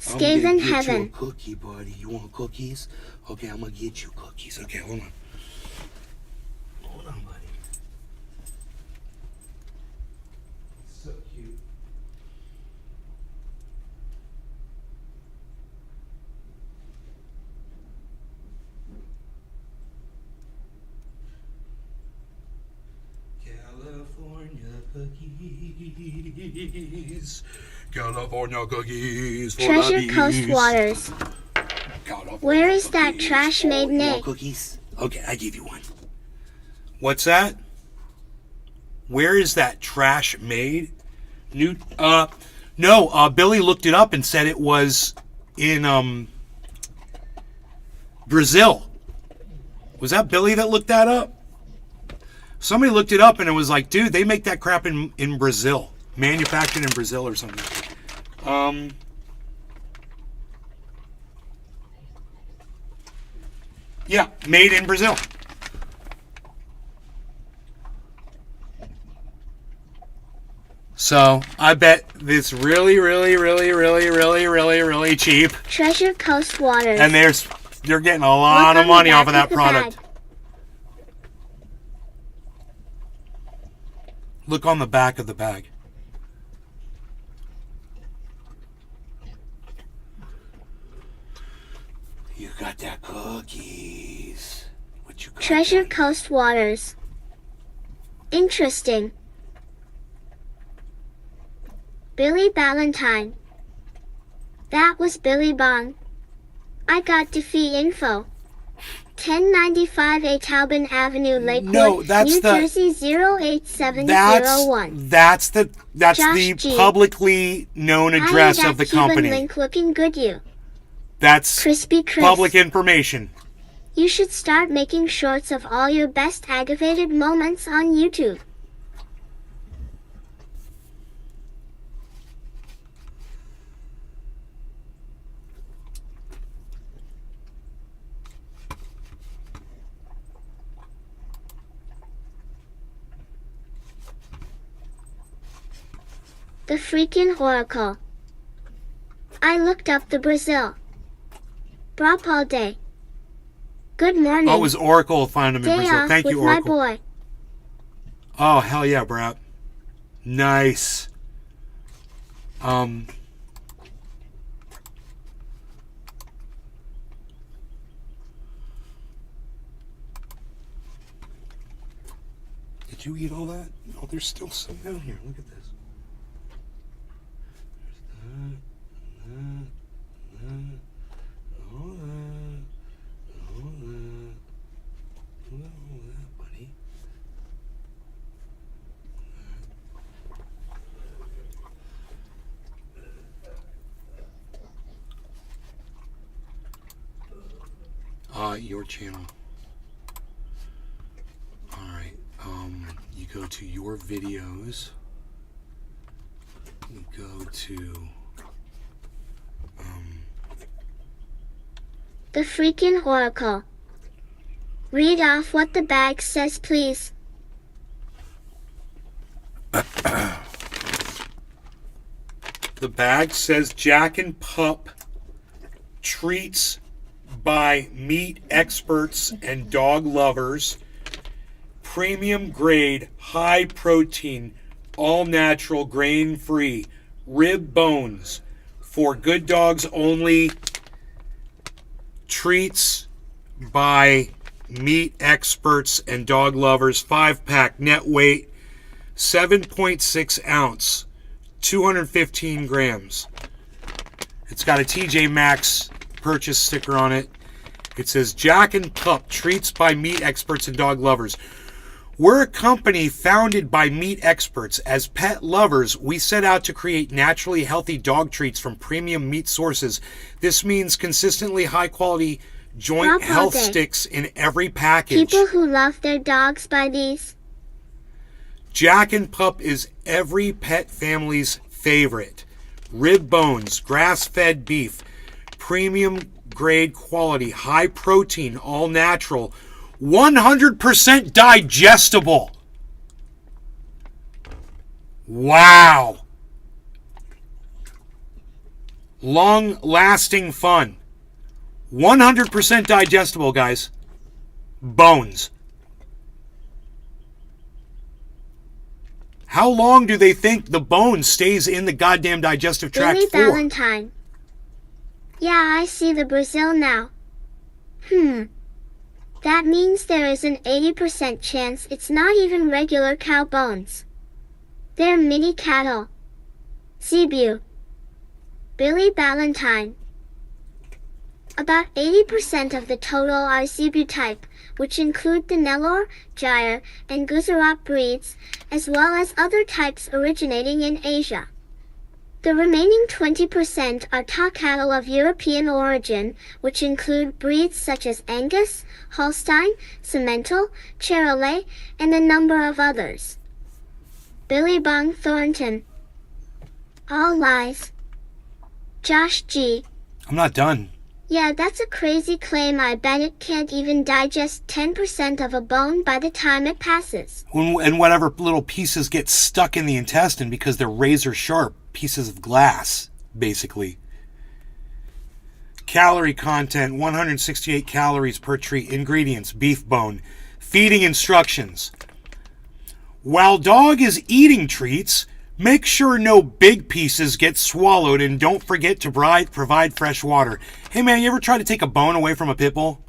I'm Skaven gonna get you a heaven. cookie, buddy. You want cookies? Okay, I'm gonna get you cookies. Okay, hold on. Hold on, buddy. So cute. California cookies. California cookies for Treasure the Coast bees. Waters. California Where is that cookies trash for made your nay? cookies? Okay, I give you one. What's that? Where is that trash made? No, Billy looked it up and said it was in Brazil. Was that Billy that looked that up? Somebody looked it up and it was like, dude, they make that crap in Brazil. Manufactured in Brazil or something. Yeah, made in Brazil. So I bet it's really cheap, Treasure Coast Waters. and they're getting a lot Look of on money the off of back that the product. bag. Look on the back of the bag. You got that cookies. What you got? Treasure Coast Waters. Interesting. Billy Ballantyne. That was Billy Bong. I got defeat info. 1095 A Taubman Avenue, Lakewood, No, that's New the- Jersey 08701. That's the Josh G. publicly known address of the company. Link looking good you. That's Crispy Chris. public information. You should start making shorts of all your best aggravated moments on YouTube. The freaking Oracle. I looked up the Brazil. Brop all day. Good morning. Oh, it was Oracle find them in Day Brazil. off Thank with you, my Oracle. boy. Oh, hell yeah, Brap. Nice. Did you eat all that? Oh, there's still some down here. Look at this. All that, buddy. Your channel. All right. You go to your videos. You go to The freaking Oracle. Read off what the bag says, please. the bag says Jack and Pup treats by meat experts and dog lovers. Premium grade, high protein, all natural, grain free, rib bones for good dogs only. Treats by meat experts and dog lovers. 5-pack, net weight 7.6 ounce, 215 grams. It's got a TJ Maxx purchase sticker on it. It says Jack and Pup, treats by meat experts and dog lovers. We're a company founded by meat experts. As pet lovers, we set out to create naturally healthy dog treats from premium meat sources. This means consistently high quality joint health sticks in every package. People who love their dogs buy these. Jack and Pup is every pet family's favorite. Rib bones, grass-fed beef, premium grade quality, high protein, all natural, 100% digestible. Wow. Long-lasting fun. 100% digestible, guys. Bones. How long do they think the bone stays in the goddamn digestive tract Billy for? Ballantyne. Yeah, I see the Brazil now. That means there is an 80% chance it's not even regular cow bones. They're mini cattle. Zebu. Billy Ballantyne. About 80% of the total are Zebu type, which include the Nellore, Gyre, and Gujarat breeds, as well as other types originating in Asia. The remaining 20% are top cattle of European origin, which include breeds such as Angus, Holstein, Simmental, Charolais, and a number of others. Billy Bung Thornton. All lies. Josh G. I'm not done. Yeah, that's a crazy claim. I bet it can't even digest 10% of a bone by the time it passes. And whatever little pieces get stuck in the intestine because they're razor sharp pieces of glass, basically. Calorie content, 168 calories per treat. Ingredients, beef bone. Feeding instructions. While dog is eating treats, make sure no big pieces get swallowed and don't forget to provide fresh water. Hey man, you ever try to take a bone away from a pit bull?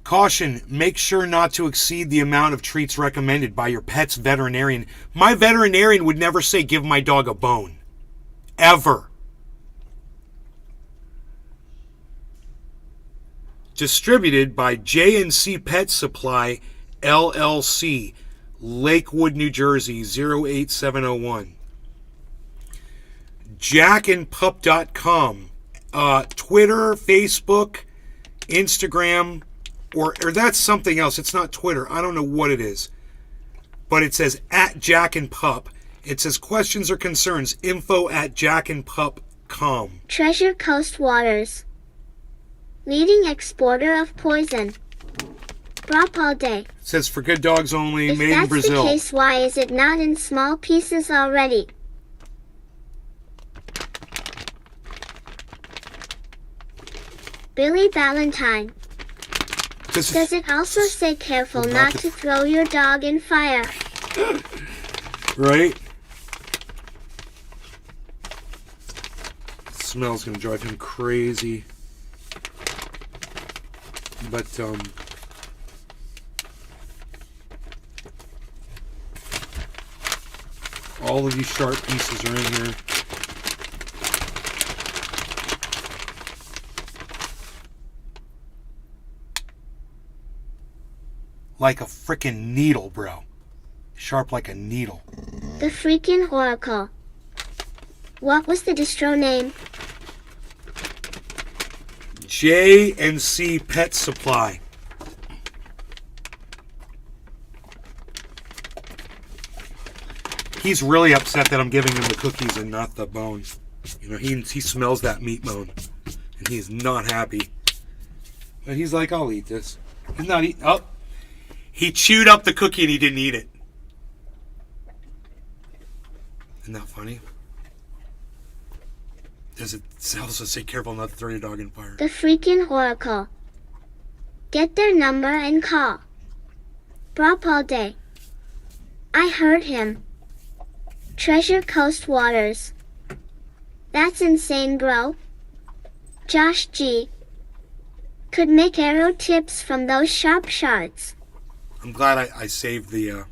Caution, make sure not to exceed the amount of treats recommended by your pet's veterinarian. My veterinarian would never say give my dog a bone. Ever. Distributed by J&C Pet Supply, LLC, Lakewood, New Jersey, 08701. JACKANDPUP.com, Twitter, Facebook, Instagram, or that's something else. It's not Twitter. I don't know what it is. But it says at JACKANDPUP. It says questions or concerns, info@jackandpup.com. Treasure Coast Waters. Leading exporter of poison. Brop all day. It says for good dogs only, If made in that's Brazil. the case, why is it not in small pieces already? Billy Ballantyne. Does it also say careful not to throw your dog in fire? Right? The smell's gonna drive him crazy. But all of these sharp pieces are in here. Like a frickin' needle, bro. Sharp like a needle. The freaking Oracle. What was the distro name? J&C Pet Supply. He's really upset that I'm giving him the cookies and not the bone. You know, he smells that meat bone, and he is not happy. But he's like, I'll eat this. He's not eating. Oh, he chewed up the cookie and he didn't eat it. Isn't that funny? Does it also say careful not to throw your dog in fire? The freaking Oracle. Get their number and call. Brop all day. I heard him. Treasure Coast Waters. That's insane, bro. Josh G. Could make arrow tips from those sharp shards. I'm glad I saved the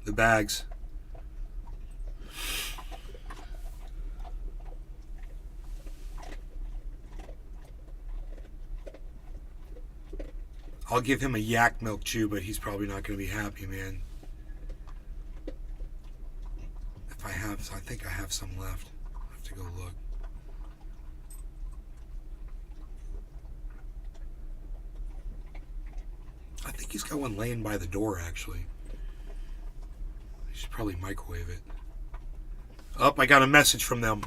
bags. I'll give him a yak milk chew, but he's probably not going to be happy, man. If I have, I think I have some left. I'll have to go look. I think he's got one laying by the door, actually. I should probably microwave it. Oh, I got a message from them.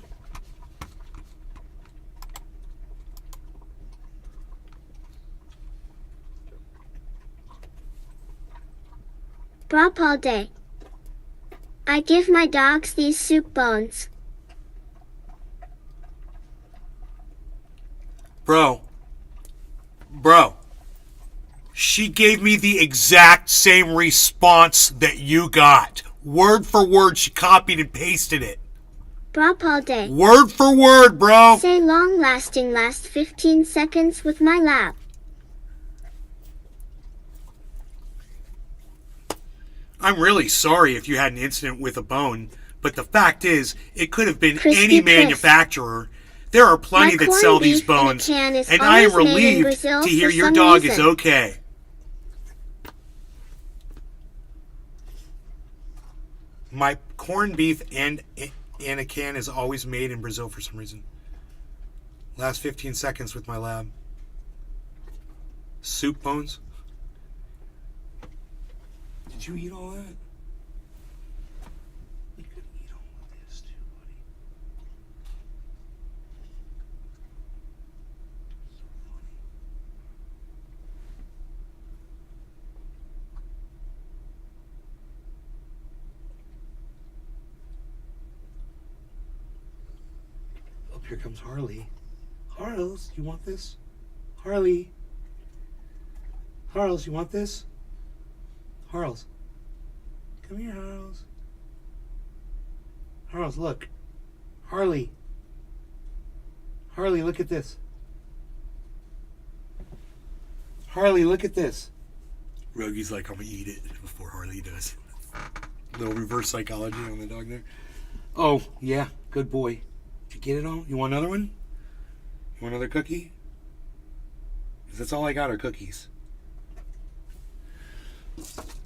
Brop all day. I give my dogs these soup bones. Bro. She gave me the exact same response that you got. Word for word, she copied and pasted it. Brop all day. Word for word, bro. Say long lasting last 15 seconds with my lap. I'm really sorry if you had an incident with a bone, but the fact is, it could have been Crispy any crisp. manufacturer. There are plenty My that sell corned these beef in a bones, can is and I am always made in relieved Brazil to hear for your some dog is reason. okay. My corned beef and in a can is always made in Brazil for some reason. Last 15 seconds with my lab. Soup bones. Did you eat all that? You could eat all of this too, buddy. So funny. Oh, here comes Harley. Harles, you want this? Harley. Harles, you want this? Harles. Come here, Harles. Harles, look. Harley. Harley, look at this. Harley, look at this. Rogy's like, I'm gonna eat it before Harley does. Little reverse psychology on the dog there. Oh, yeah, good boy. Did you get it all? You want another one? You want another cookie? 'Cause that's all I got are cookies.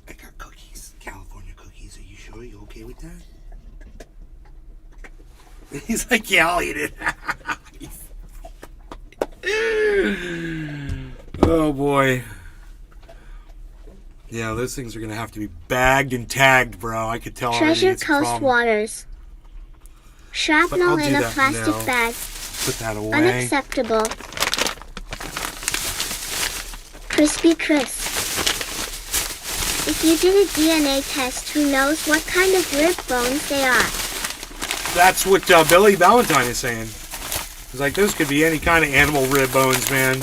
I got cookies. California cookies. Are you sure? You okay with that? He's like, yeah, I'll eat it. Oh, boy. Yeah, those things are going to have to be bagged and tagged, bro. I could tell already Treasure it's a Coast problem. Waters. But Shrapnel I'll do in a that plastic now. bag. Put that away. Unacceptable. Crispy crisp. If you did a DNA test, who knows what kind of rib bones they are? That's what Billy Valentine is saying. He's like, those could be any kind of animal rib bones, man.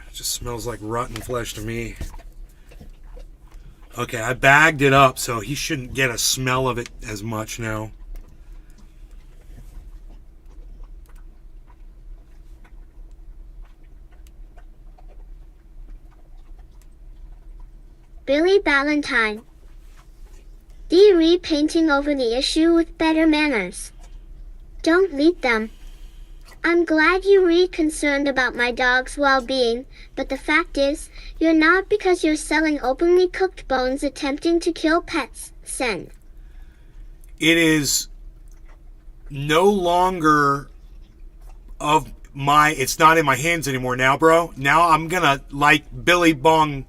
It just smells like rotten flesh to me. Okay, I bagged it up, so he shouldn't get a smell of it as much now. Billy Valentine. D. Repainting over the issue with better manners. Don't lead them. I'm glad you concerned about my dog's well-being, but the fact is, you're not because you're selling openly cooked bones attempting to kill pets, Sen. It is no longer of my, it's not in my hands anymore now, bro. Now I'm gonna, like Billy Bong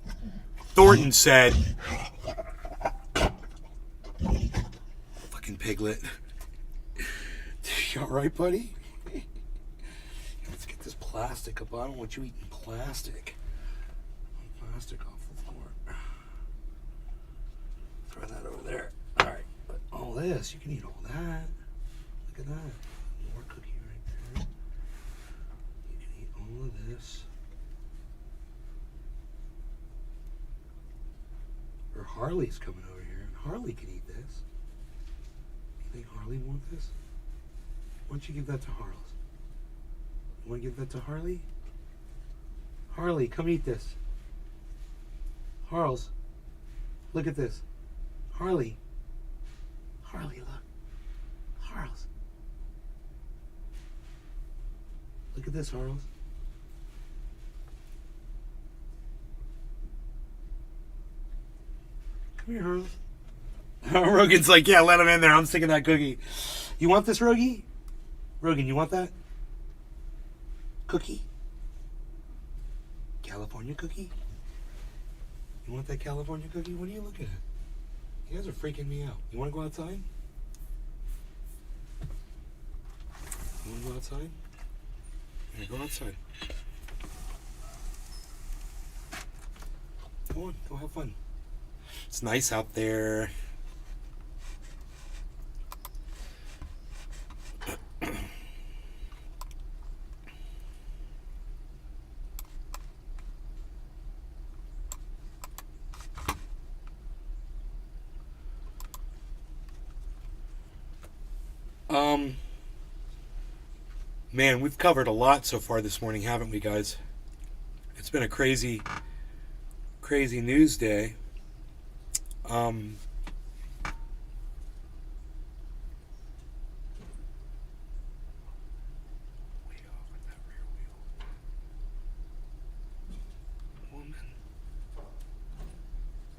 Thornton said, fucking piglet. You alright, buddy? Let's get this plastic up. I don't want you eating plastic. Plastic off the floor. Throw that over there. Alright, but all this, you can eat all that. Look at that. More cookie right there. You can eat all of this. Or Harley's coming over here, and Harley can eat this. You think Harley wants this? Why don't you give that to Harles? You want to give that to Harley? Harley, come eat this. Harles, look at this. Harley. Harley, look. Harles. Look at this, Harles. Come here, Harles. Rogan's like, yeah, let him in there. I'm sticking that cookie. You want this, Rogie? Rogan, you want that? Cookie? California cookie? You want that California cookie? What are you looking at? You guys are freaking me out. You want to go outside? You want to go outside? Yeah, go outside. Go on, go have fun. It's nice out there. Man, we've covered a lot so far this morning, haven't we, guys? It's been a crazy news day. Woman.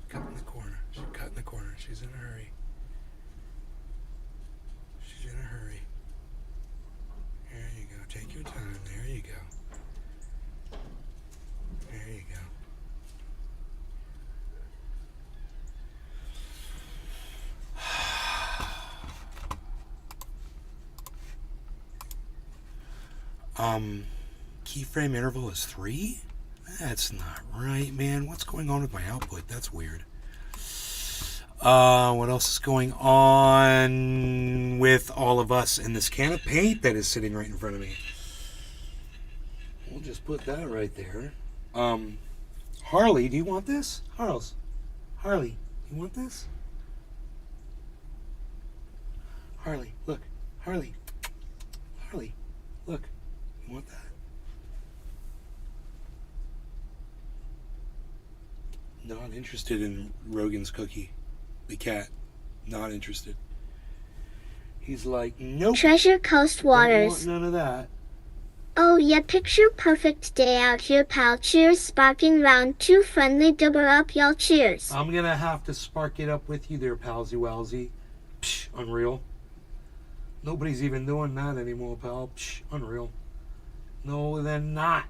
Cut in the corner. She's cut in the corner. She's in a hurry. She's in a hurry. There you go. Take your time. There you go. There you go. Keyframe interval is 3? That's not right, man. What's going on with my output? That's weird. What else is going on with all of us in this can of paint that is sitting right in front of me? We'll just put that right there. Harley, do you want this? Harley, you want this? Harley, look. Harley, look. You want that? Not interested in Rogan's cookie. The cat. Not interested. He's like, nope. Treasure Coast Waters. Don't want none of that. Oh yeah, picture perfect day out here, pal. Cheers, sparking round 2 friendly double up, y'all. Cheers. I'm gonna have to spark it up with you there, palsy walsy. Psh, unreal. Nobody's even doing that anymore, pal. Psh, unreal. No, they're not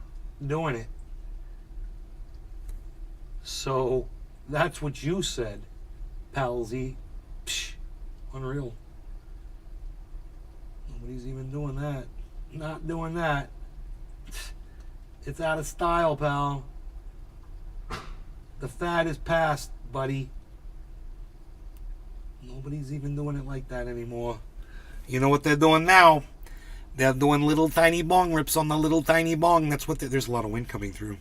doing it. So, that's what you said, palsy. Psh, unreal. Nobody's even doing that. Not doing that. It's out of style, pal. The fad is past, buddy. Nobody's even doing it like that anymore. You know what they're doing now? They're doing little tiny bong rips on the little tiny bong. That's what there's a lot of wind coming through.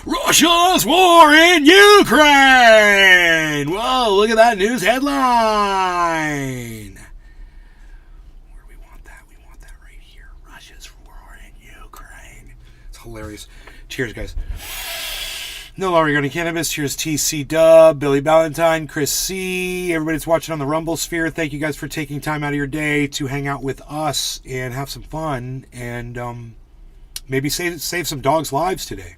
Russia's war in Ukraine! Whoa, look at that news headline! Where do we want that? We want that right here. Russia's war in Ukraine. It's hilarious. Cheers, guys. No longer going to cannabis. Cheers, TC Dub, Billy Valentine, Chris C. Everybody that's watching on the Rumble Sphere, thank you guys for taking time out of your day to hang out with us and have some fun and maybe save some dogs' lives today.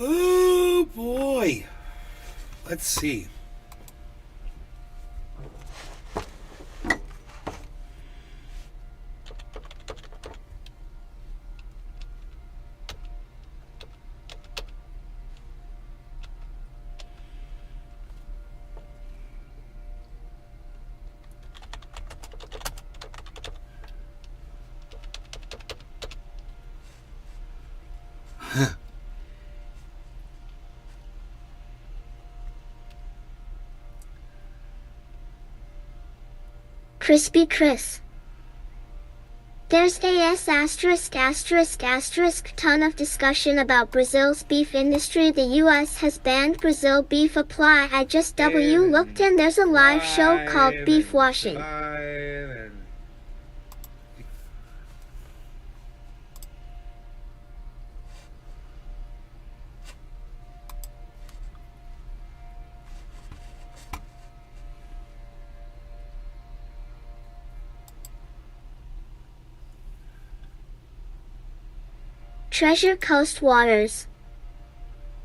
Oh boy. Let's see. Crispy Chris. There's ***** ton of discussion about Brazil's beef industry. The U.S. has banned Brazil beef apply. I just looked and there's a live show called Beef Washing. Treasure Coast Waters.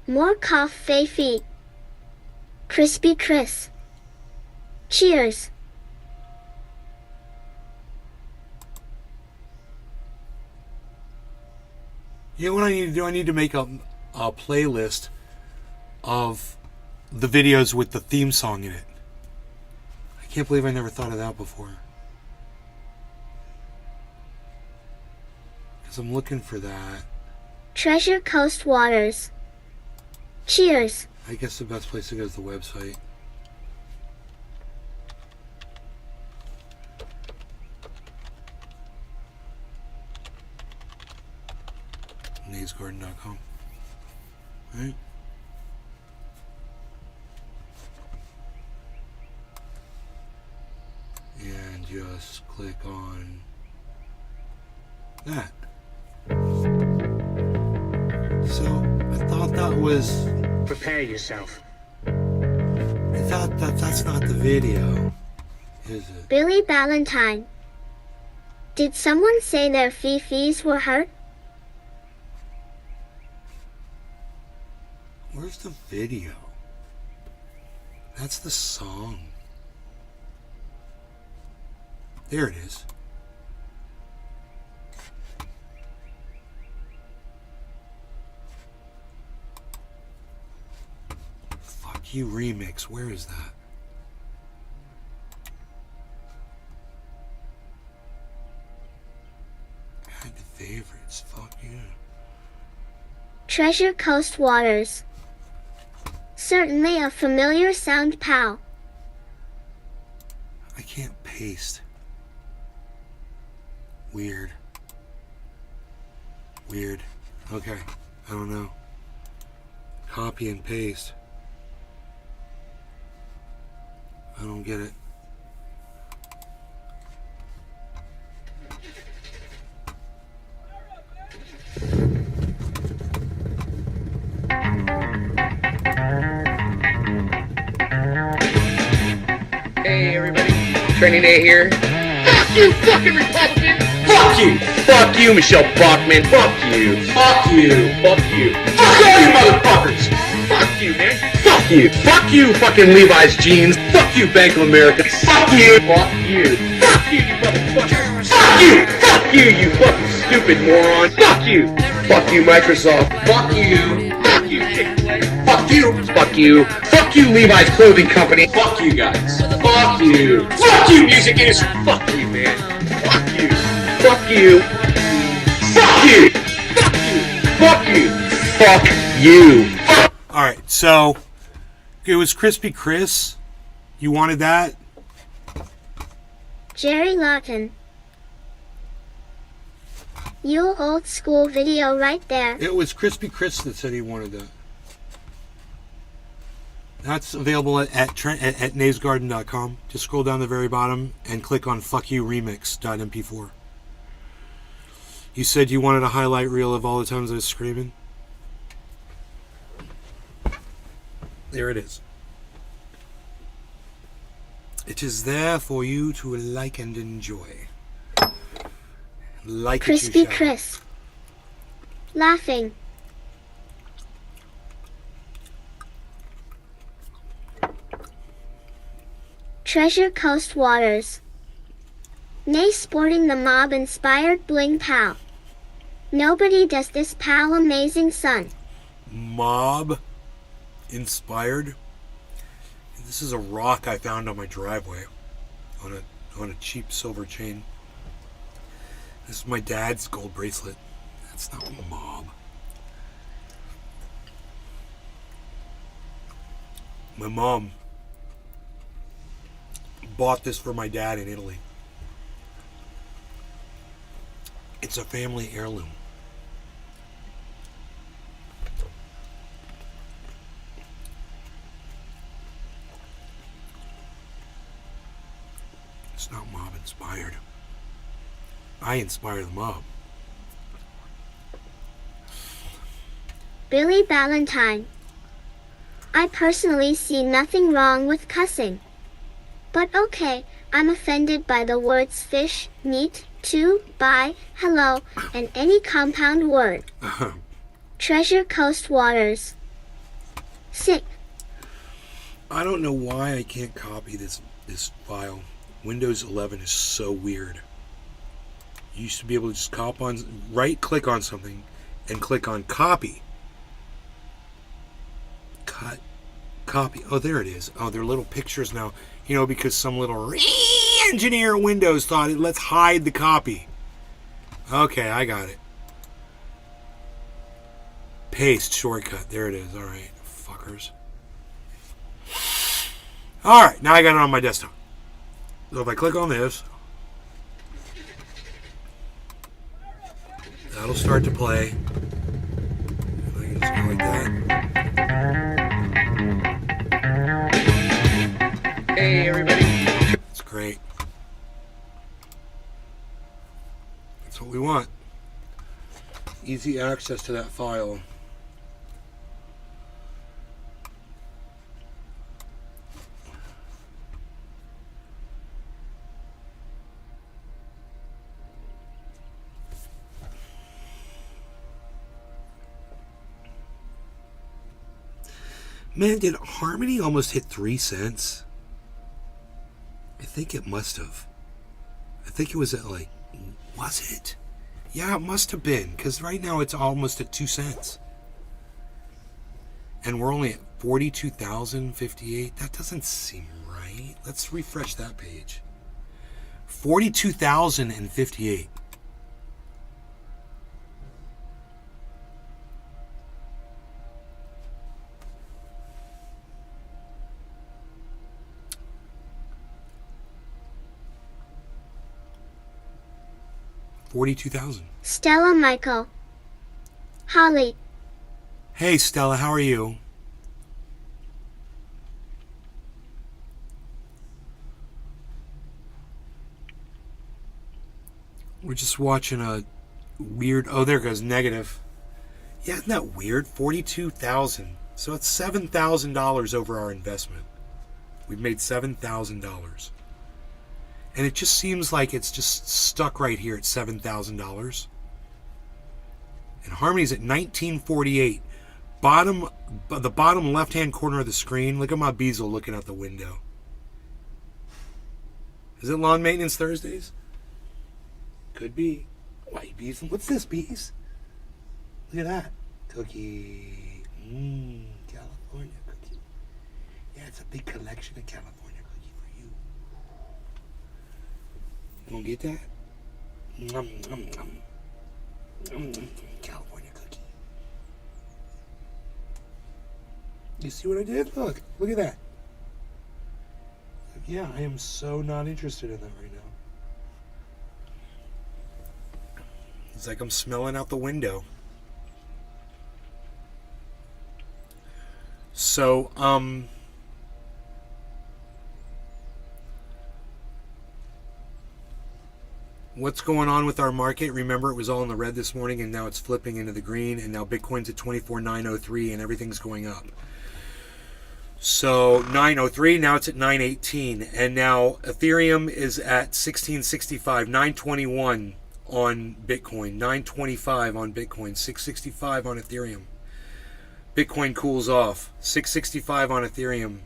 More coffee feet. Crispy Chris. Cheers. You know what I need to do? I need to make a playlist of the videos with the theme song in it. I I can't believe I never thought of that before. Because I'm looking for that. Treasure Coast Waters. Cheers. I guess the best place to go is the website. NaysGarden.com. Right? And just click on that. So I thought that was. Prepare yourself. I thought that's not the video, is it? Billy Ballantyne. Did someone say their fees were hurt? Where's the video? That's the song. There it is. Fuck You Remix. Where is that? Add to favorites. Fuck you. Treasure Coast Waters. Certainly a familiar sound, pal. I can't paste. Weird. Weird. Okay. I don't know. Copy and paste. I don't get it. Hey everybody, training day here. Fuck you, fucking Republican! Fuck you! Fuck you, Michelle Bachmann! Fuck you! Fuck you! Fuck you! Fuck all you motherfuckers! Fuck you, man! Fuck you! Fuck you, fucking Levi's jeans! Fuck you, Bank of America! Fuck you! Fuck you! Fuck you, you motherfucker! Fuck you! Fuck you, you fucking stupid moron! Fuck you! Fuck you, Microsoft! Fuck you! Fuck you, Chick-fil-A! Fuck you! Fuck you! Fuck you, Levi's Clothing Company! Fuck you guys! Fuck you! Fuck you, music industry! Fuck you, man! Fuck you! Fuck you! Fuck you! Fuck you! Fuck you! Fuck you! Alright, so it was Crispy Chris. You wanted that? Jerry Lawton. You old school video right there. It was Crispy Chris that said he wanted that. That's available at naysgarden.com. Just scroll down the very bottom and click on Fuck You Remix.mp4. You said you wanted a highlight reel of all the times I was screaming. There it is. It is there for you to like and enjoy. Like Crispy it you shall. Chris. Laughing. Treasure Coast Waters. Nay sporting the mob inspired bling pal. Nobody does this pal amazing son. Mob inspired. This is a rock I found on my driveway on a cheap silver chain. This is my dad's gold bracelet. That's not mob. My mom bought this for my dad in Italy. It's a family heirloom. It's not mob inspired. I inspire the mob. Billy Ballantyne. I personally see nothing wrong with cussing. But okay, I'm offended by the words fish, meat, to, buy, hello, and any compound word. Treasure Coast Waters. Sick. I don't know why I can't copy this file. Windows 11 is so weird. You used to be able to just right click on something and click on copy. Cut, copy. Oh, there it is. Oh, they're little pictures now. You know, because some little engineer at Windows thought, let's hide the copy. Okay, I got it. Paste shortcut. There it is. All right, fuckers. All right, now I got it on my desktop. So if I click on this, that'll start to play. I can just go like that. Hey, everybody. That's great. That's what we want. Easy access to that file. Man, did Harmony almost hit 3 cents? I think it must have. I think it was at like, was it? Yeah, it must have been, because right now it's almost at 2 cents. And we're only at 42,058. That doesn't seem right. Let's refresh that page. 42,058. $42,000. Stella Michael. Holly. Hey Stella, how are you? We're just watching a weird. Oh, there goes negative. Yeah, isn't that weird? 42,000. So it's $7,000 over our investment. We've made $7,000. And it just seems like it's just stuck right here at $7,000. And Harmony's at 1948. The bottom left-hand corner of the screen. Look at my Beazle looking out the window. Is it Lawn Maintenance Thursdays? Could be. Why, Bees? What's this, Bees? Look at that. Cookie. California cookie. Yeah, it's a big collection of California cookie for you. You gonna get that? California cookie. You see what I did? Look at that. Yeah, I am so not interested in that right now. It's like I'm smelling out the window. So, what's going on with our market? Remember, it was all in the red this morning, and now it's flipping into the green, and now Bitcoin's at 24,903, and everything's going up. So 903, now it's at 918, and now Ethereum is at 1665, 921 on Bitcoin, 925 on Bitcoin, 665 on Ethereum. Bitcoin cools off, 665 on Ethereum,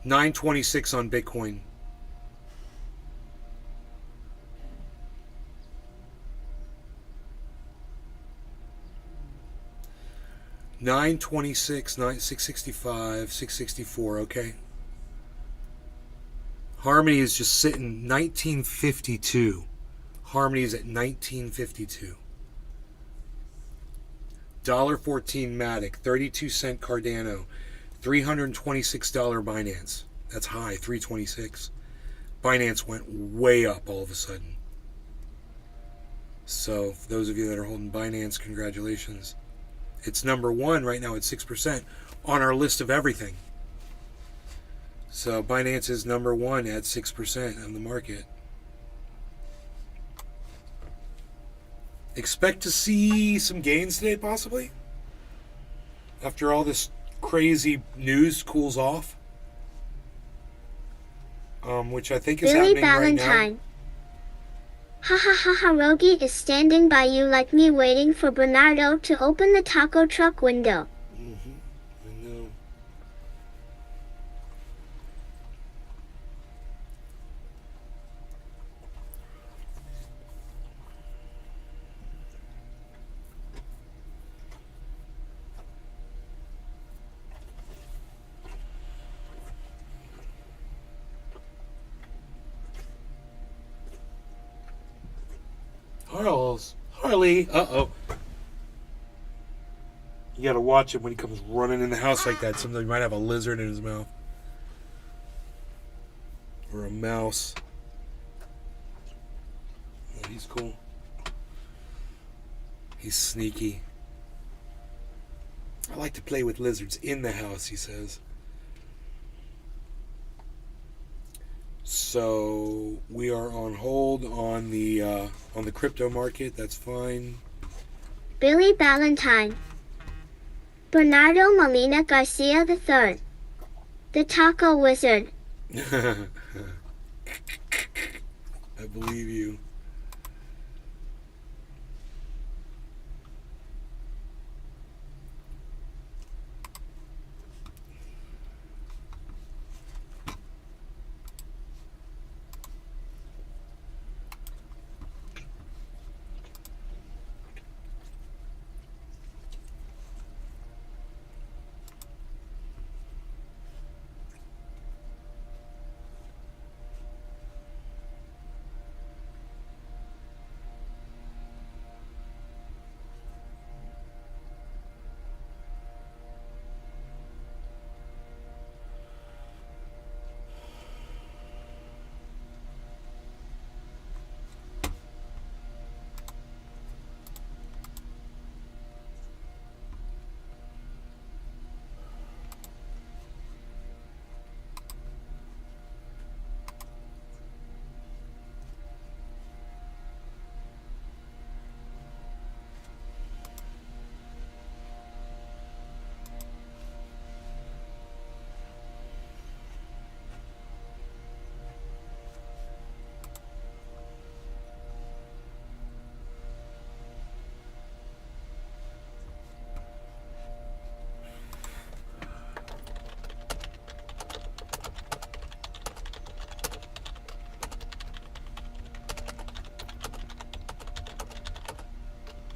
926 on Bitcoin. $926, 665, 664, okay. Harmony is just sitting 1952. Harmony is at 1952. $1.14 Matic, 32 cent Cardano, $326 Binance. That's high, 326. Binance went way up all of a sudden. So, for those of you that are holding Binance, congratulations. It's number one right now at 6% on our list of everything. So Binance is number one at 6% of the market. Expect to see some gains today, possibly? After all this crazy news cools off. Which I think is Billy happening right now. Valentine. Ha ha ha ha, Rogi is standing by you like me waiting for Bernardo to open the taco truck window. I know. Harley. Uh-oh. You gotta watch him when he comes running in the house like that. Sometimes he might have a lizard in his mouth. Or a mouse. Oh, he's cool. He's sneaky. I like to play with lizards in the house, he says. So we are on hold on the crypto market. That's fine. Billy Ballantyne. Bernardo Molina Garcia III. The Taco Wizard. I believe you.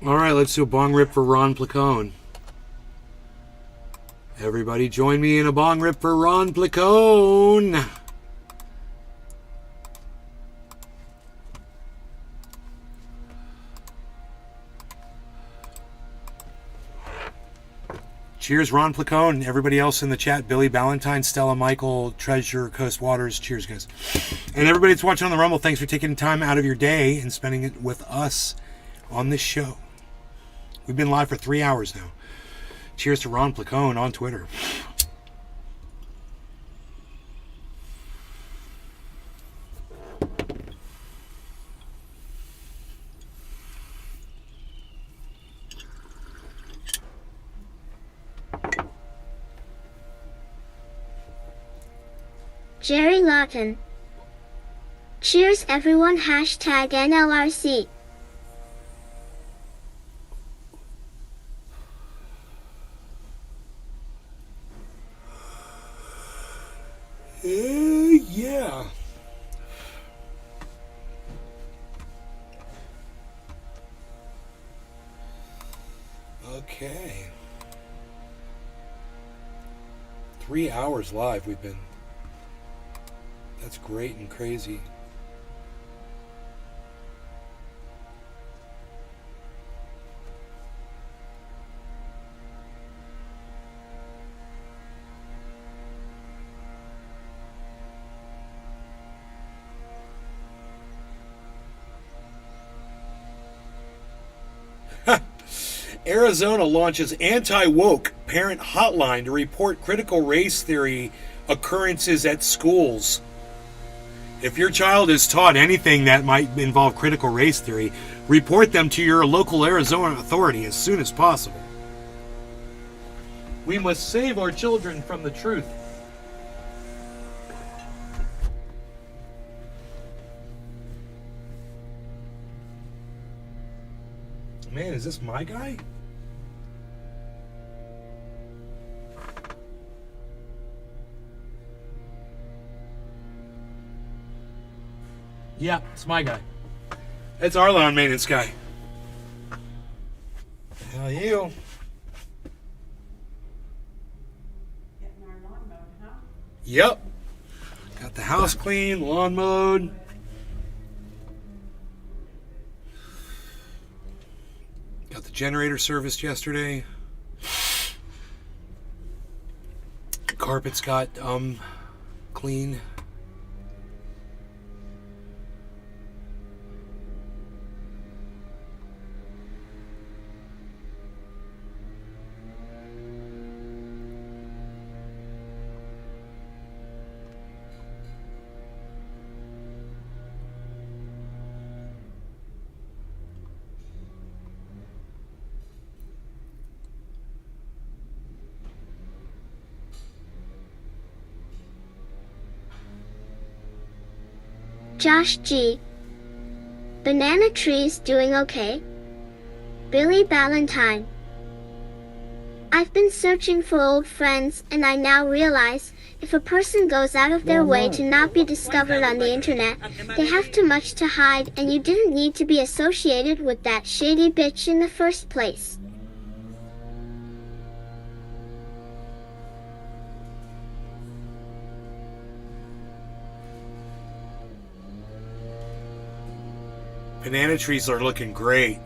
All right, let's do a bong rip for Ron Placone. Everybody join me in a bong rip for Ron Placone. Cheers, Ron Placone. Everybody else in the chat, Billy Ballantyne, Stella Michael, Treasure Coast Waters. Cheers, guys. And everybody that's watching on the Rumble, thanks for taking time out of your day and spending it with us on this show. We've been live for 3 hours now. Cheers to Ron Placone on Twitter. Jerry Lawton. Cheers everyone, hashtag NLRC. Yeah. Okay. 3 hours live we've been. That's great and crazy. Arizona launches anti-woke parent hotline to report critical race theory occurrences at schools. If your child is taught anything that might involve critical race theory, report them to your local Arizona authority as soon as possible. We must save our children from the truth. Man, is this my guy? Yeah, it's my guy. It's our lawn maintenance guy. Hell you. Getting our lawn mowed, huh? Yep. Got the house clean, lawn mowed. generator serviced yesterday. Carpets got clean. Josh G. Banana trees doing okay? Billy Ballantyne. I've been searching for old friends, and I now realize, if a person goes out of their way to not be discovered on the internet, they have too much to hide, and you didn't need to be associated with that shady bitch in the first place. Banana trees are looking great.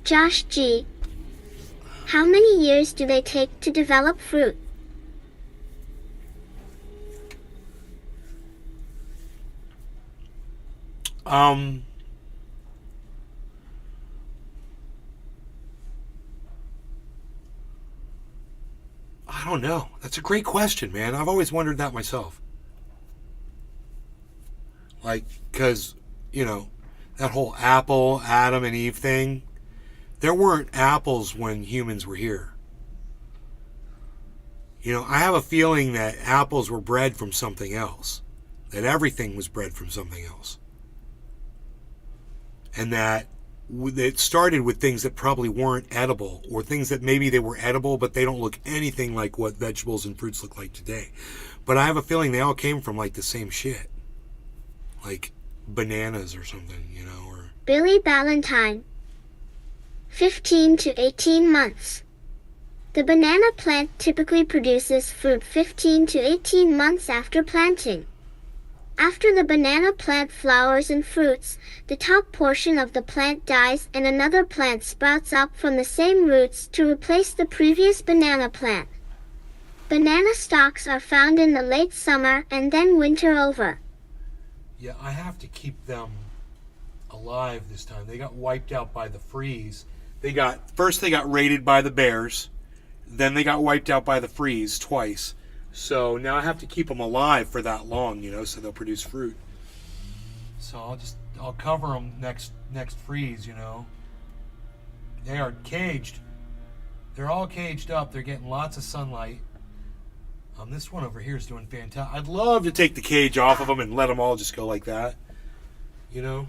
Josh G. How many years do they take to develop fruit? I don't know. That's a great question, man. I've always wondered that myself. Like, because, you know, that whole apple, Adam and Eve thing, there weren't apples when humans were here. You know, I have a feeling that apples were bred from something else. That everything was bred from something else. And that it started with things that probably weren't edible, or things that maybe they were edible, but they don't look anything like what vegetables and fruits look like today. But I have a feeling they all came from like the same shit. Like bananas or something, you know, or... Billy Ballantyne. 15 to 18 months. The banana plant typically produces fruit 15 to 18 months after planting. After the banana plant flowers and fruits, the top portion of the plant dies and another plant sprouts up from the same roots to replace the previous banana plant. Banana stalks are found in the late summer and then winter over. Yeah, I have to keep them alive this time. They got wiped out by the freeze. First they got raided by the bears, then they got wiped out by the freeze twice. So now I have to keep them alive for that long, you know, so they'll produce fruit. So I'll cover them next freeze, you know. They are caged. They're all caged up. They're getting lots of sunlight. This one over here is doing fantastic. I'd love to take the cage off of them and let them all just go like that, you know.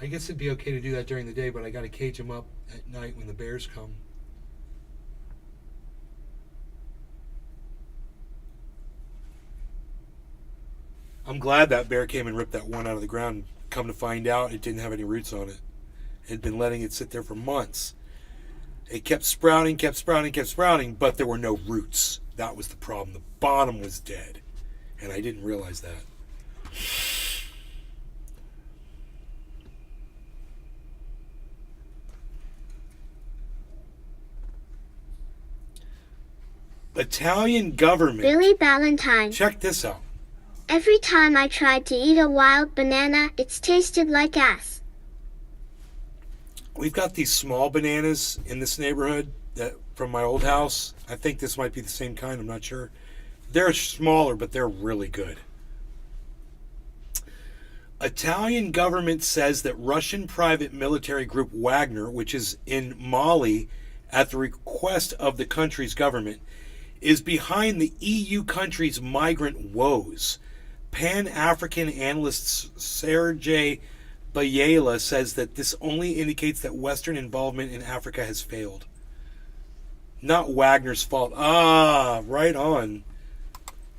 I guess it'd be okay to do that during the day, but I got to cage them up at night when the bears come. I'm glad that bear came and ripped that one out of the ground. Come to find out, it didn't have any roots on it. It had been letting it sit there for months. It kept sprouting, but there were no roots. That was the problem. The bottom was dead, and I didn't realize that. Italian government. Billy Ballantyne. Check this out. Every time I tried to eat a wild banana, it's tasted like ass. We've got these small bananas in this neighborhood from my old house. I think this might be the same kind. I'm not sure. They're smaller, but they're really good. Italian government says that Russian private military group Wagner, which is in Mali at the request of the country's government, is behind the EU countries' migrant woes. Pan-African analyst Sergei Bayela says that this only indicates that Western involvement in Africa has failed. Not Wagner's fault. Ah, right on.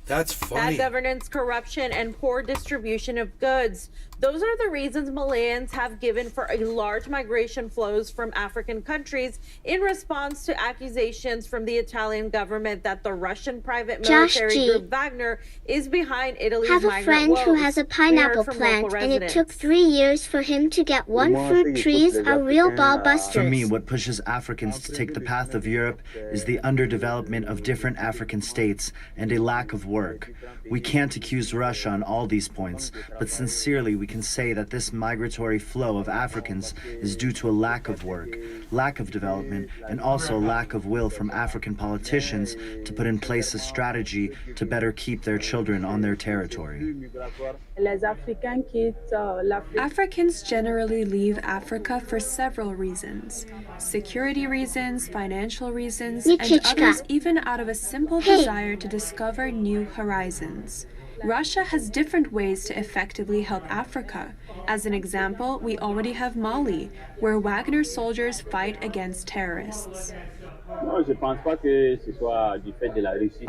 That's funny. Bad governance, corruption, and poor distribution of goods. Those are the reasons Malayans have given for a large migration flows from African countries in response to accusations from the Italian government that the Russian private military group Wagner is behind Italy's have a migrant friend woes. who has a pineapple plant, and it took 3 years for him to get one fruit. Trees are real ball busters. For me, what pushes Africans to take the path of Europe is the underdevelopment of different African states and a lack of work. We can't accuse Russia on all these points, but sincerely we can say that this migratory flow of Africans is due to a lack of work, lack of development, and also a lack of will from African politicians to put in place a strategy to better keep their children on their territory. Africans generally leave Africa for several reasons. Security reasons, financial reasons, and others even out of a simple desire to discover new horizons. Russia has different ways to effectively help Africa. As an example, we already have Mali, where Wagner soldiers fight against terrorists.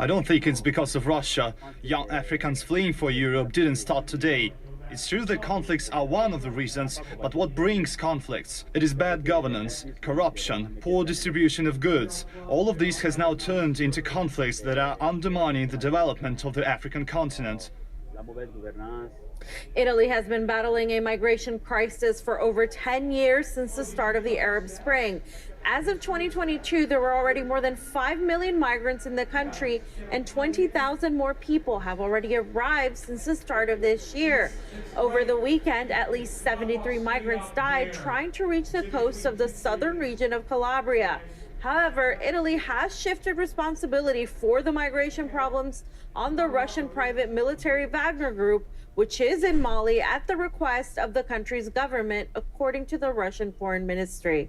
I don't think it's because of Russia. Young Africans fleeing for Europe didn't start today. It's true that conflicts are one of the reasons, but what brings conflicts? It is bad governance, corruption, poor distribution of goods. All of this has now turned into conflicts that are undermining the development of the African continent. Italy has been battling a migration crisis for over 10 years since the start of the Arab Spring. As of 2022, there were already more than 5 million migrants in the country, and 20,000 more people have already arrived since the start of this year. Over the weekend, at least 73 migrants died trying to reach the coast of the southern region of Calabria. However, Italy has shifted responsibility for the migration problems on the Russian private military Wagner Group, which is in Mali at the request of the country's government, according to the Russian Foreign Ministry.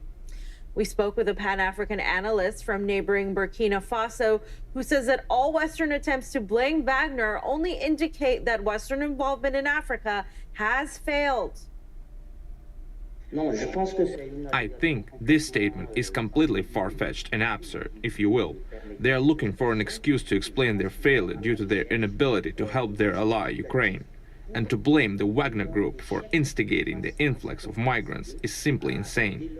We spoke with a Pan-African analyst from neighboring Burkina Faso who says that all Western attempts to blame Wagner only indicate that Western involvement in Africa has failed. I think this statement is completely far-fetched and absurd, if you will. They are looking for an excuse to explain their failure due to their inability to help their ally, Ukraine. And to blame the Wagner Group for instigating the influx of migrants is simply insane.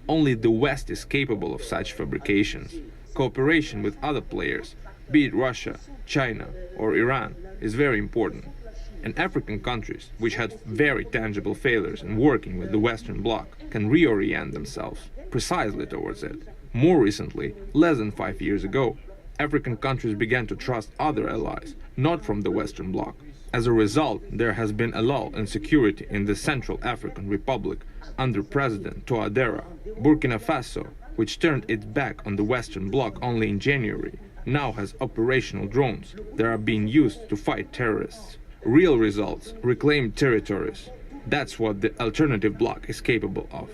Only the West is capable of such fabrications. Cooperation with other players, be it Russia, China, or Iran, is very important. And African countries, which had very tangible failures in working with the Western Bloc, can reorient themselves precisely towards it. More recently, less than 5 years ago, African countries began to trust other allies, not from the Western Bloc. As a result, there has been a lull in security in the Central African Republic under President Touadéra. Burkina Faso, which turned its back on the Western Bloc only in January, now has operational drones that are being used to fight terrorists. Real results, reclaimed territories. That's what the alternative bloc is capable of.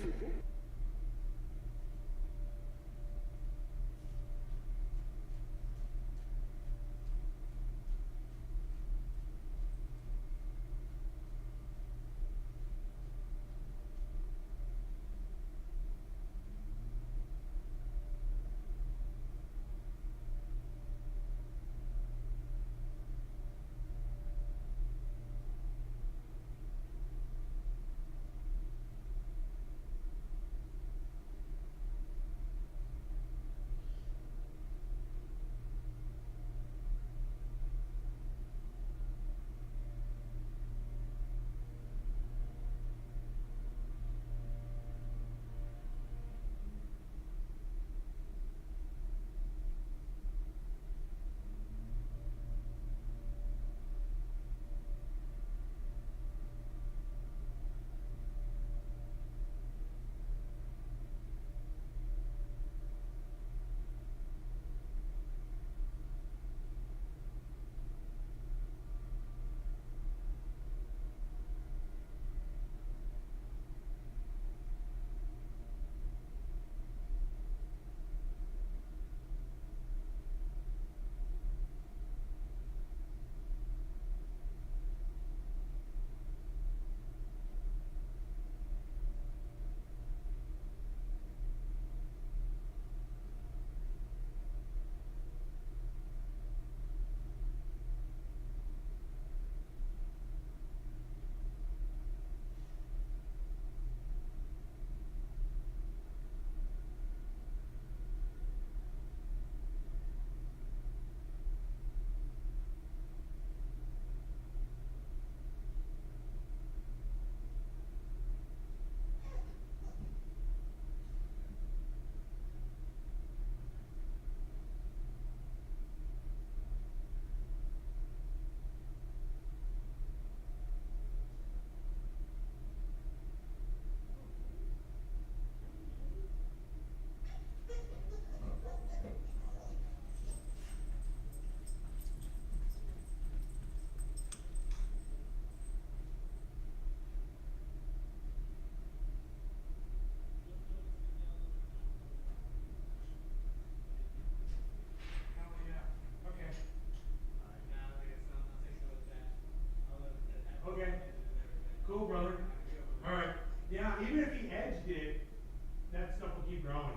keep growing.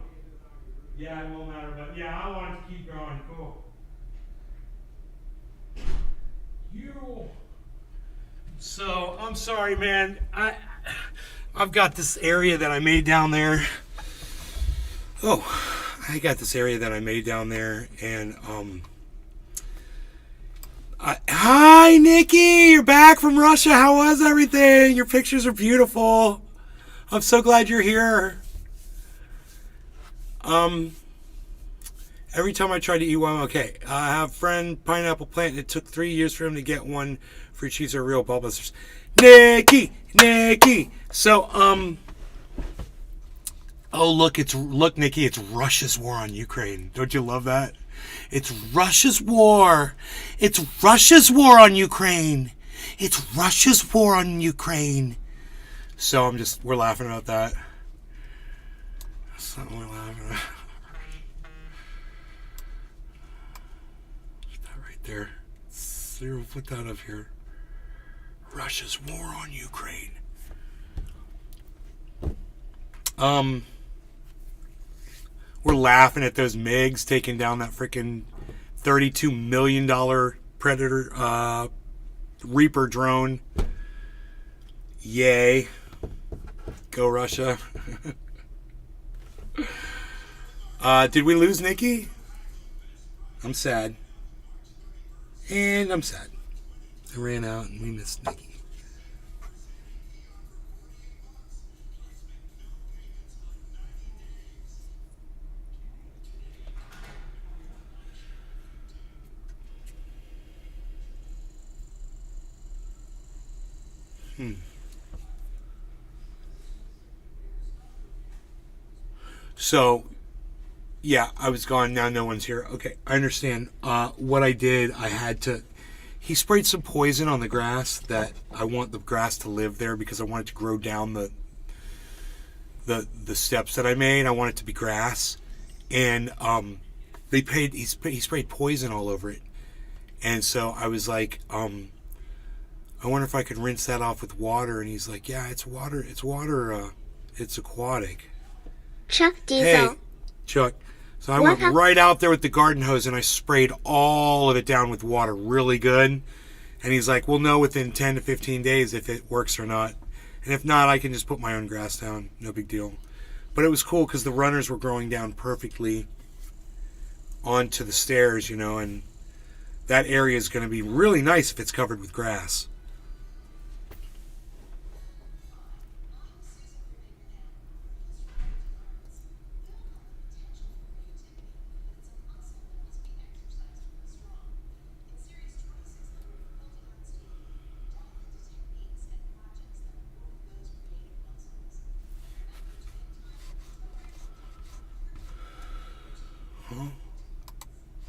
Yeah, it won't matter, but yeah, I want it to keep growing. Cool. So I'm sorry, man. I've got this area that I made down there. Oh, I got this area that I made down there, and hi, Nikki. You're back from Russia. How was everything? Your pictures are beautiful. I'm so glad you're here. Every time I try to eat one, okay. I have a friend, pineapple plant, and it took 3 years for him to get one. Fruit trees are real bulbous. Nikki! So, oh, look, Nikki, it's Russia's war on Ukraine. Don't you love that? It's Russia's war. It's Russia's war on Ukraine. It's Russia's war on Ukraine. So we're laughing about that. That's something we're laughing about. Put that right there. We'll put that up here. Russia's war on Ukraine. We're laughing at those MiGs taking down that freaking $32 million Predator Reaper drone. Yay. Go Russia. Did we lose Nikki? I'm sad. And I'm sad. I ran out and we missed Nikki. So, yeah, I was gone. Now no one's here. Okay, I understand. What I did, he sprayed some poison on the grass that I want the grass to live there because I want it to grow down the steps that I made. I want it to be grass. And he sprayed poison all over it. And so I was like, I wonder if I could rinse that off with water. And he's like, yeah, it's water, it's aquatic. Chuck Diesel. Hey, Chuck. So I went right out there with the garden hose and I sprayed all of it down with water really good. And he's like, we'll know within 10 to 15 days if it works or not. And if not, I can just put my own grass down. No big deal. But it was cool because the runners were growing down perfectly onto the stairs, and that area is going to be really nice if it's covered with grass.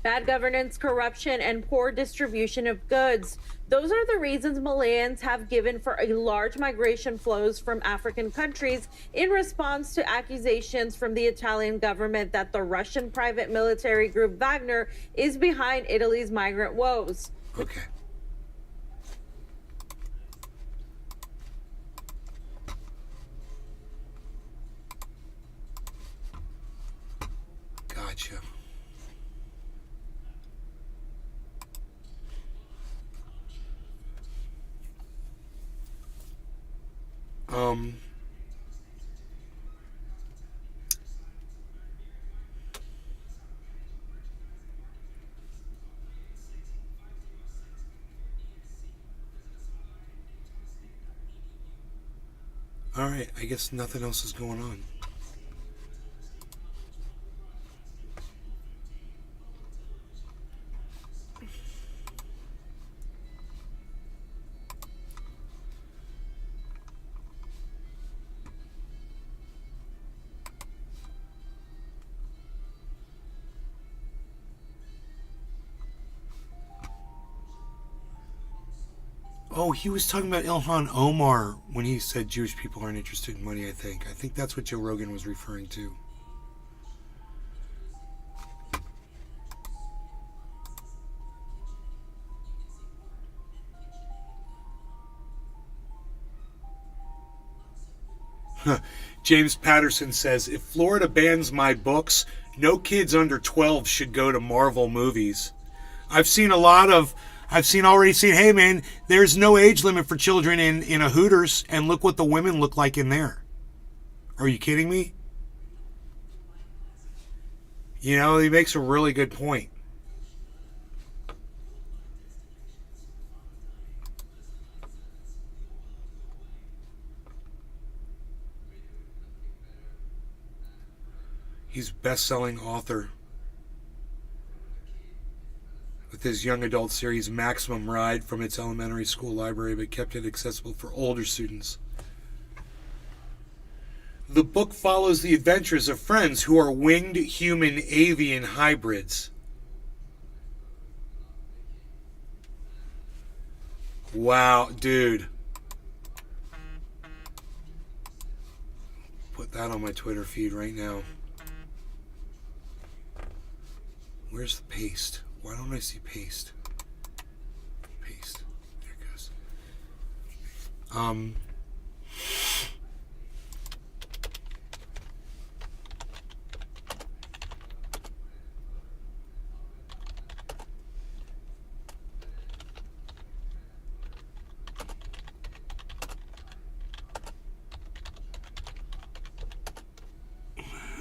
Bad governance, corruption, and poor distribution of goods. Those are the reasons Malayans have given for a large migration flows from African countries in response to accusations from the Italian government that the Russian private military group Wagner is behind Italy's migrant woes. Okay. Gotcha. All right, I guess nothing else is going on. Oh, he was talking about Ilhan Omar when he said Jewish people aren't interested in money, I think. I think that's what Joe Rogan was referring to. James Patterson says, if Florida bans my books, no kids under 12 should go to Marvel movies. I've already seen, hey man, there's no age limit for children in a Hooters, and look what the women look like in there. Are you kidding me? You know, he makes a really good point. He's a best-selling author with his young adult series Maximum Ride from its elementary school library, but kept it accessible for older students. The book follows the adventures of friends who are winged human avian hybrids. Wow, dude. Put that on my Twitter feed right now. Where's the paste? Why don't I see paste? Paste. There it goes.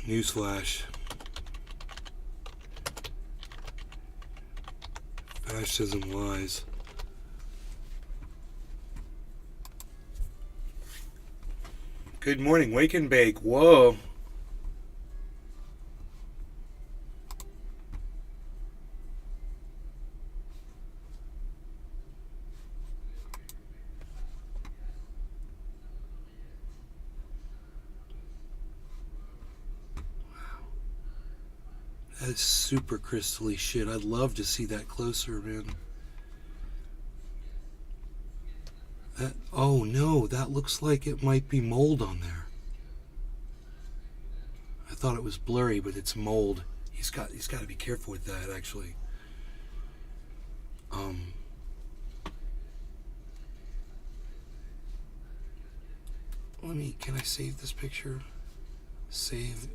Newsflash. Fascism lies. Good morning, Wake and Bake. Whoa. That's super crystally shit. I'd love to see that closer, man. Oh no, that looks like it might be mold on there. I thought it was blurry, but it's mold. He's got to be careful with that, actually. Can I save this picture? Save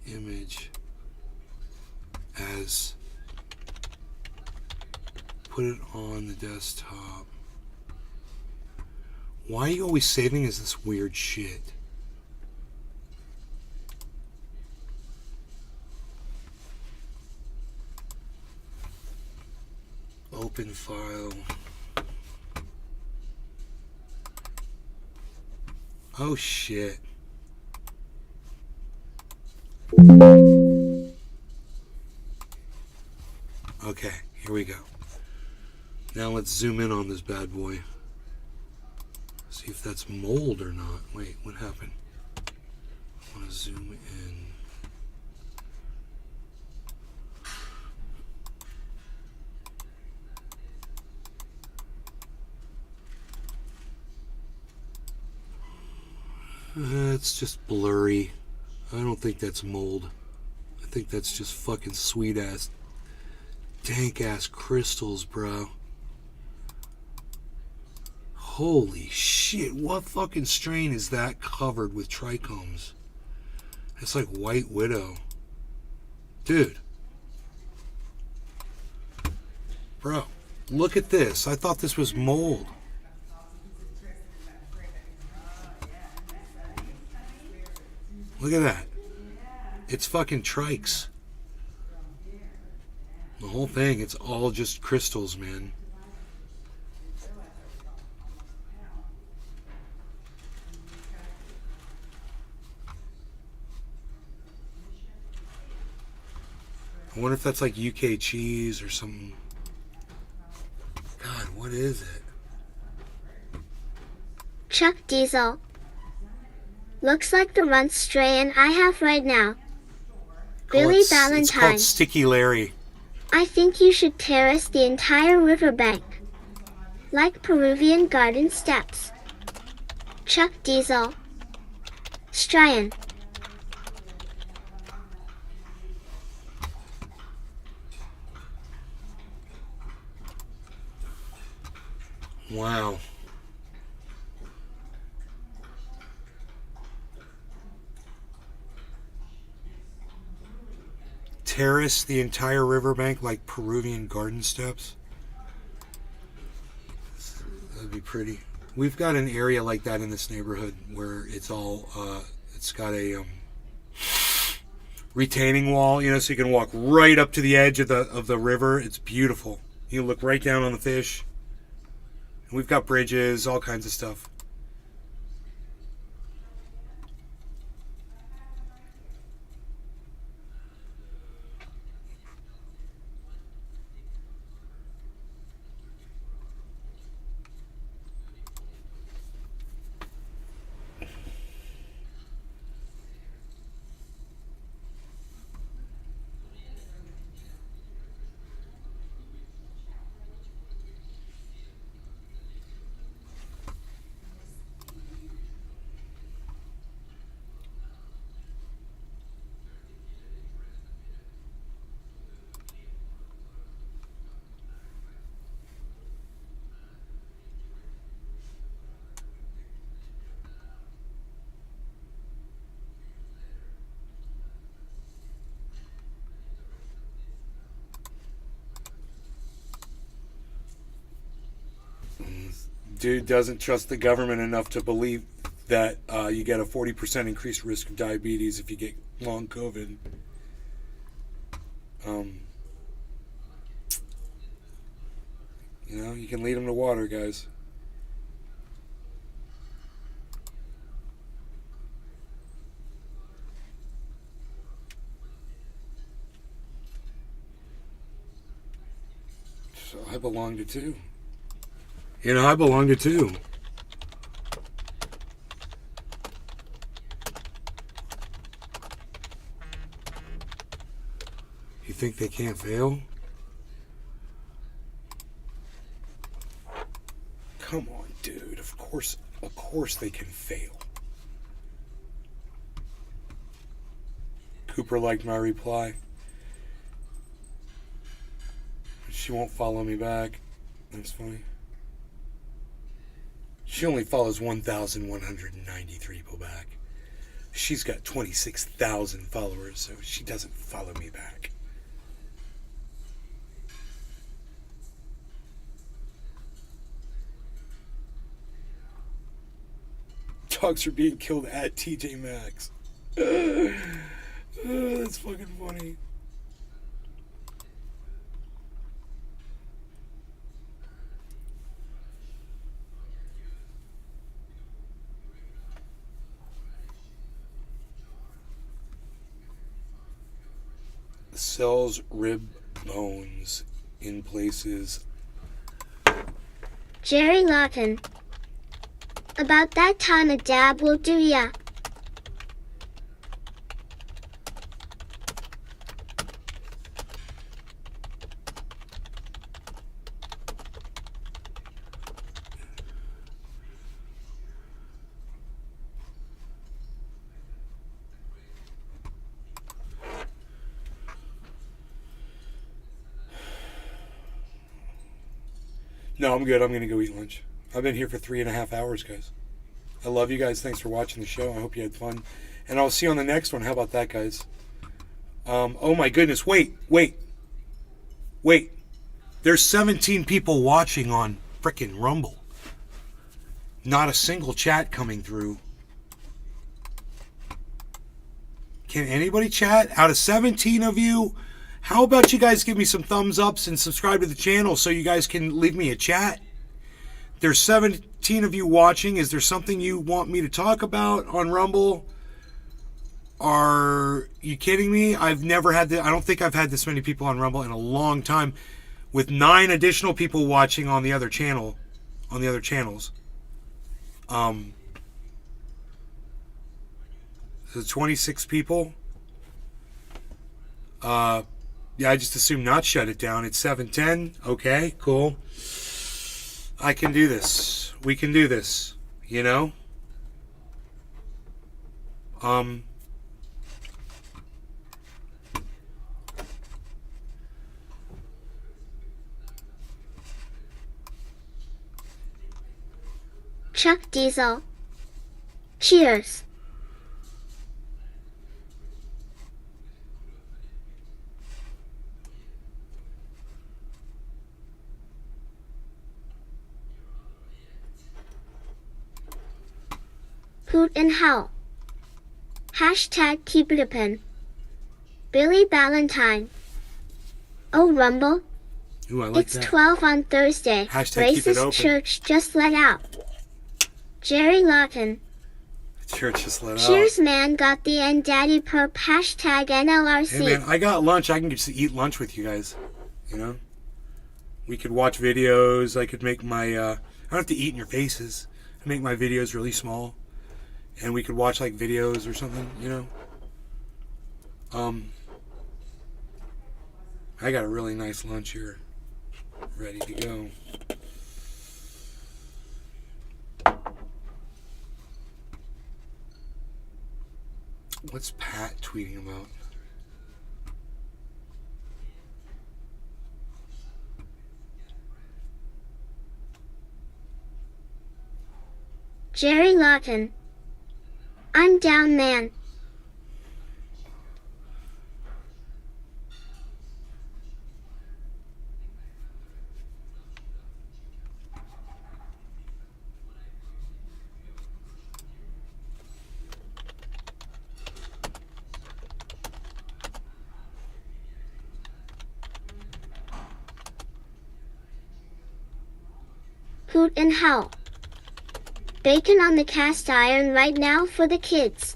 image as, put it on the desktop. Why are you always saving as this weird shit? Open file. Oh shit. Okay, here we go. Now let's zoom in on this bad boy. See if that's mold or not. Wait, what happened? I want to zoom in. It's just blurry. I don't think that's mold. I think that's just fucking sweet ass, dank ass crystals, bro. Holy shit, what fucking strain is that covered with trichomes? It's like White Widow. Dude. Bro, look at this. I thought this was mold. Look at that. It's fucking trikes. The whole thing, it's all just crystals, man. I wonder if that's like UK cheese or something. God, what is it? Chuck Diesel. Looks like the runt strain I have right now. Billy Valentine. It's called Sticky Larry. I think you should terrace the entire riverbank. Like Peruvian garden steps. Chuck Diesel. Strain. Wow. terrace the entire riverbank like Peruvian garden steps. That'd be pretty. We've got an area like that in this neighborhood where it's all, it's got a retaining wall, you know, so you can walk right up to the edge of the river. It's beautiful. You can look right down on the fish. And we've got bridges, all kinds of stuff. Dude doesn't trust the government enough to believe that you get a 40% increased risk of diabetes if you get long COVID. You know, you can lead them to water, guys. So I belong to two. You know, I belong to two. You think they can't fail? Come on, dude. Of course they can fail. Cooper liked my reply. She won't follow me back. That's funny. She only follows 1,193 people back. She's got 26,000 followers, so she doesn't follow me back. Dogs are being killed at TJ Maxx. That's fucking funny. Sells rib bones in places. Jerry Lawton. About that time a dab will do ya. No, I'm good. I'm going to go eat lunch. I've been here for 3.5 hours, guys. I love you guys. Thanks for watching the show. I hope you had fun. And I'll see you on the next one. How about that, guys? Oh, my goodness. Wait. There's 17 people watching on frickin' Rumble. Not a single chat coming through. Can anybody chat? Out of 17 of you, how about you guys give me some thumbs ups and subscribe to the channel so you guys can leave me a chat? There's 17 of you watching. Is there something you want me to talk about on Rumble? Are you kidding me? I've never had I don't think I've had this many people on Rumble in a long time, with 9 additional people watching on the other channel, on the other channels. So 26 people. Yeah, I just assume not shut it down. It's 7:10. Okay, cool. I can do this. We can do this. You know? Chuck Diesel. Cheers. Hoot and howl. Hashtag keep it open. Billy Valentine. Oh Rumble. Ooh, I like It's that. 12 on Thursday. Hashtag keep it Racist open. church just let out. Jerry Lawton. Church just let out. Cheers man got the end daddy perp. Hashtag NLRC. Hey man, I got lunch. I can just eat lunch with you guys. You know? We could watch videos. I could make my, I don't have to eat in your faces. I make my videos really small. And we could watch like videos or something, you know? I got a really nice lunch here. Ready to go. What's Pat tweeting about? Jerry Lawton. I'm down man. Hoot and howl. Bacon on the cast iron right now for the kids.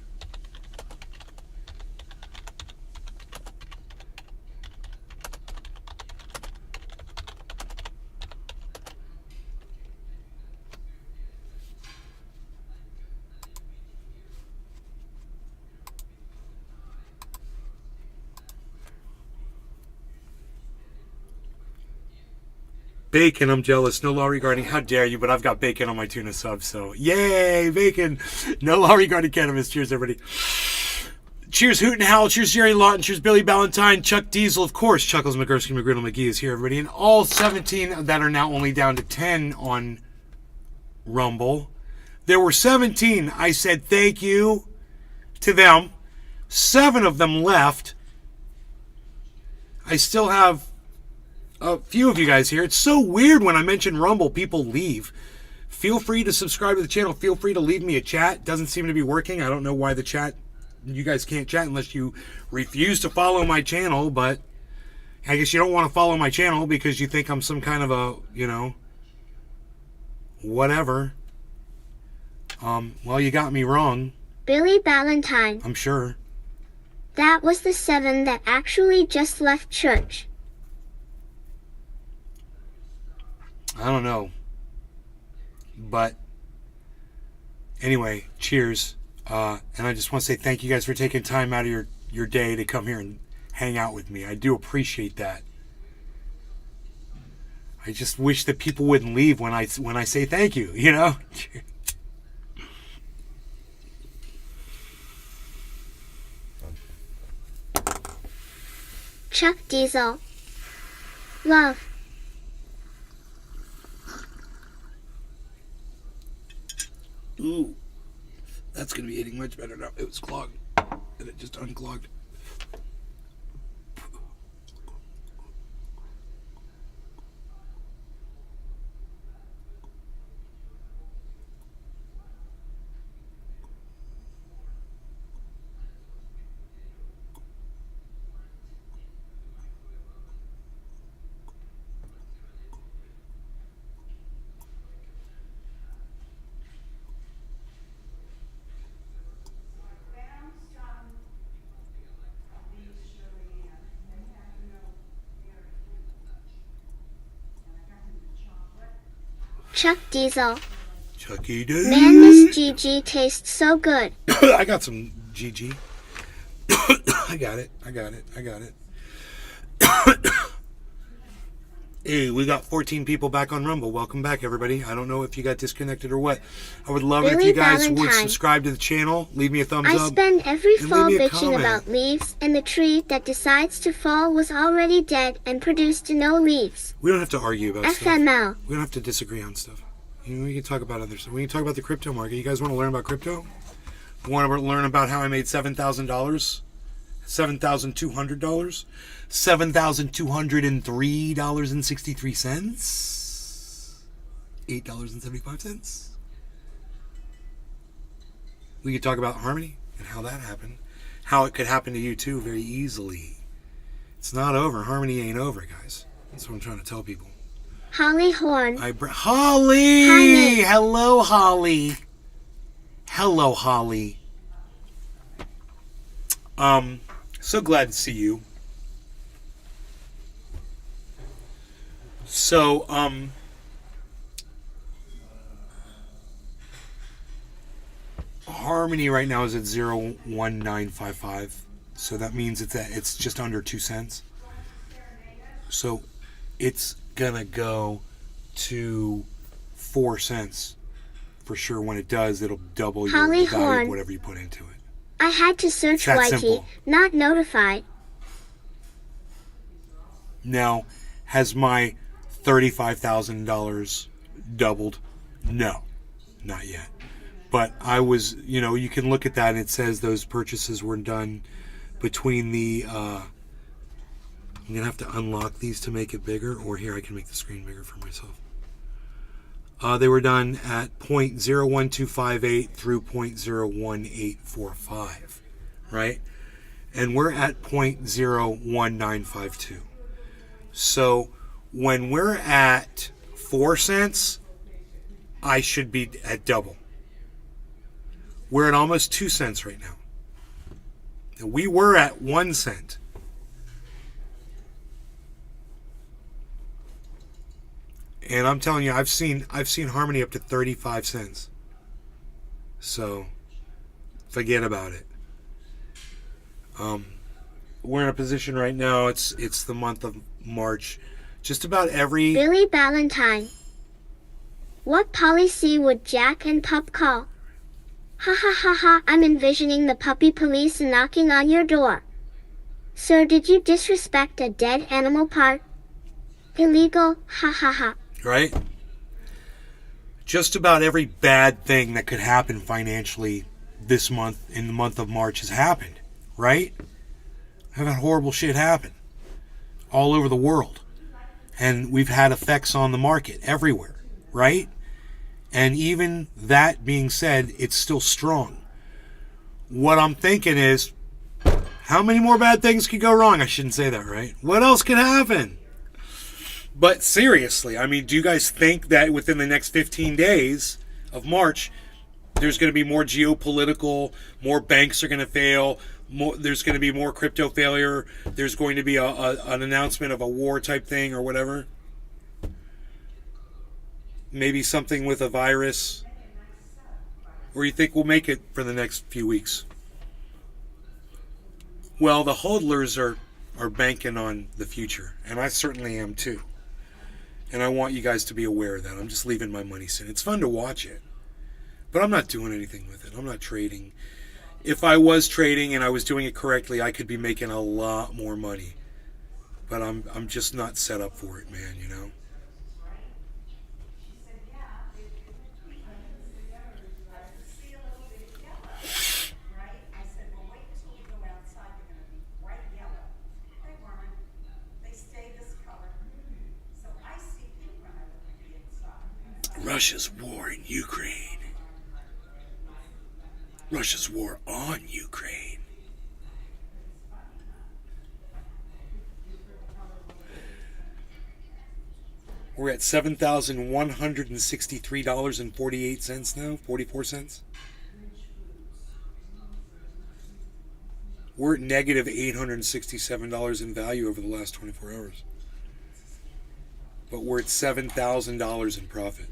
Bacon, I'm jealous. No law regarding, how dare you, but I've got bacon on my tuna sub, so yay, bacon. No law regarding cannabis. Cheers, everybody. Cheers, Hoot and Howl. Cheers, Jerry Lawton. Cheers, Billy Ballantyne. Chuck Diesel, of course. Chuckles, McGursky, McGriddle, McGee is here, everybody. And all 17 that are now only down to 10 on Rumble. There were 17. I said thank you to them. 7 of them left. I still have a few of you guys here. It's so weird when I mention Rumble, people leave. Feel free to subscribe to the channel. Feel free to leave me a chat. Doesn't seem to be working. I don't know why the chat, you guys can't chat unless you refuse to follow my channel, but I guess you don't want to follow my channel because you think I'm some kind of a, you know, whatever. Well, you got me wrong. Billy Ballantyne. I'm sure. That was the 7 that actually just left church. I don't know. But anyway, cheers. And I just want to say thank you guys for taking time out of your day to come here and hang out with me. I do appreciate that. I just wish that people wouldn't leave when I say thank you, you know? Chuck Diesel. Love. Ooh, that's going to be hitting much better now. It was clogged, and it just unclogged. Chuck Diesel. Chucky D. Man, this GG tastes so good. I got some GG. I got it. Hey, we got 14 people back on Rumble. Welcome back, everybody. I don't know if you got disconnected or what. I would love it if you guys would subscribe to the channel. Leave me a thumbs up. I spend every and fall leave me a bitching comment. about leaves, and the tree that decides to fall was already dead and produced no leaves. We don't have to argue about stuff. FML. We don't have to disagree on stuff. You know, we can talk about other stuff. We can talk about the crypto market. You guys want to learn about crypto? Want to learn about how I made $7,000? $7,200? $7,203.63? $8.75? We could talk about Harmony and how that happened. How it could happen to you too very easily. It's not over. Harmony ain't over, guys. That's what I'm trying to tell people. Holly Horn. Holly! Hi, Nick. Hello, Holly. Hello, Holly. So glad to see you. So, Harmony right now is at 0.1955. So that means it's just under 2 cents. So it's gonna go to 4 cents for sure. When it does, it'll double your Holly value Horn. of whatever you put into it. I had to search That Whitey, simple. not notified. Now, has my $35,000 doubled? No, not yet. But I was, you can look at that and it says those purchases were done between the, I'm going to have to unlock these to make it bigger, or here I can make the screen bigger for myself. They were done at 0.01258 through 0.01845, right? And we're at 0.01952. So when we're at 4 cents, I should be at double. We're at almost 2 cents right now. We were at 1 cent. And I'm telling you, I've seen Harmony up to 35 cents. So forget about it. We're in a position right now, it's the month of March. Just about every... Billy Ballantyne. What policy would Jack and Pup call? Ha ha ha ha, I'm envisioning the puppy police knocking on your door. Sir, did you disrespect a dead animal part? Illegal, ha ha ha. Right? Just about every bad thing that could happen financially this month, in the month of March, has happened. Right? I've had horrible shit happen all over the world. And we've had effects on the market everywhere. Right? And even that being said, it's still strong. What I'm thinking is, how many more bad things could go wrong? I shouldn't say that, right? What else could happen? But seriously, I mean, do you guys think that within the next 15 days of March, there's going to be more geopolitical, more banks are going to fail, there's going to be more crypto failure, there's going to be an announcement of a war type thing or whatever? Maybe something with a virus? Or you think we'll make it for the next few weeks? Well, the hodlers are banking on the future, and I certainly am too. And I want you guys to be aware of that. I'm just leaving my money sitting. It's fun to watch it, but I'm not doing anything with it. I'm not trading. If I was trading and I was doing it correctly, I could be making a lot more money. But I'm just not set up for it, man, Russia's war in Ukraine. Russia's war on Ukraine. We're at $7,163.48 now, 44 cents. We're at negative $867 in value over the last 24 hours. But we're at $7,000 in profit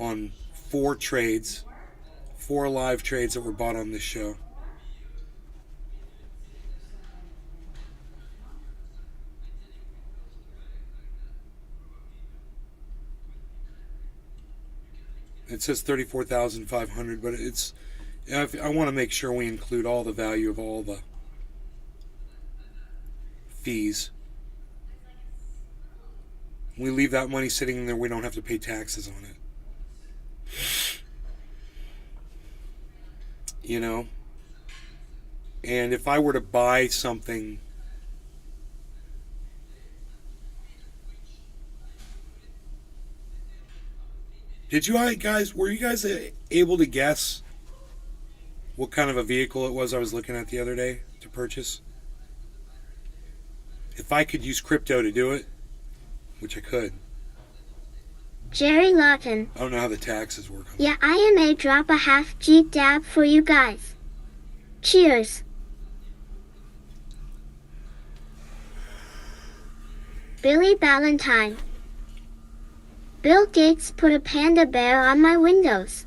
on 4 trades, 4 live trades that were bought on this show. It says 34,500, but it's, I want to make sure we include all the value of all the fees. We leave that money sitting there, we don't have to pay taxes on it. And if I were to buy something Did you guys, were you guys able to guess what kind of a vehicle it was I was looking at the other day to purchase? If I could use crypto to do it, which I could. Jerry Lawton. I don't know how the taxes work on Yeah, I am a drop a half G dab for you guys. Cheers. Billy Ballantyne. Bill Gates put a panda bear on my windows.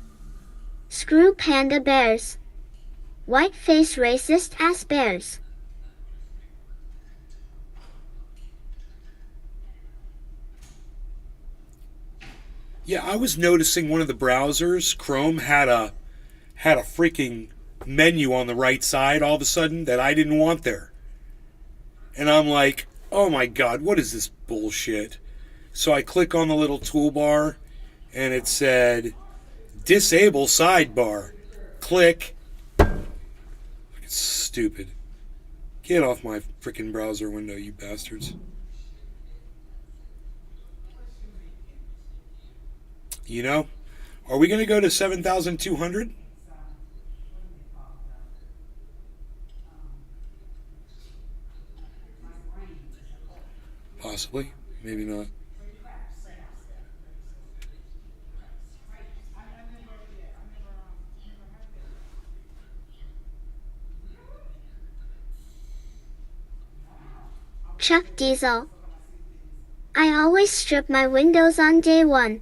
Screw panda bears. White-faced racist ass bears. Yeah, I was noticing one of the browsers, Chrome, had a freaking menu on the right side all of a sudden that I didn't want there. And I'm like, oh my god, what is this bullshit? So I click on the little toolbar and it said, disable sidebar. Click. It's stupid. Get off my freaking browser window, you bastards. You know, are we going to go to 7,200? Possibly. Maybe not. Chuck Diesel. I always strip my windows on day one.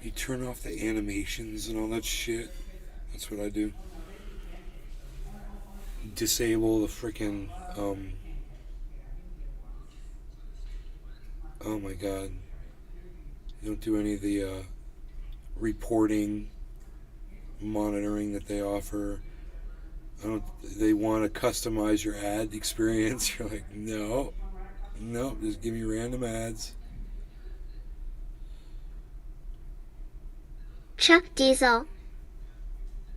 You turn off the animations and all that shit. That's what I do. Disable the freaking, oh my god. You don't do any of the reporting, monitoring that they offer. They want to customize your ad experience. You're like, no, just give me random ads. Chuck Diesel.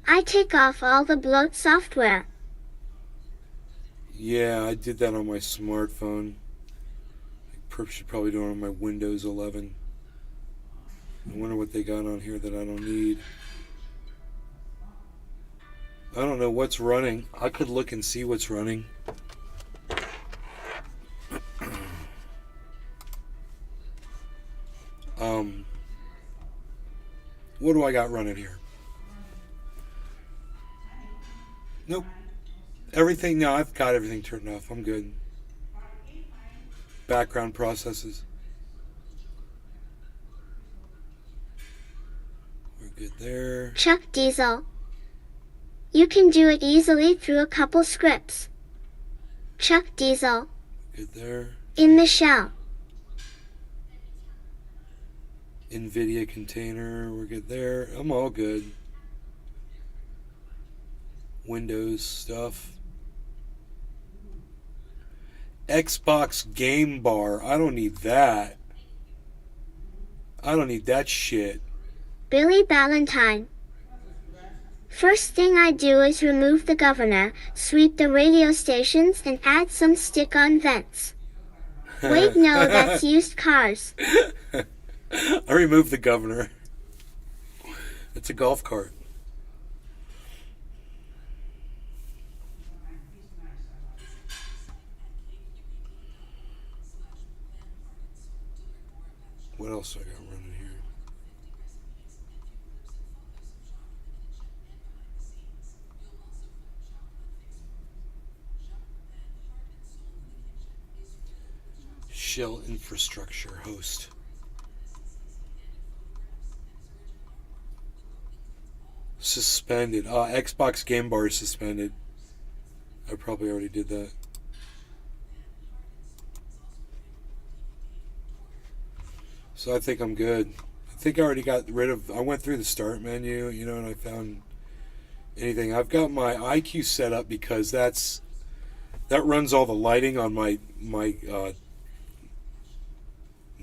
I take off all the bloat software. Yeah, I did that on my smartphone. I should probably do it on my Windows 11. I wonder what they got on here that I don't need. I don't know what's running. I could look and see what's running. What do I got running here? Nope. Everything, no, I've got everything turned off. I'm good. Background processes. We're good there. Chuck Diesel. You can do it easily through a couple scripts. Chuck Diesel. Good there. In the shell. NVIDIA container, we're good there. I'm all good. Windows stuff. Xbox game bar. I don't need that. I don't need that shit. Billy Ballantyne. First thing I do is remove the governor, sweep the radio stations, and add some stick-on vents. Wait, no, that's used cars. I removed the governor. It's a golf cart. What else do I got running here? Shell infrastructure host. Suspended. Xbox game bar is suspended. I probably already did that. So I think I'm good. I think I already got rid of, I went through the start menu, you know, and I found anything. I've got my IQ set up because that runs all the lighting on my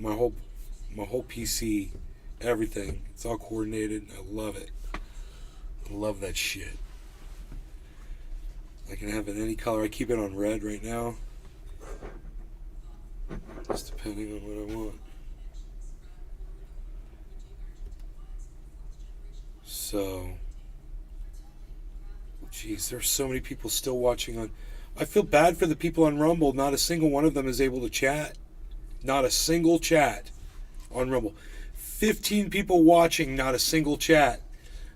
whole PC everything. It's all coordinated. I love it. I love that shit. I can have it any color. I keep it on red right now. Just depending on what I want. So, geez, there's so many people still watching on. I feel bad for the people on Rumble. Not a single one of them is able to chat. Not a single chat on Rumble. 15 people watching, not a single chat.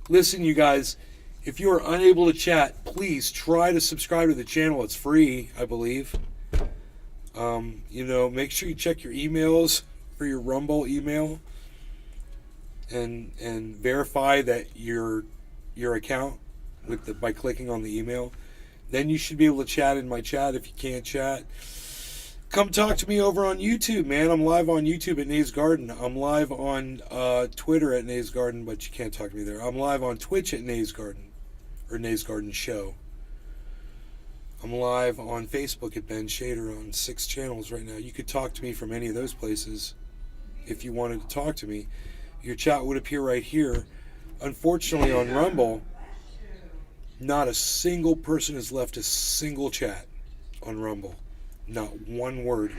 Listen, you guys, if you are unable to chat, please try to subscribe to the channel. It's free, I believe. Make sure you check your emails for your Rumble email and verify that your account by clicking on the email. Then you should be able to chat in my chat. If you can't chat, come talk to me over on YouTube, man. I'm live on YouTube at Nays Garden. I'm live on Twitter at Nays Garden, but you can't talk to me there. I'm live on Twitch at Nays Garden, or Nays Garden Show. I'm live on Facebook at Ben Shader on 6 channels right now. You could talk to me from any of those places if you wanted to talk to me. Your chat would appear right here. Unfortunately, on Rumble, not a single person has left a single chat on Rumble. Not one word.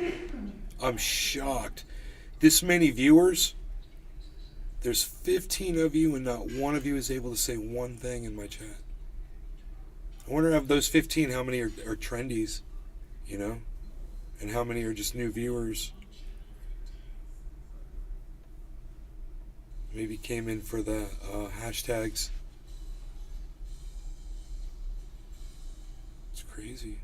I'm shocked. This many viewers, there's 15 of you and not one of you is able to say one thing in my chat. I wonder of those 15, how many are trendies, and how many are just new viewers. Maybe came in for the hashtags. It's crazy.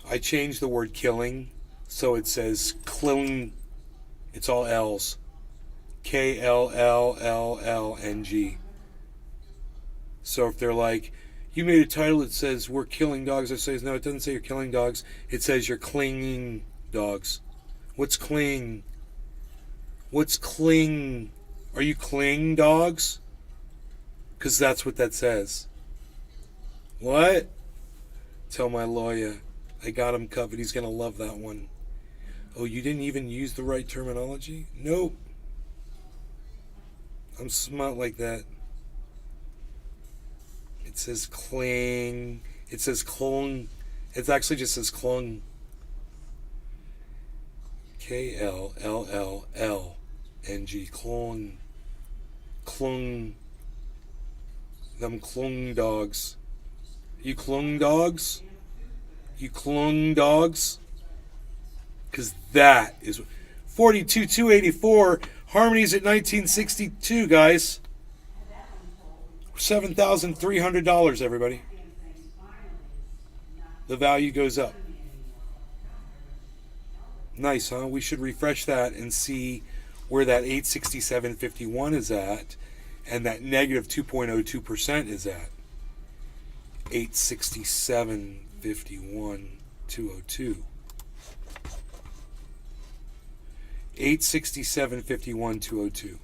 I changed the word killing, so it says KlLLNG. It's all L's. KlLLNG. So if they're like, you made a title that says we're killing dogs, I say, no, it doesn't say you're killing dogs. It says you're clinging dogs. What's cling? What's cling? Are you cling dogs? Because that's what that says. What? Tell my lawyer. I got him covered. He's going to love that one. Oh, you didn't even use the right terminology? Nope. I'm smart like that. It says cling. It says KlLLNG. It actually just says KlLLNG. KlLLNG. KlLLNG. KlLLNG. Them KlLLNG dogs. You KlLLNG dogs? You KlLLNG dogs? Because that is 42,284. Harmony's at 1962, guys. $7,300, everybody. The value goes up. Nice, huh? We should refresh that and see where that 867.51 is at and that negative 2.02% is at. 867.51, 202. 867.51, 202.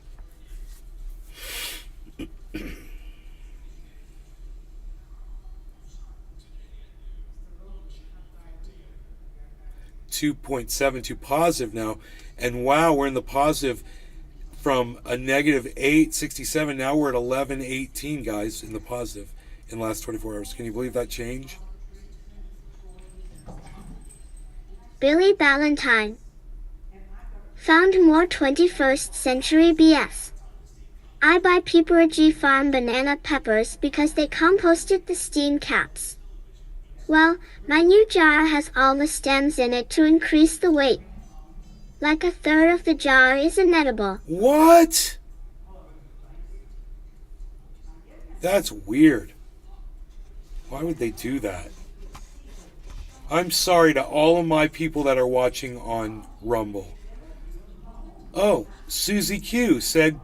$2.72 positive now, and wow, we're in the positive from a negative 867. Now we're at 1118, guys, in the positive in the last 24 hours. Can you believe that change? Billy Ballantyne. Found more 21st century BS. I buy Pepperidge Farm banana peppers because they composted the steam caps. Well, my new jar has all the stems in it to increase the weight. Like a third of the jar is inedible. What? That's weird. Why would they do that? I'm sorry to all of my people that are watching on Rumble. Oh, Susie Q said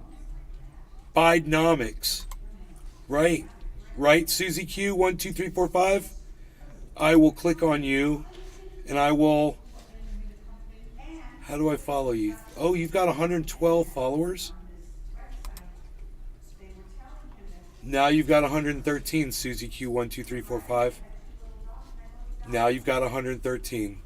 Bidenomics. Right, Susie Q, 1, 2, 3, 4, 5. I will click on you, and I will. How do I follow you? Oh, you've got 112 followers. Now you've got 113, Susie Q12345. Now you've got 113.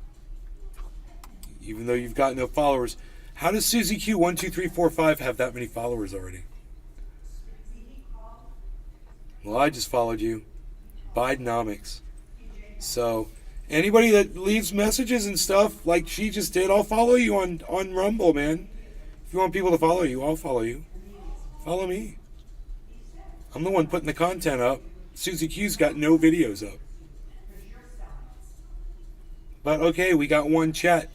Even though you've got no followers. How does Susie Q12345 have that many followers already? Well, I just followed you. Bidenomics. So, anybody that leaves messages and stuff like she just did, I'll follow you on Rumble, man. If you want people to follow you, I'll follow you. Follow me. I'm the one putting the content up. Susie Q's got no videos up. But okay, we got one chat.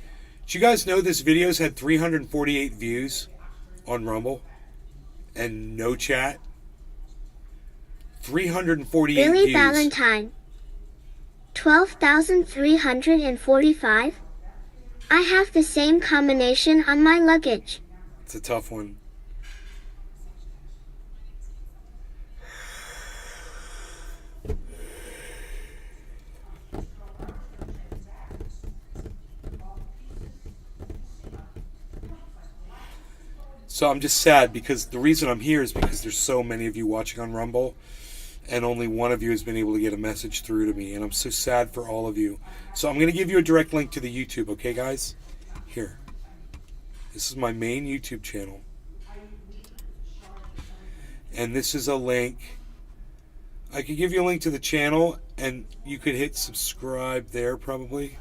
Did you guys know this video's had 348 views on Rumble and no chat? 348 Billy views. Valentine. 12,345. I have the same combination on my luggage. It's a tough one. So I'm just sad because the reason I'm here is because there's so many of you watching on Rumble and only one of you has been able to get a message through to me, and I'm so sad for all of you. So I'm going to give you a direct link to the YouTube, okay guys? Here. This is my main YouTube channel. And this is a link. I could give you a link to the channel and you could hit subscribe there probably.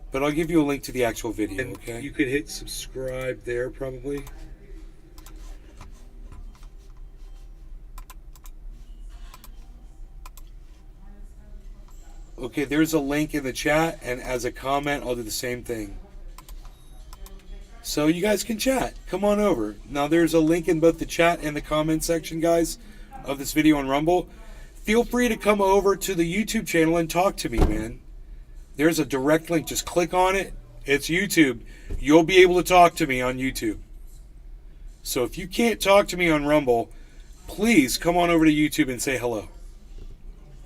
But I'll give you a link to the actual video, okay? You could hit subscribe there, probably. Okay, there's a link in the chat, and as a comment, I'll do the same thing. So you guys can chat. Come on over. Now, there's a link in both the chat and the comment section, guys, of this video on Rumble. Feel free to come over to the YouTube channel and talk to me, man. There's a direct link. Just click on it. It's YouTube. You'll be able to talk to me on YouTube. So if you can't talk to me on Rumble, please come on over to YouTube and say hello.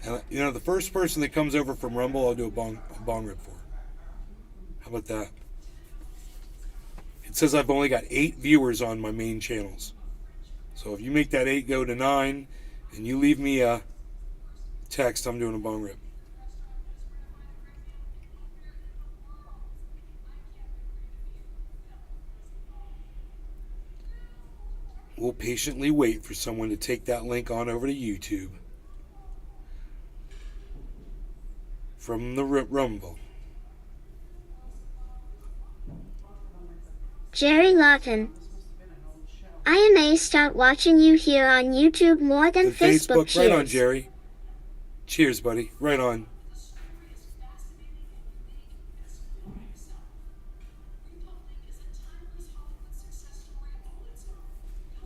And, you know, the first person that comes over from Rumble, I'll do a bong rip for. How about that? It says I've only got 8 viewers on my main channels. So if you make that 8 go to 9 and you leave me a text, I'm doing a bong rip. We'll patiently wait for someone to take that link on over to YouTube from the Rumble. Jerry Lawton. I may start watching you here on YouTube more than Facebook. Cheers. Right on, Jerry. Cheers, buddy. Right on.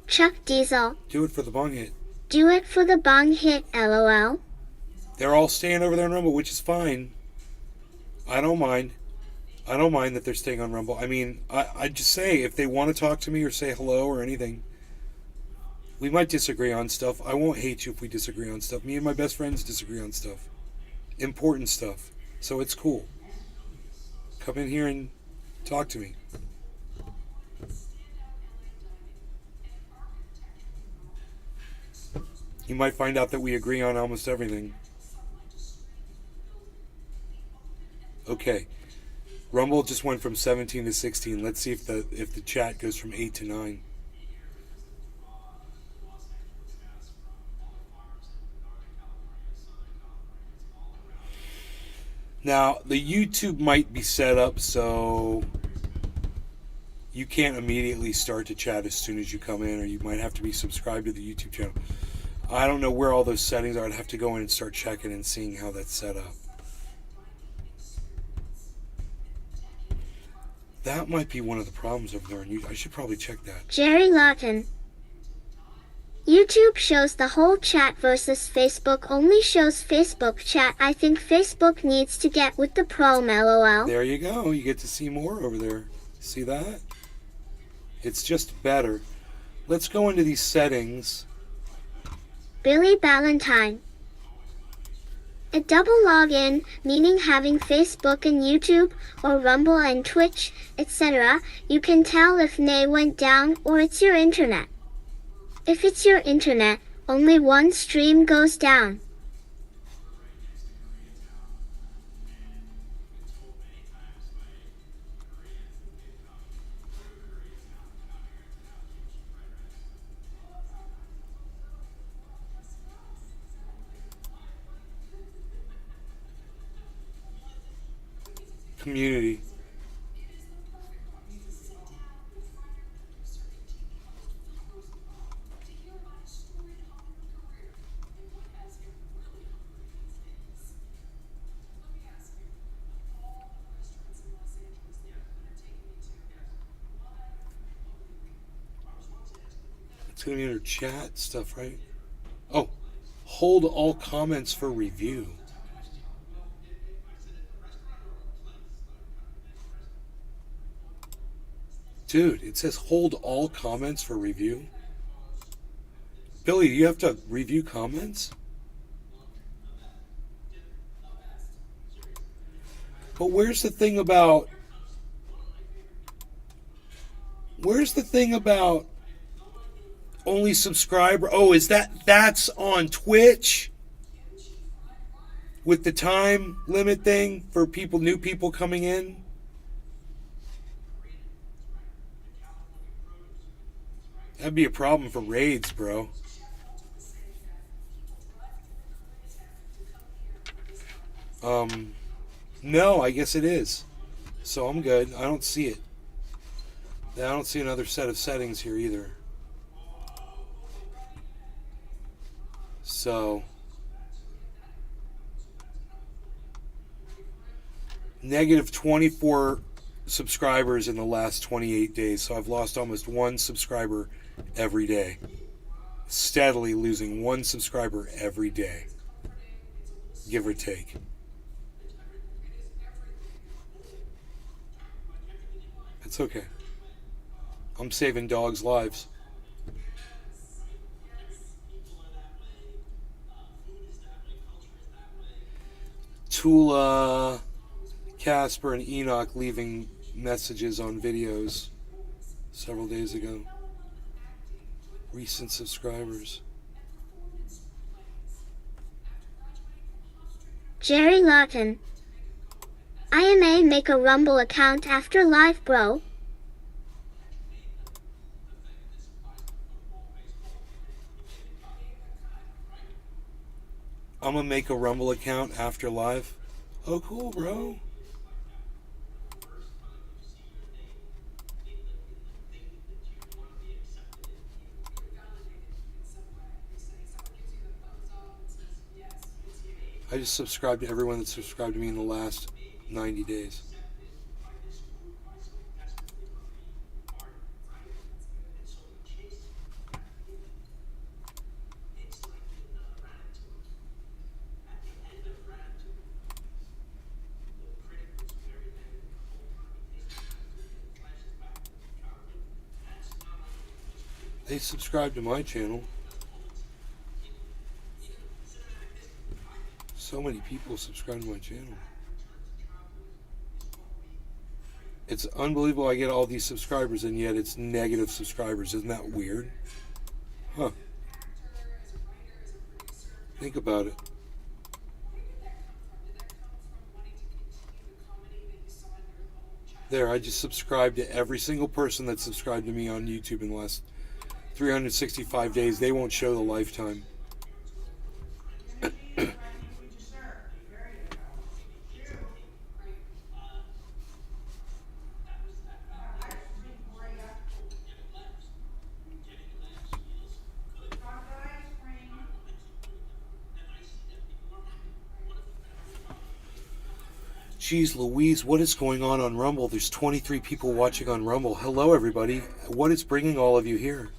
Chuck Diesel. Do it for the bong hit. Do it for the bong hit, LOL. They're all staying over there on Rumble, which is fine. I don't mind. I don't mind that they're staying on Rumble. I mean, I just say, if they want to talk to me or say hello or anything, we might disagree on stuff. I won't hate you if we disagree on stuff. Me and my best friends disagree on stuff. Important stuff. So it's cool. Come in here and talk to me. You might find out that we agree on almost everything. Okay. Rumble just went from 17 to 16. Let's see if the chat goes from 8 to 9. Now, the YouTube might be set up so you can't immediately start to chat as soon as you come in, or you might have to be subscribed to the YouTube channel. I don't know where all those settings are. I'd have to go in and start checking and seeing how that's set up. That might be one of the problems over there on YouTube. I should probably check that. Jerry Lawton. YouTube shows the whole chat versus Facebook only shows Facebook chat. I think Facebook needs to get with the prom, LOL. There you go. You get to see more over there. See that? It's just better. Let's go into these settings. Billy Valentine. A double login, meaning having Facebook and YouTube, or Rumble and Twitch, etc. You can tell if Nay went down or it's your internet. If it's your internet, Only one stream goes down. Community. It's gonna be under chat stuff, right? Oh, hold all comments for review. Dude, it says hold all comments for review. Billy, do you have to review comments? But where's the thing about only subscriber? Oh, is that's on Twitch? With the time limit thing for people, new people coming in? That'd be a problem for raids, bro. No, I guess it is. So I'm good. I don't see it. I don't see another set of settings here either. So negative 24 subscribers in the last 28 days. So I've lost almost one subscriber every day. Steadily losing one subscriber every day. Give or take. It's okay. I'm saving dogs' lives. Tula, Casper, and Enoch leaving messages on videos several days ago. Recent subscribers. Jerry Lawton. IMA make a Rumble account after live, bro. I'm gonna make a Rumble account after live. Oh, cool, bro. I just subscribed to everyone that subscribed to me in the last 90 days. They subscribe to my channel. So many people subscribe to my channel. It's unbelievable I get all these subscribers and yet it's negative subscribers. Isn't that weird? Huh. Think about it. There, I just subscribed to every single person that subscribed to me on YouTube in the last 365 days. They won't show the lifetime. Jeez Louise, what is going on Rumble? There's 23 people watching on Rumble. Hello, everybody. What is bringing all of you here?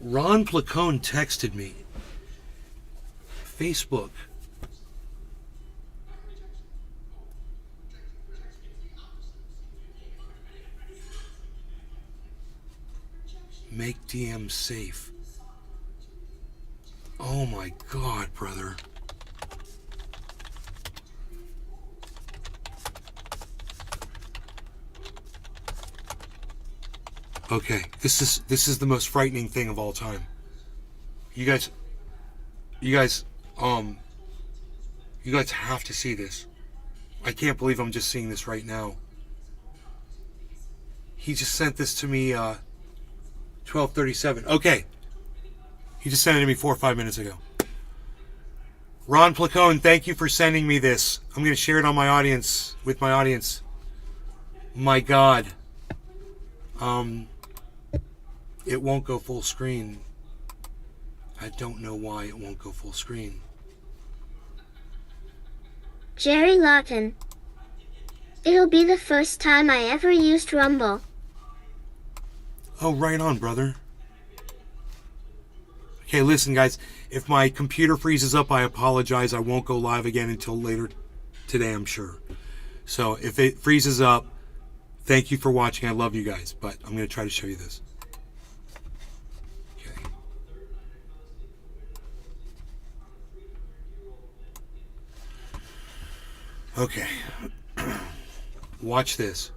Ron Placone texted me. Facebook. Make DM safe. Oh my God, brother. Okay, this is the most frightening thing of all time. You guys have to see this. I can't believe I'm just seeing this right now. He just sent this to me 12:37. Okay. He just sent it to me 4 or 5 minutes ago. Ron Placone, thank you for sending me this. I'm going to share it on my audience, with my audience. My God. It won't go full screen. I don't know why it won't go full screen. Jerry Lawton. It'll be the first time I ever used Rumble. Oh, right on, brother. Okay, listen, guys. If my computer freezes up, I apologize. I won't go live again until later today, I'm sure. So if it freezes up, thank you for watching. I love you guys, but I'm going to try to show you this. Okay. Watch this.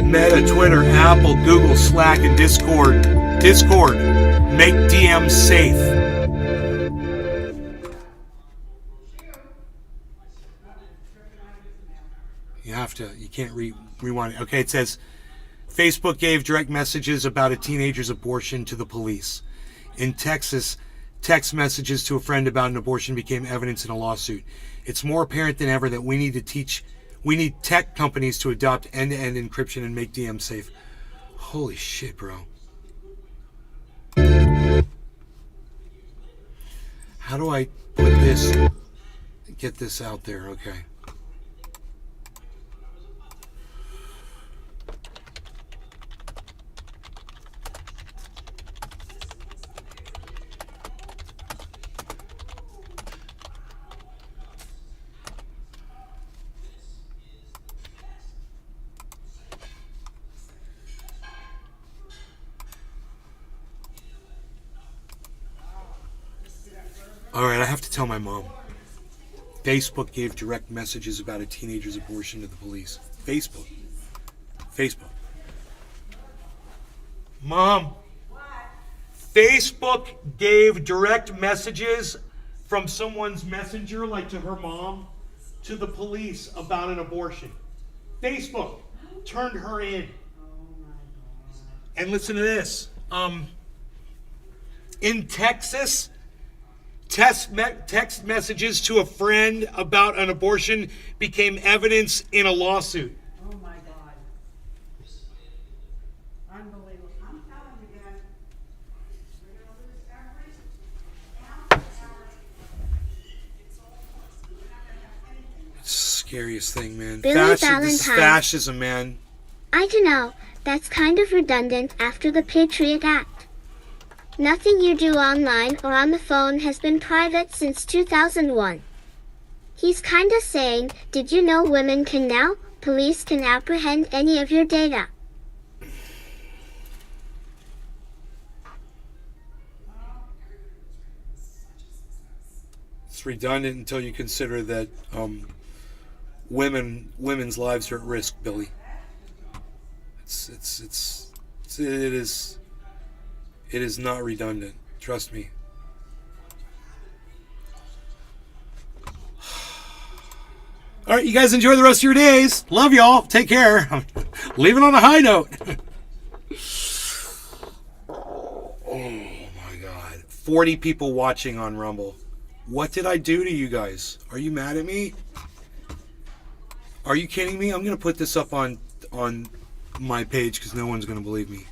Meta, Twitter, Apple, Google, Slack, and Discord. Discord. Make DMs safe. You have to. You can't rewind it. Okay, it says, Facebook gave direct messages about a teenager's abortion to the police. In Texas, text messages to a friend about an abortion became evidence in a lawsuit. It's more apparent than ever that we need tech companies to adopt end-to-end encryption and make DMs safe. Holy shit, bro. How do I put this, get this out there? Okay. Alright, I have to tell my mom. Facebook gave direct messages about a teenager's abortion to the police. Facebook. Mom. Facebook gave direct messages from someone's messenger, like to her mom, to the police about an abortion. Facebook turned her in. And listen to this. In Texas, text messages to a friend about an abortion became evidence in a lawsuit. Oh my God. Unbelievable. I'm telling you guys, we're going to lose every It's the scariest thing, man. Billy This is Valentine. fascism, man. I don't know, that's kind of redundant after the Patriot Act. Nothing you do online or on the phone has been private since 2001. He's kinda saying, did you know women can now? Police can apprehend any of your data. It's redundant until you consider that women's lives are at risk, Billy. It is not redundant. Trust me. All right, you guys enjoy the rest of your days. Love y'all. Take care. Leaving on a high note. Oh my God. 40 people watching on Rumble. What did I do to you guys? Are you mad at me? Are you kidding me? I'm going to put this up on my page because no one's going to believe me.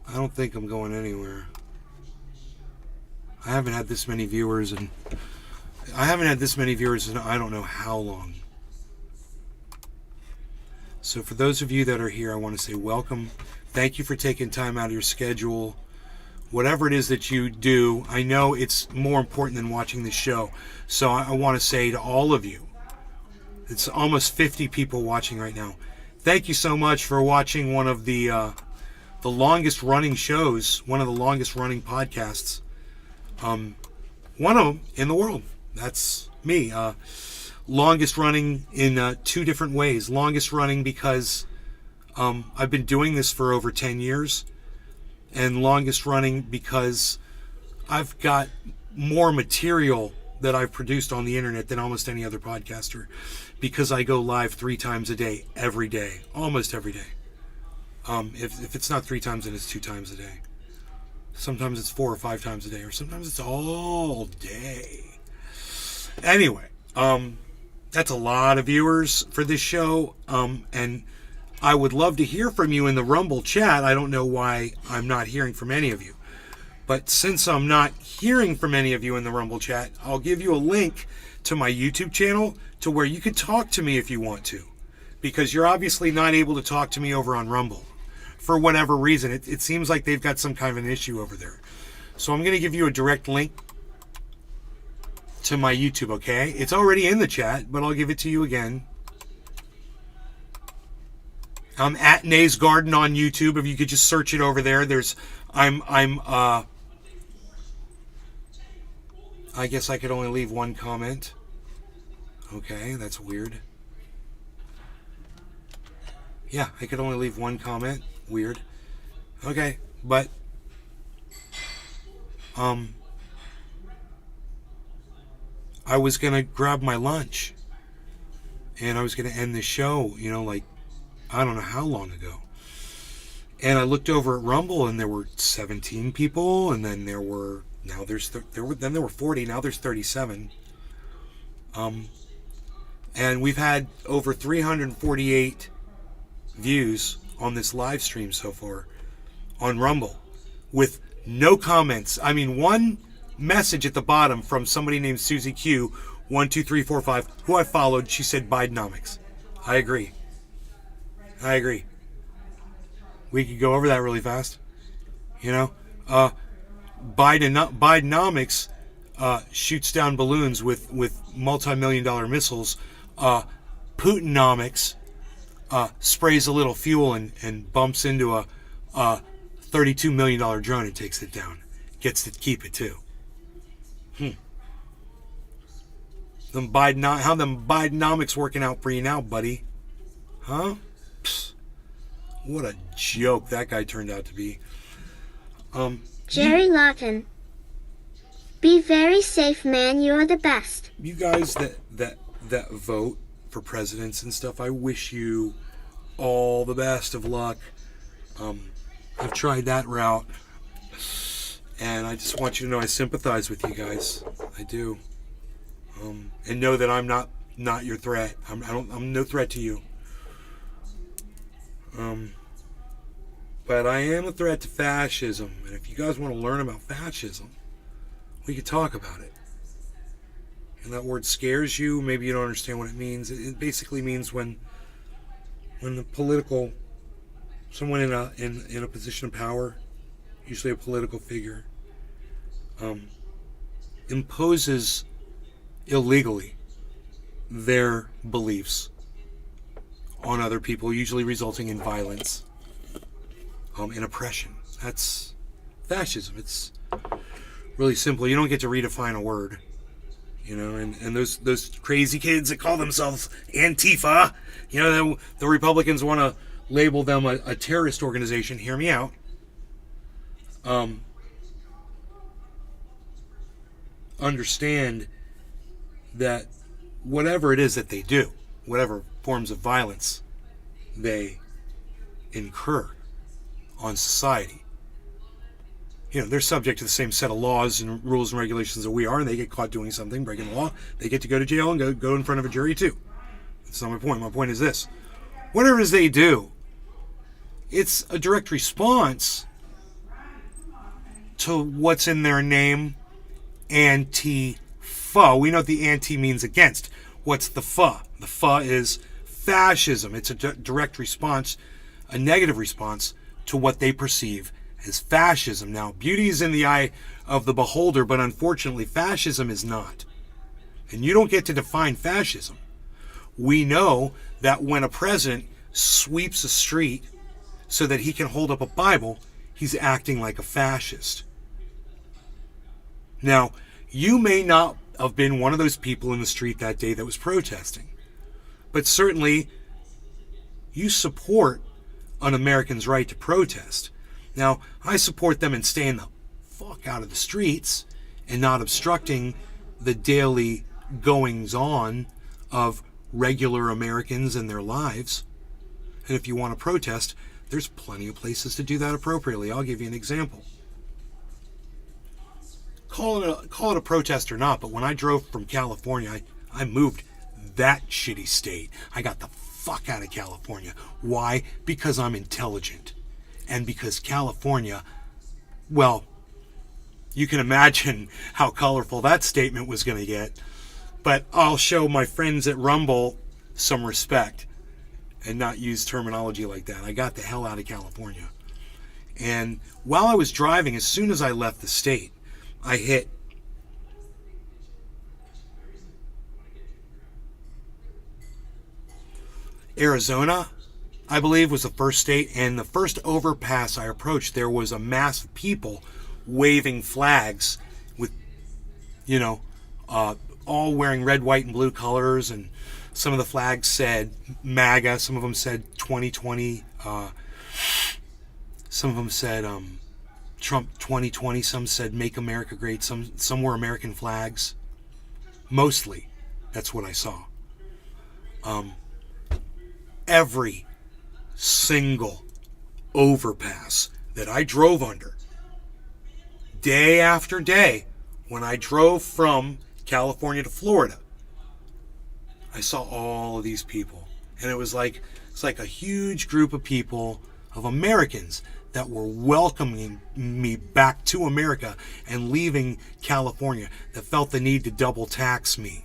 I don't think I'm going anywhere. I haven't had this many viewers in I don't know how long. So for those of you that are here, I want to say welcome. Thank you for taking time out of your schedule. Whatever it is that you do, I know it's more important than watching the show. So I want to say to all of you, it's almost 50 people watching right now. Thank you so much for watching one of the longest running shows, one of the longest running podcasts. One of them in the world. That's me. Longest running in 2 different ways. Longest running because I've been doing this for over 10 years. And longest running because I've got more material that I've produced on the internet than almost any other podcaster. Because I go live 3 times a day, every day. Almost every day. If it's not 3 times, then it's 2 times a day. Sometimes it's 4 or 5 times a day, or sometimes it's all day. Anyway, that's a lot of viewers for this show, and I would love to hear from you in the Rumble chat. I don't know why I'm not hearing from any of you. But since I'm not hearing from any of you in the Rumble chat, I'll give you a link to my YouTube channel to where you can talk to me if you want to. Because you're obviously not able to talk to me over on Rumble. For whatever reason. It seems like they've got some kind of an issue over there. So I'm going to give you a direct link to my YouTube, okay? It's already in the chat, but I'll give it to you again. I'm at Nay's Garden on YouTube. If you could just search it over there. I guess I could only leave one comment. Okay, that's weird. Yeah, I could only leave one comment. Weird. Okay, but I was gonna grab my lunch and I was gonna end the show, like I don't know how long ago. And I looked over at Rumble and there were 17 people, and then there were 40, now there's 37. And we've had over 348 views on this live stream so far on Rumble with no comments. I mean, one message at the bottom from somebody named Susie Q 12345 who I followed. She said Bidenomics. I agree. We could go over that really fast. Bidenomics shoots down balloons with multi-million-dollar missiles. Putinomics sprays a little fuel and bumps into a $32 million drone and takes it down. Gets to keep it too. How them Bidenomics working out for you now, buddy? Huh? Psst. What a joke that guy turned out to be. Jerry Lawton. Be very safe, man. You're the best. You guys that vote for presidents and stuff, I wish you all the best of luck. I've tried that route, and I just want you to know I sympathize with you guys. I do, and know that I'm not your threat. I'm no threat to you. But I am a threat to fascism, and if you guys want to learn about fascism, we could talk about it. And that word scares you. Maybe you don't understand what it means. It basically means when the someone in a position of power, usually a political figure, imposes illegally their beliefs on other people, usually resulting in violence, and oppression. That's fascism. It's really simple. You don't get to redefine a word. And those crazy kids that call themselves Antifa, the Republicans want to label them a terrorist organization. Hear me out. Understand that whatever it is that they do, whatever forms of violence they incur on society. You know, they're subject to the same set of laws and rules and regulations that we are, and they get caught doing something, breaking the law, they get to go to jail and go in front of a jury too. That's not my point. My point is this. Whatever it is they do, it's a direct response to what's in their name, Antifa. We know what the anti means against. What's the fa? The fa is fascism. It's a direct response, a negative response to what they perceive as fascism. Now, beauty is in the eye of the beholder, but unfortunately, fascism is not. And you don't get to define fascism. We know that when a president sweeps a street so that he can hold up a Bible, he's acting like a fascist. Now, you may not have been one of those people in the street that day that was protesting, but certainly you support an American's right to protest. Now, I support them in staying the fuck out of the streets and not obstructing the daily goings-on of regular Americans and their lives. And if you want to protest, there's plenty of places to do that appropriately. I'll give you an example. Call it a protest or not, but when I drove from California, I moved that shitty state. I got the fuck out of California. Why? Because I'm intelligent. And because California, well, you can imagine how colorful that statement was going to get. But I'll show my friends at Rumble some respect and not use terminology like that. I got the hell out of California. And while I was driving, as soon as I left the state, I hit Arizona, I believe, was the first state, and the first overpass I approached, there was a mass of people waving flags with, all wearing red, white, and blue colors, and some of the flags said MAGA, some of them said 2020, some of them said Trump 2020, some said Make America Great, some were American flags. Mostly, that's what I saw. Every single overpass that I drove under, day after day, when I drove from California to Florida, I saw all of these people. And it's like a huge group of people, of Americans, that were welcoming me back to America and leaving California, that felt the need to double tax me.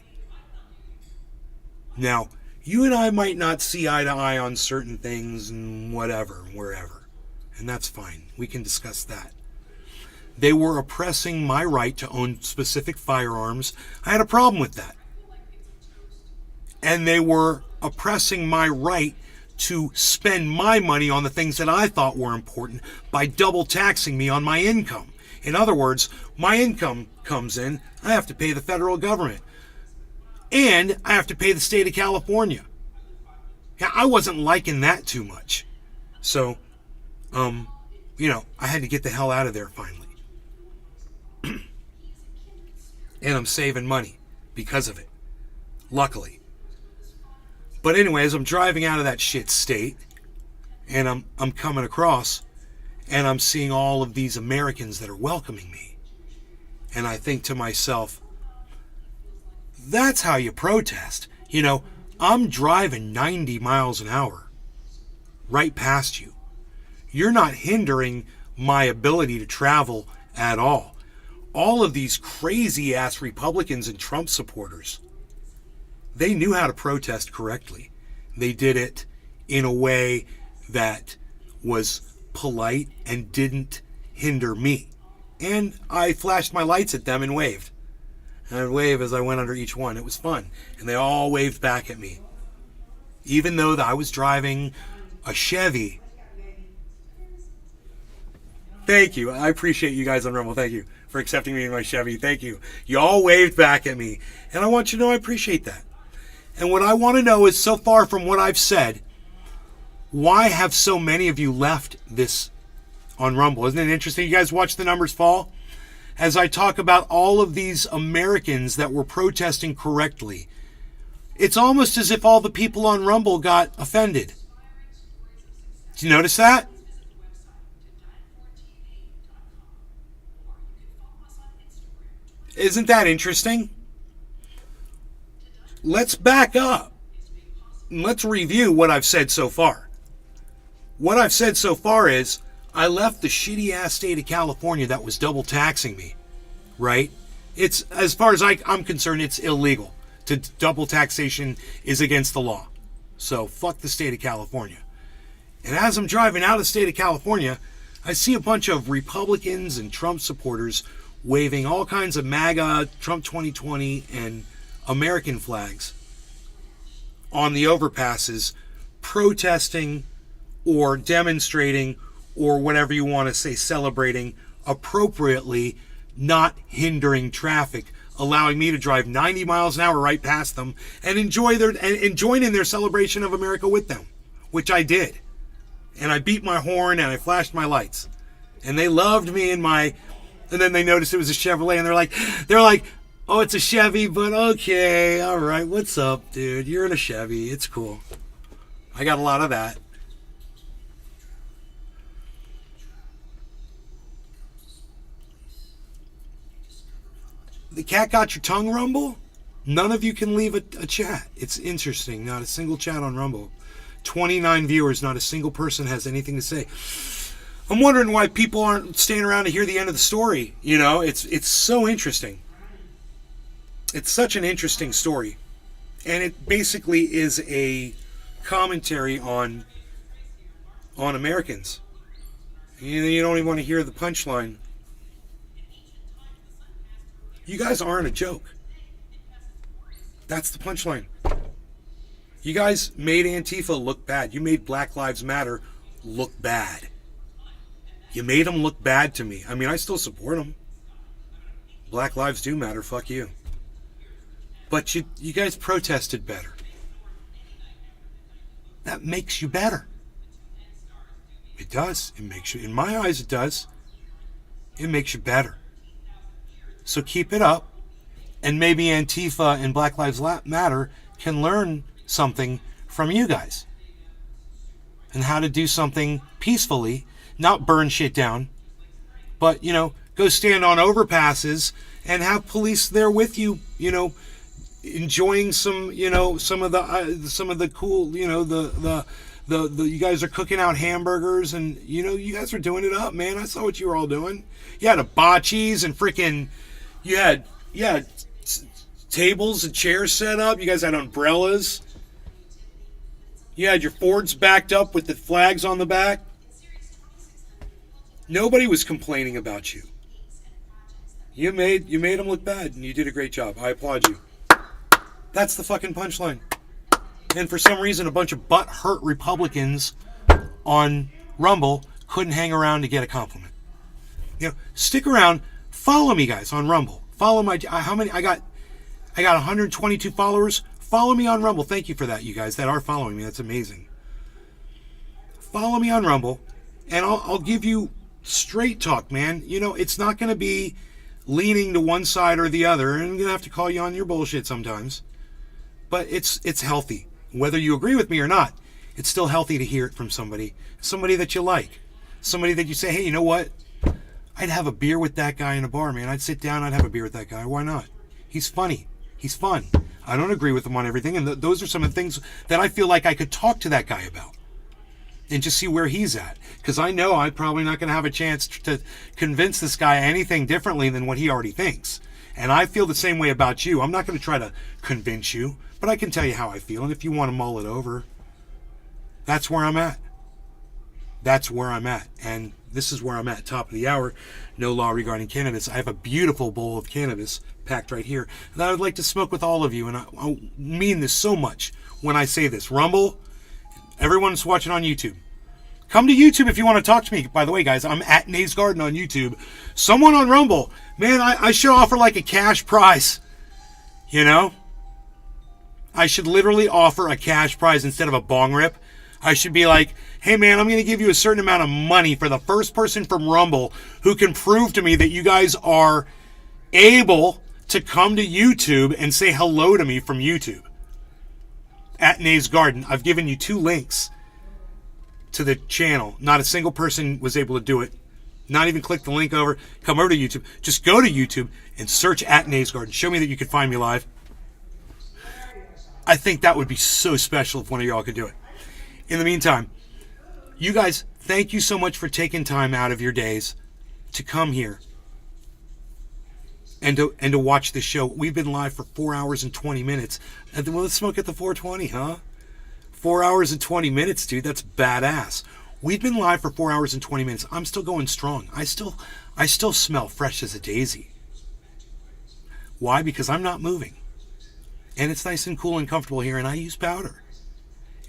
Now, you and I might not see eye to eye on certain things and whatever, wherever. And that's fine. We can discuss that. They were oppressing my right to own specific firearms. I had a problem with that. And they were oppressing my right to spend my money on the things that I thought were important by double taxing me on my income. In other words, my income comes in, I have to pay the federal government. And I have to pay the state of California. Yeah, I wasn't liking that too much. So, I had to get the hell out of there finally. And I'm saving money because of it. Luckily. But anyways, I'm driving out of that shit state, and I'm coming across, and I'm seeing all of these Americans that are welcoming me. And I think to myself, that's how you protest. I'm driving 90 miles an hour right past you. You're not hindering my ability to travel at all. All of these crazy ass Republicans and Trump supporters, they knew how to protest correctly. They did it in a way that was polite and didn't hinder me. And I flashed my lights at them and waved. And I'd wave as I went under each one. It was fun. And they all waved back at me. Even though I was driving a Chevy. Thank you. I appreciate you guys on Rumble. Thank you for accepting me in my Chevy. Thank you. You all waved back at me. And I want you to know I appreciate that. And what I want to know is, so far from what I've said, why have so many of you left this on Rumble? Isn't it interesting? You guys watch the numbers fall? As I talk about all of these Americans that were protesting correctly, it's almost as if all the people on Rumble got offended. Did you notice that? Isn't that interesting? Let's back up. Let's review what I've said so far. What I've said so far is I left the shitty ass state of California that was double taxing me, right? It's, as far as I'm concerned, it's illegal. Double taxation is against the law. So fuck the state of California. And as I'm driving out of the state of California, I see a bunch of Republicans and Trump supporters waving all kinds of MAGA, Trump 2020, and American flags on the overpasses, protesting or demonstrating or whatever you want to say, celebrating appropriately, not hindering traffic, allowing me to drive 90 miles an hour right past them and join in their celebration of America with them, which I did. And I beat my horn and I flashed my lights. And they loved me and then they noticed it was a Chevrolet and they're like, oh, it's a Chevy, but okay, all right, what's up, dude? You're in a Chevy, it's cool. I got a lot of that. The cat got your tongue, Rumble? None of you can leave a chat. It's interesting. Not a single chat on Rumble. 29 viewers, not a single person has anything to say. I'm wondering why people aren't staying around to hear the end of the story. You know, it's so interesting. It's such an interesting story. And it basically is a commentary on Americans. You don't even want to hear the punchline. You guys aren't a joke. That's the punchline. You guys made Antifa look bad. You made Black Lives Matter look bad. You made them look bad to me. I mean, I still support them. Black lives do matter. Fuck you. But you guys protested better. That makes you better. It does. It makes you, in my eyes, it does. It makes you better. So keep it up. And maybe Antifa and Black Lives Matter can learn something from you guys. And how to do something peacefully. Not burn shit down. But, go stand on overpasses and have police there with you, enjoying some, some of the cool, you guys are cooking out hamburgers and, you guys are doing it up, man. I saw what you were all doing. You had hibachis and freaking, you had tables and chairs set up. You guys had umbrellas. You had your Fords backed up with the flags on the back. Nobody was complaining about you. You made them look bad, and you did a great job. I applaud you. That's the fucking punchline. And for some reason, a bunch of butt-hurt Republicans on Rumble couldn't hang around to get a compliment. Stick around. Follow me, guys, on Rumble. Follow my... How many? I got 122 followers. Follow me on Rumble. Thank you for that, you guys that are following me. That's amazing. Follow me on Rumble, and I'll give you straight talk, man. It's not going to be leaning to one side or the other, and I'm going to have to call you on your bullshit sometimes. But it's healthy. Whether you agree with me or not, it's still healthy to hear it from somebody that you like. Somebody that you say, hey, you know what? I'd have a beer with that guy in a bar, man. I'd sit down, I'd have a beer with that guy. Why not? He's funny. He's fun. I don't agree with him on everything, and those are some of the things that I feel like I could talk to that guy about and just see where he's at. Because I know I'm probably not going to have a chance to convince this guy anything differently than what he already thinks. And I feel the same way about you. I'm not going to try to convince you, but I can tell you how I feel. And if you want to mull it over, that's where I'm at. That's where I'm at. And this is where I'm at, top of the hour. No law regarding cannabis. I have a beautiful bowl of cannabis packed right here that I would like to smoke with all of you. And I mean this so much when I say this. Rumble, everyone's watching on YouTube. Come to YouTube if you want to talk to me. By the way, guys, I'm at Nays Garden on YouTube. Someone on Rumble, man, I should offer like a cash prize. I should literally offer a cash prize instead of a bong rip. I should be like, hey man, I'm going to give you a certain amount of money for the first person from Rumble who can prove to me that you guys are able to come to YouTube and say hello to me from YouTube. At Nays Garden. I've given you 2 links. to the channel. Not a single person was able to do it. Not even click the link over, come over to YouTube. Just go to YouTube and search at Nays Garden. Show me that you can find me live. I think that would be so special if one of y'all could do it. In the meantime, you guys, thank you so much for taking time out of your days to come here and to watch the show. We've been live for 4 hours and 20 minutes. And then, well, let's smoke at the 420, huh? 4 hours and 20 minutes, dude. That's badass. We've been live for 4 hours and 20 minutes. I'm still going strong. I still smell fresh as a daisy. Why? Because I'm not moving. And it's nice and cool and comfortable here, and I use powder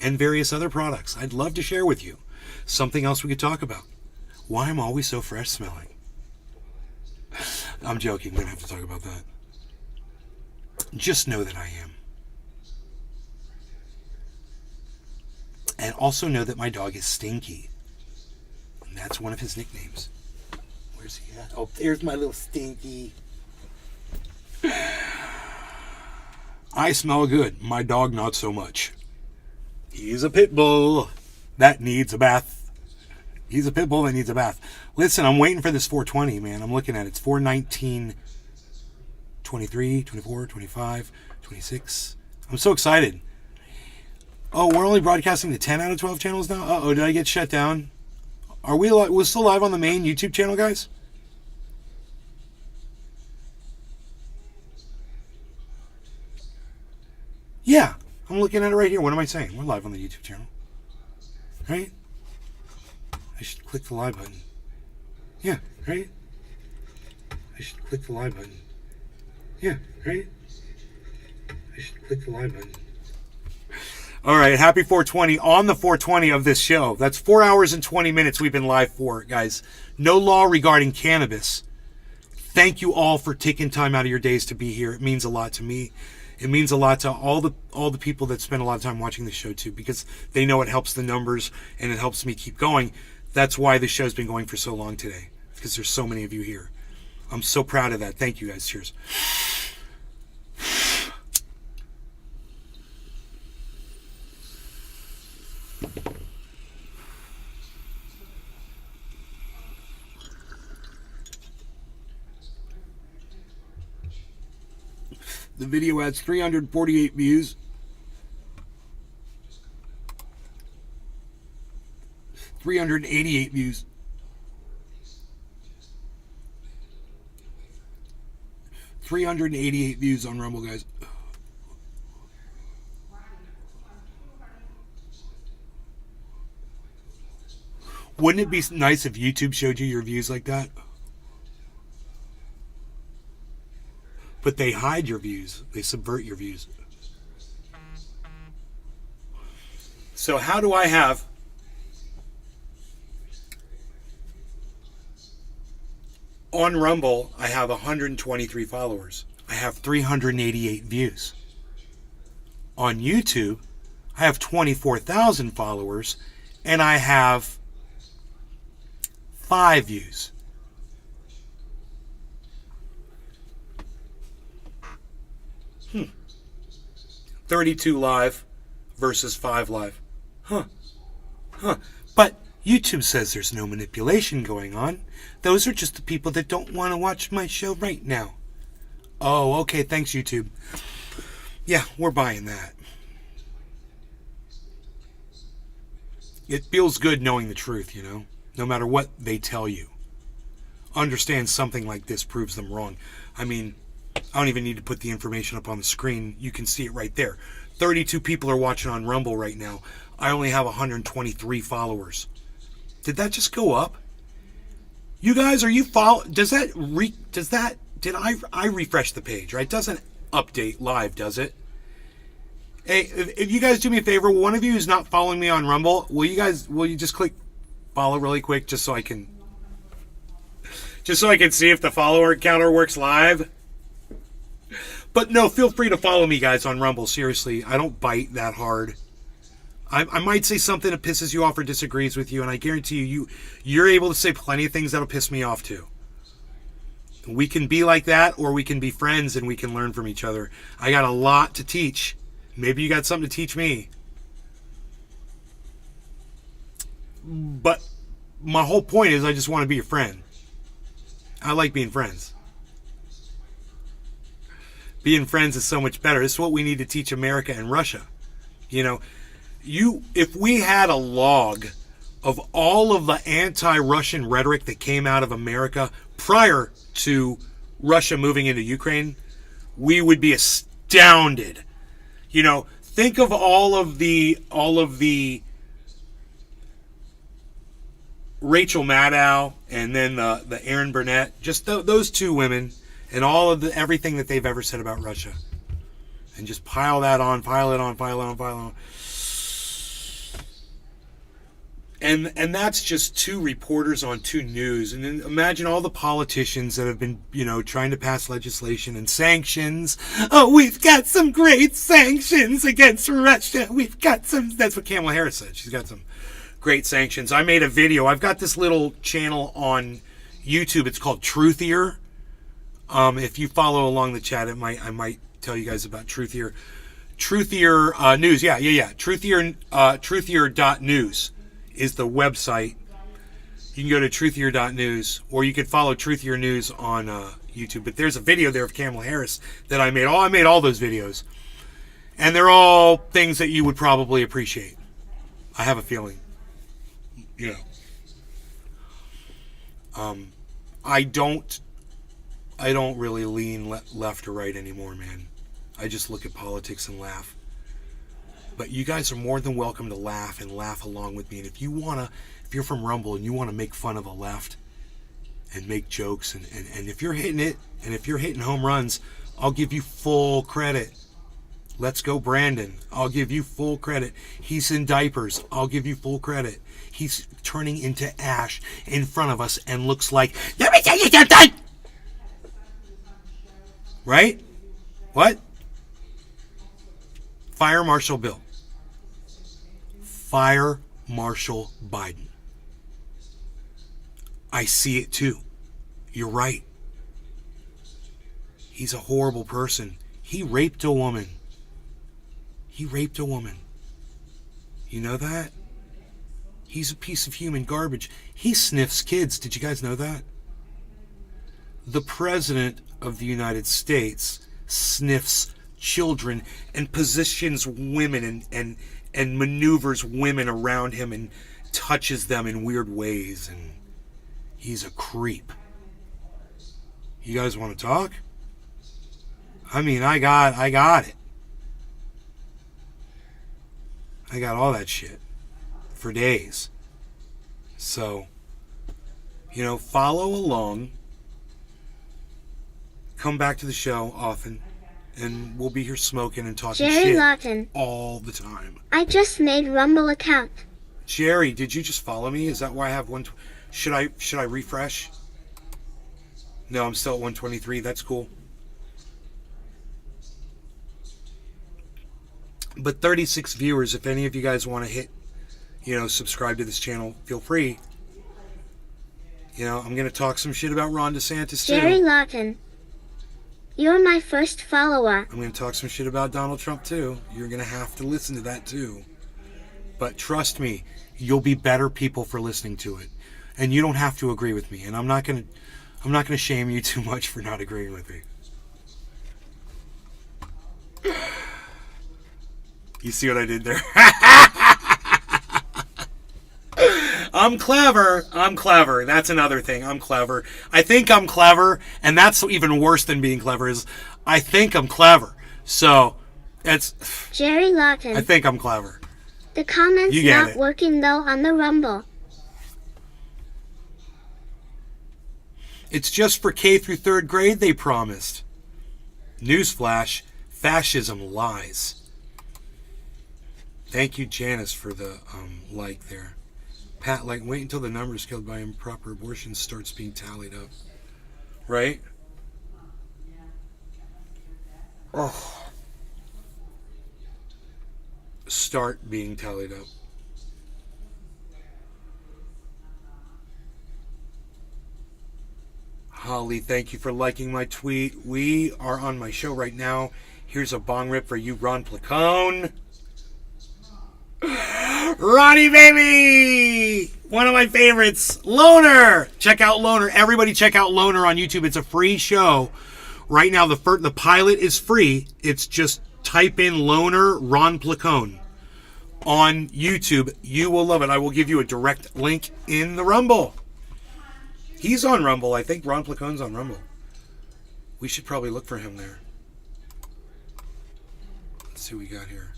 and various other products I'd love to share with you. Something else we could talk about. Why I'm always so fresh smelling. I'm joking. We don't have to talk about that. Just know that I am. And also know that my dog is Stinky. And that's one of his nicknames. Where's he at? Oh, there's my little Stinky. I smell good. My dog, not so much. He's a pit bull that needs a bath. He's a pit bull that needs a bath. Listen, I'm waiting for this 420, man. I'm looking at it. It's 419, 23, 24, 25, 26. I'm so excited. Oh, we're only broadcasting to 10 out of 12 channels now? Uh-oh, did I get shut down? Are we're still live on the main YouTube channel, guys? Yeah, I'm looking at it right here. What am I saying? We're live on the YouTube channel. Right? I should click the live button. Yeah, right? I should click the live button. Yeah, right? I should click the live button. All right, happy 420 on the 420 of this show. That's 4 hours and 20 minutes we've been live for, guys. No law regarding cannabis. Thank you all for taking time out of your days to be here. It means a lot to me. It means a lot to all the people that spend a lot of time watching the show too, because they know it helps the numbers and it helps me keep going. That's why the show's been going for so long today, because there's so many of you here. I'm so proud of that. Thank you, guys. Cheers. The video has 348 views. 388 views. 388 views on Rumble, guys. Wouldn't it be nice if YouTube showed you your views like that? But they hide your views. They subvert your views. So how do I have on Rumble, I have 123 followers. I have 388 views. On YouTube, I have 24,000 followers and I have 5 views. 32 live versus 5 live. Huh. But YouTube says there's no manipulation going on. Those are just the people that don't want to watch my show right now. Oh, okay. Thanks, YouTube. Yeah, we're buying that. It feels good knowing the truth, you know, no matter what they tell you. Understand something like this proves them wrong. I mean, I don't even need to put the information up on the screen. You can see it right there. 32 people are watching on Rumble right now. I only have 123 followers. Did that just go up? You guys, are you follow? Did I refresh the page, right? It doesn't update live, does it? Hey, if you guys do me a favor, one of you who's not following me on Rumble, will you just click follow really quick just so I can see if the follower counter works live? But no, feel free to follow me, guys, on Rumble. Seriously, I don't bite that hard. I might say something that pisses you off or disagrees with you, and I guarantee you're able to say plenty of things that'll piss me off too. We can be like that, or we can be friends and we can learn from each other. I got a lot to teach. Maybe you got something to teach me. But my whole point is I just want to be your friend. I like being friends. Being friends is so much better. This is what we need to teach America and Russia. You know, if we had a log of all of the anti-Russian rhetoric that came out of America prior to Russia moving into Ukraine, we would be astounded. You know, think of all of the Rachel Maddow and then the Erin Burnett, just those two women, and all of everything that they've ever said about Russia, and just pile it on. And that's just two reporters on two news. And then imagine all the politicians that have been, you know, trying to pass legislation and sanctions. Oh, we've got some great sanctions against Russia. We've got some. That's what Kamala Harris said. She's got some great sanctions. I made a video. I've got this little channel on YouTube. It's called Truthier. If you follow along the chat, I might tell you guys about Truthier. Truthier News. Yeah. Truthier.news is the website. You can go to truthier.news, or you can follow Truthier News on YouTube. But there's a video there of Kamala Harris that I made. I made all those videos. And they're all things that you would probably appreciate. I have a feeling. You know. I don't really lean left or right anymore, man. I just look at politics and laugh. But you guys are more than welcome to laugh and laugh along with me. And if you're from Rumble and you want to make fun of the left and make jokes, and if you're hitting it, and if you're hitting home runs, I'll give you full credit. Let's go, Brandon. I'll give you full credit. He's in diapers. I'll give you full credit. He's turning into ash in front of us and looks like, let me tell you something! Right? What? Fire Marshal Bill. Fire Marshal Biden. I see it too. You're right. He's a horrible person. He raped a woman. You know that? He's a piece of human garbage. He sniffs kids. Did you guys know that? The President of the United States sniffs children and positions women and maneuvers women around him and touches them in weird ways, and he's a creep. You guys want to talk? I mean, I got it. I got all that shit for days. So, you know, follow along. Come back to the show often. And we'll be here smoking and talking Jerry shit Lawton. all the time. I just made Rumble account. Jerry, did you just follow me? Is that why I have one? Should I refresh? No, I'm still at 123. That's cool. But 36 viewers. If any of you guys want to hit, you know, subscribe to this channel, feel free. You know, I'm gonna talk some shit about Ron DeSantis too. Jerry Lawton. You're my first follower. I'm going to talk some shit about Donald Trump too. You're going to have to listen to that too. But trust me, you'll be better people for listening to it. And you don't have to agree with me. And I'm not going to shame you too much for not agreeing with me. You see what I did there? I'm clever. That's another thing. I'm clever. I think I'm clever, and that's even worse than being clever is I think I'm clever. So, it's Jerry Lawton. I think I'm clever. The comment's not working though on the Rumble. It's just for K through 3rd grade, they promised. Newsflash, fascism lies. Thank you, Janice, for the like there. Pat, like, wait until the numbers killed by improper abortion starts being tallied up. Right? Oh. Start being tallied up. Holly, thank you for liking my tweet. We are on my show right now. Here's a bong rip for you, Ron Placone. Ron Ronnie, baby! One of my favorites. Loner! Check out Loner. Everybody check out Loner on YouTube. It's a free show. Right now, the pilot is free. It's just type in Loner Ron Placone on YouTube. You will love it. I will give you a direct link in the Rumble. He's on Rumble. I think Ron Placone's on Rumble. We should probably look for him there. Let's see what we got here.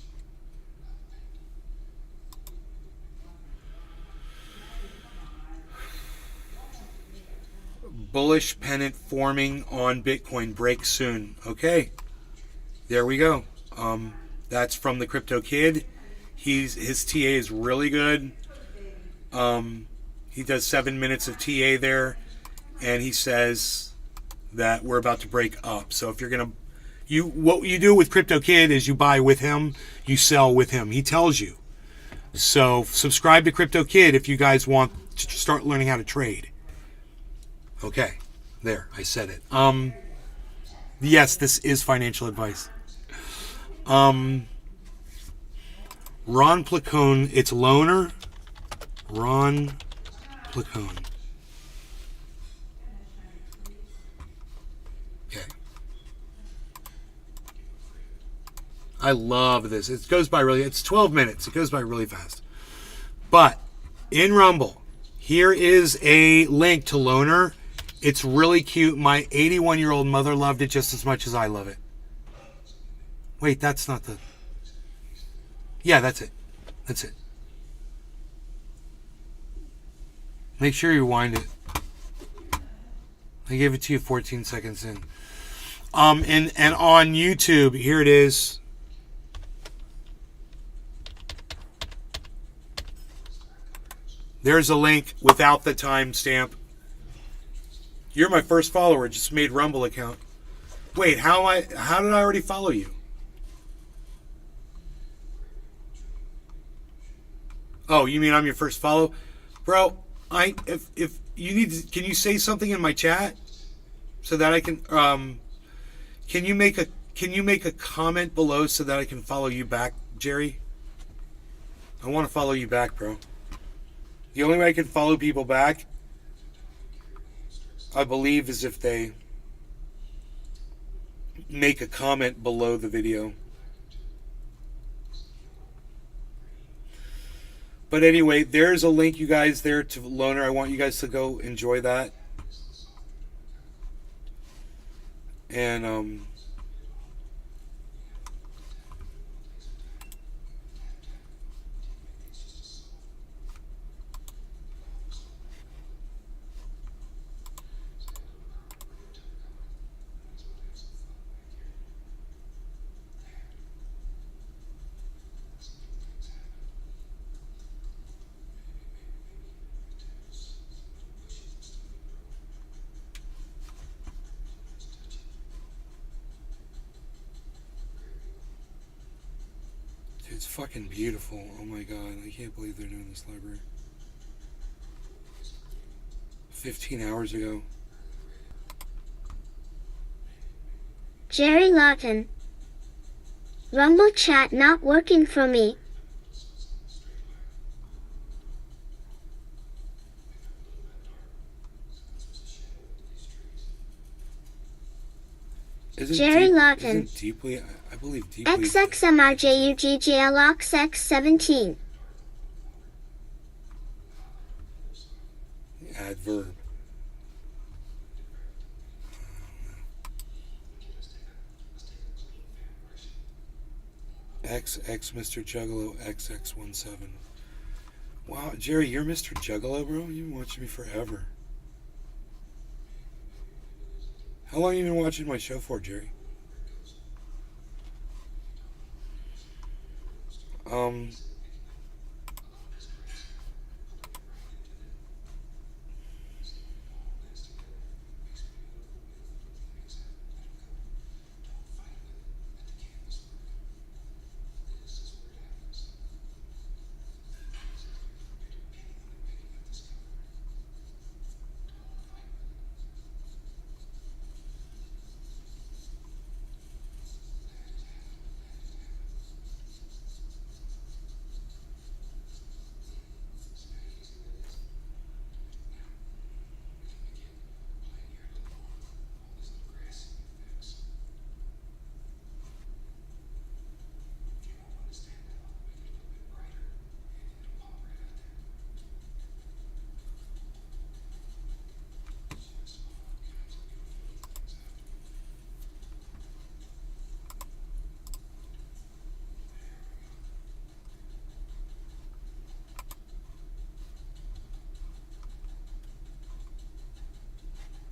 Bullish pennant forming on Bitcoin, break soon. Okay, there we go. That's from the Crypto Kid. His TA is really good. He does 7 minutes of TA there, and he says that we're about to break up. So if you're gonna, what you do with Crypto Kid is you buy with him, you sell with him. He tells you. So subscribe to Crypto Kid if you guys want to start learning how to trade. Okay, there, I said it. Yes, this is financial advice. Ron Placone, it's Loner. Ron Placone. Okay. I love this. It goes by really, it's 12 minutes. It goes by really fast. But in Rumble, here is a link to Loner. It's really cute. My 81-year-old mother loved it just as much as I love it. Wait, that's not the... Yeah, that's it. That's it. Make sure you wind it. I gave it to you 14 seconds in. And on YouTube, here it is. There's a link without the timestamp. You're my first follower. Just made Rumble account. Wait, how did I already follow you? Oh, you mean I'm your first follow? Bro, if you need to, can you say something in my chat so that I can can you make a comment below so that I can follow you back, Jerry? I want to follow you back, bro. The only way I can follow people back, I believe, is if they make a comment below the video. But anyway, there's a link, you guys, there to Loner. I want you guys to go enjoy that. And it's fucking beautiful. Oh my god, I can't believe they're doing this library. 15 hours ago. Jerry Lawton. Rumble chat not working for me. Jerry Lawton. Deeply, I believe deeply. XXMRJUGGLOXX17. Adverb. XX Mr. Juggalo XX17. Wow, Jerry, you're Mr. Juggalo, bro? You've been watching me forever. How long have you been watching my show for, Jerry?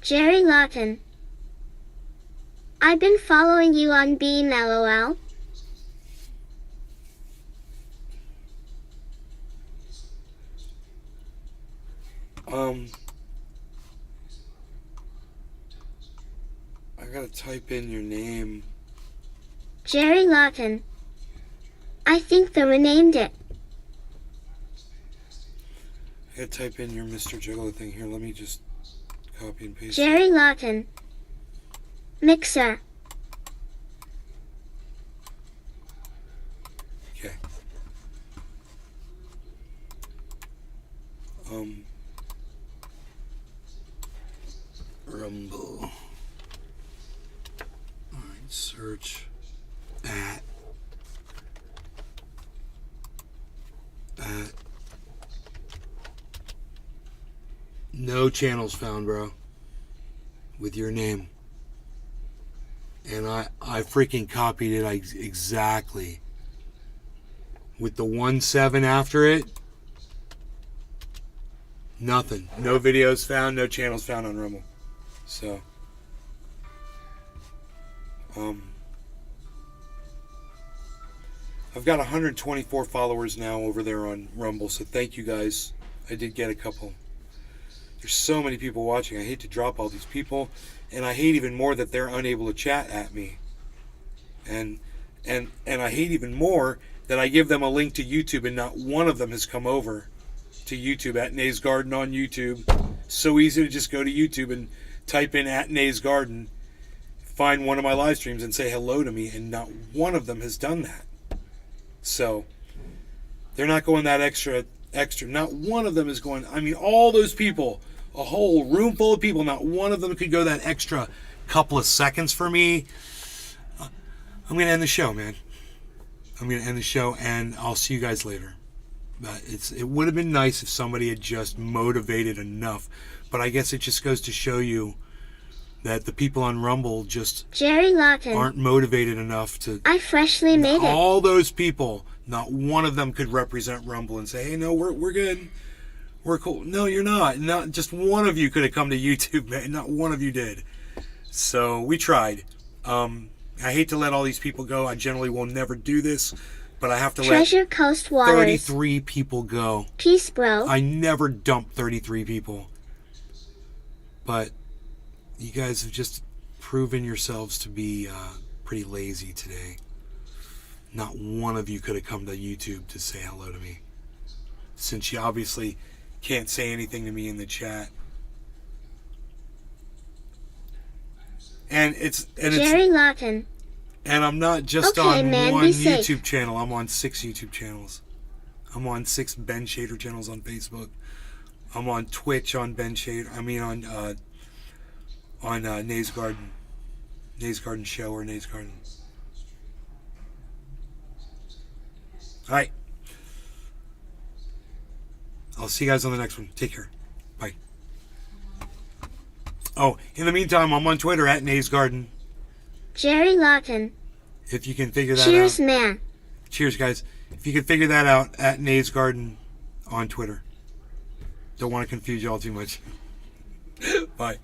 Jerry Lawton. I've been following you on Beam LOL. I gotta type in your name. Jerry Lawton. I think they renamed it. I gotta type in your Mr. Juggler thing here. Let me just copy and paste. Jerry Lawton. Mixer. Okay. Rumble. Alright, search at no channels found, bro, with your name. And I freaking copied it exactly with the 1-7 after it. Nothing. No videos found, no channels found on Rumble. So I've got 124 followers now over there on Rumble, so thank you guys. I did get a couple. There's so many people watching. I hate to drop all these people, and I hate even more that they're unable to chat at me. And I hate even more that I give them a link to YouTube and not one of them has come over to YouTube at Nays Garden on YouTube. So easy to just go to YouTube and type in at Nays Garden, find one of my live streams and say hello to me, and not one of them has done that. So they're not going that extra. Not one of them is going. I mean, all those people, a whole room full of people, not one of them could go that extra couple of seconds for me. I'm going to end the show, man. I'm going to end the show, and I'll see you guys later. But it would have been nice if somebody had just motivated enough. But I guess it just goes to show you that the people on Rumble just Jerry Lawton. Aren't motivated enough to... I freshly made it. All those people, not one of them could represent Rumble and say, hey, no, we're good. We're cool. No, you're not. Not just one of you could have come to YouTube, man. Not one of you did. So we tried. I hate to let all these people go. I generally will never do this, but I have to Treasure Coast Waters. 33 people go. Peace, bro. I never dump 33 people. But you guys have just proven yourselves to be pretty lazy today. Not one of you could have come to YouTube to say hello to me, since you obviously can't say anything to me in the chat. And it's Jerry Lawton. And I'm not just okay, on man, one YouTube safe. channel. I'm on 6 YouTube channels. I'm on 6 Ben Shader channels on Facebook. I'm on Twitch on Ben Shader. I mean on Nays Garden Show or Nays Garden. All right. I'll see you guys on the next one. Take care. Bye. Oh, in the meantime, I'm on Twitter at Nays Garden. Jerry Lawton. If you can figure that Cheers, out. man. Cheers, guys. If you can figure that out, at Nays Garden on Twitter. Don't want to confuse y'all too much. Bye.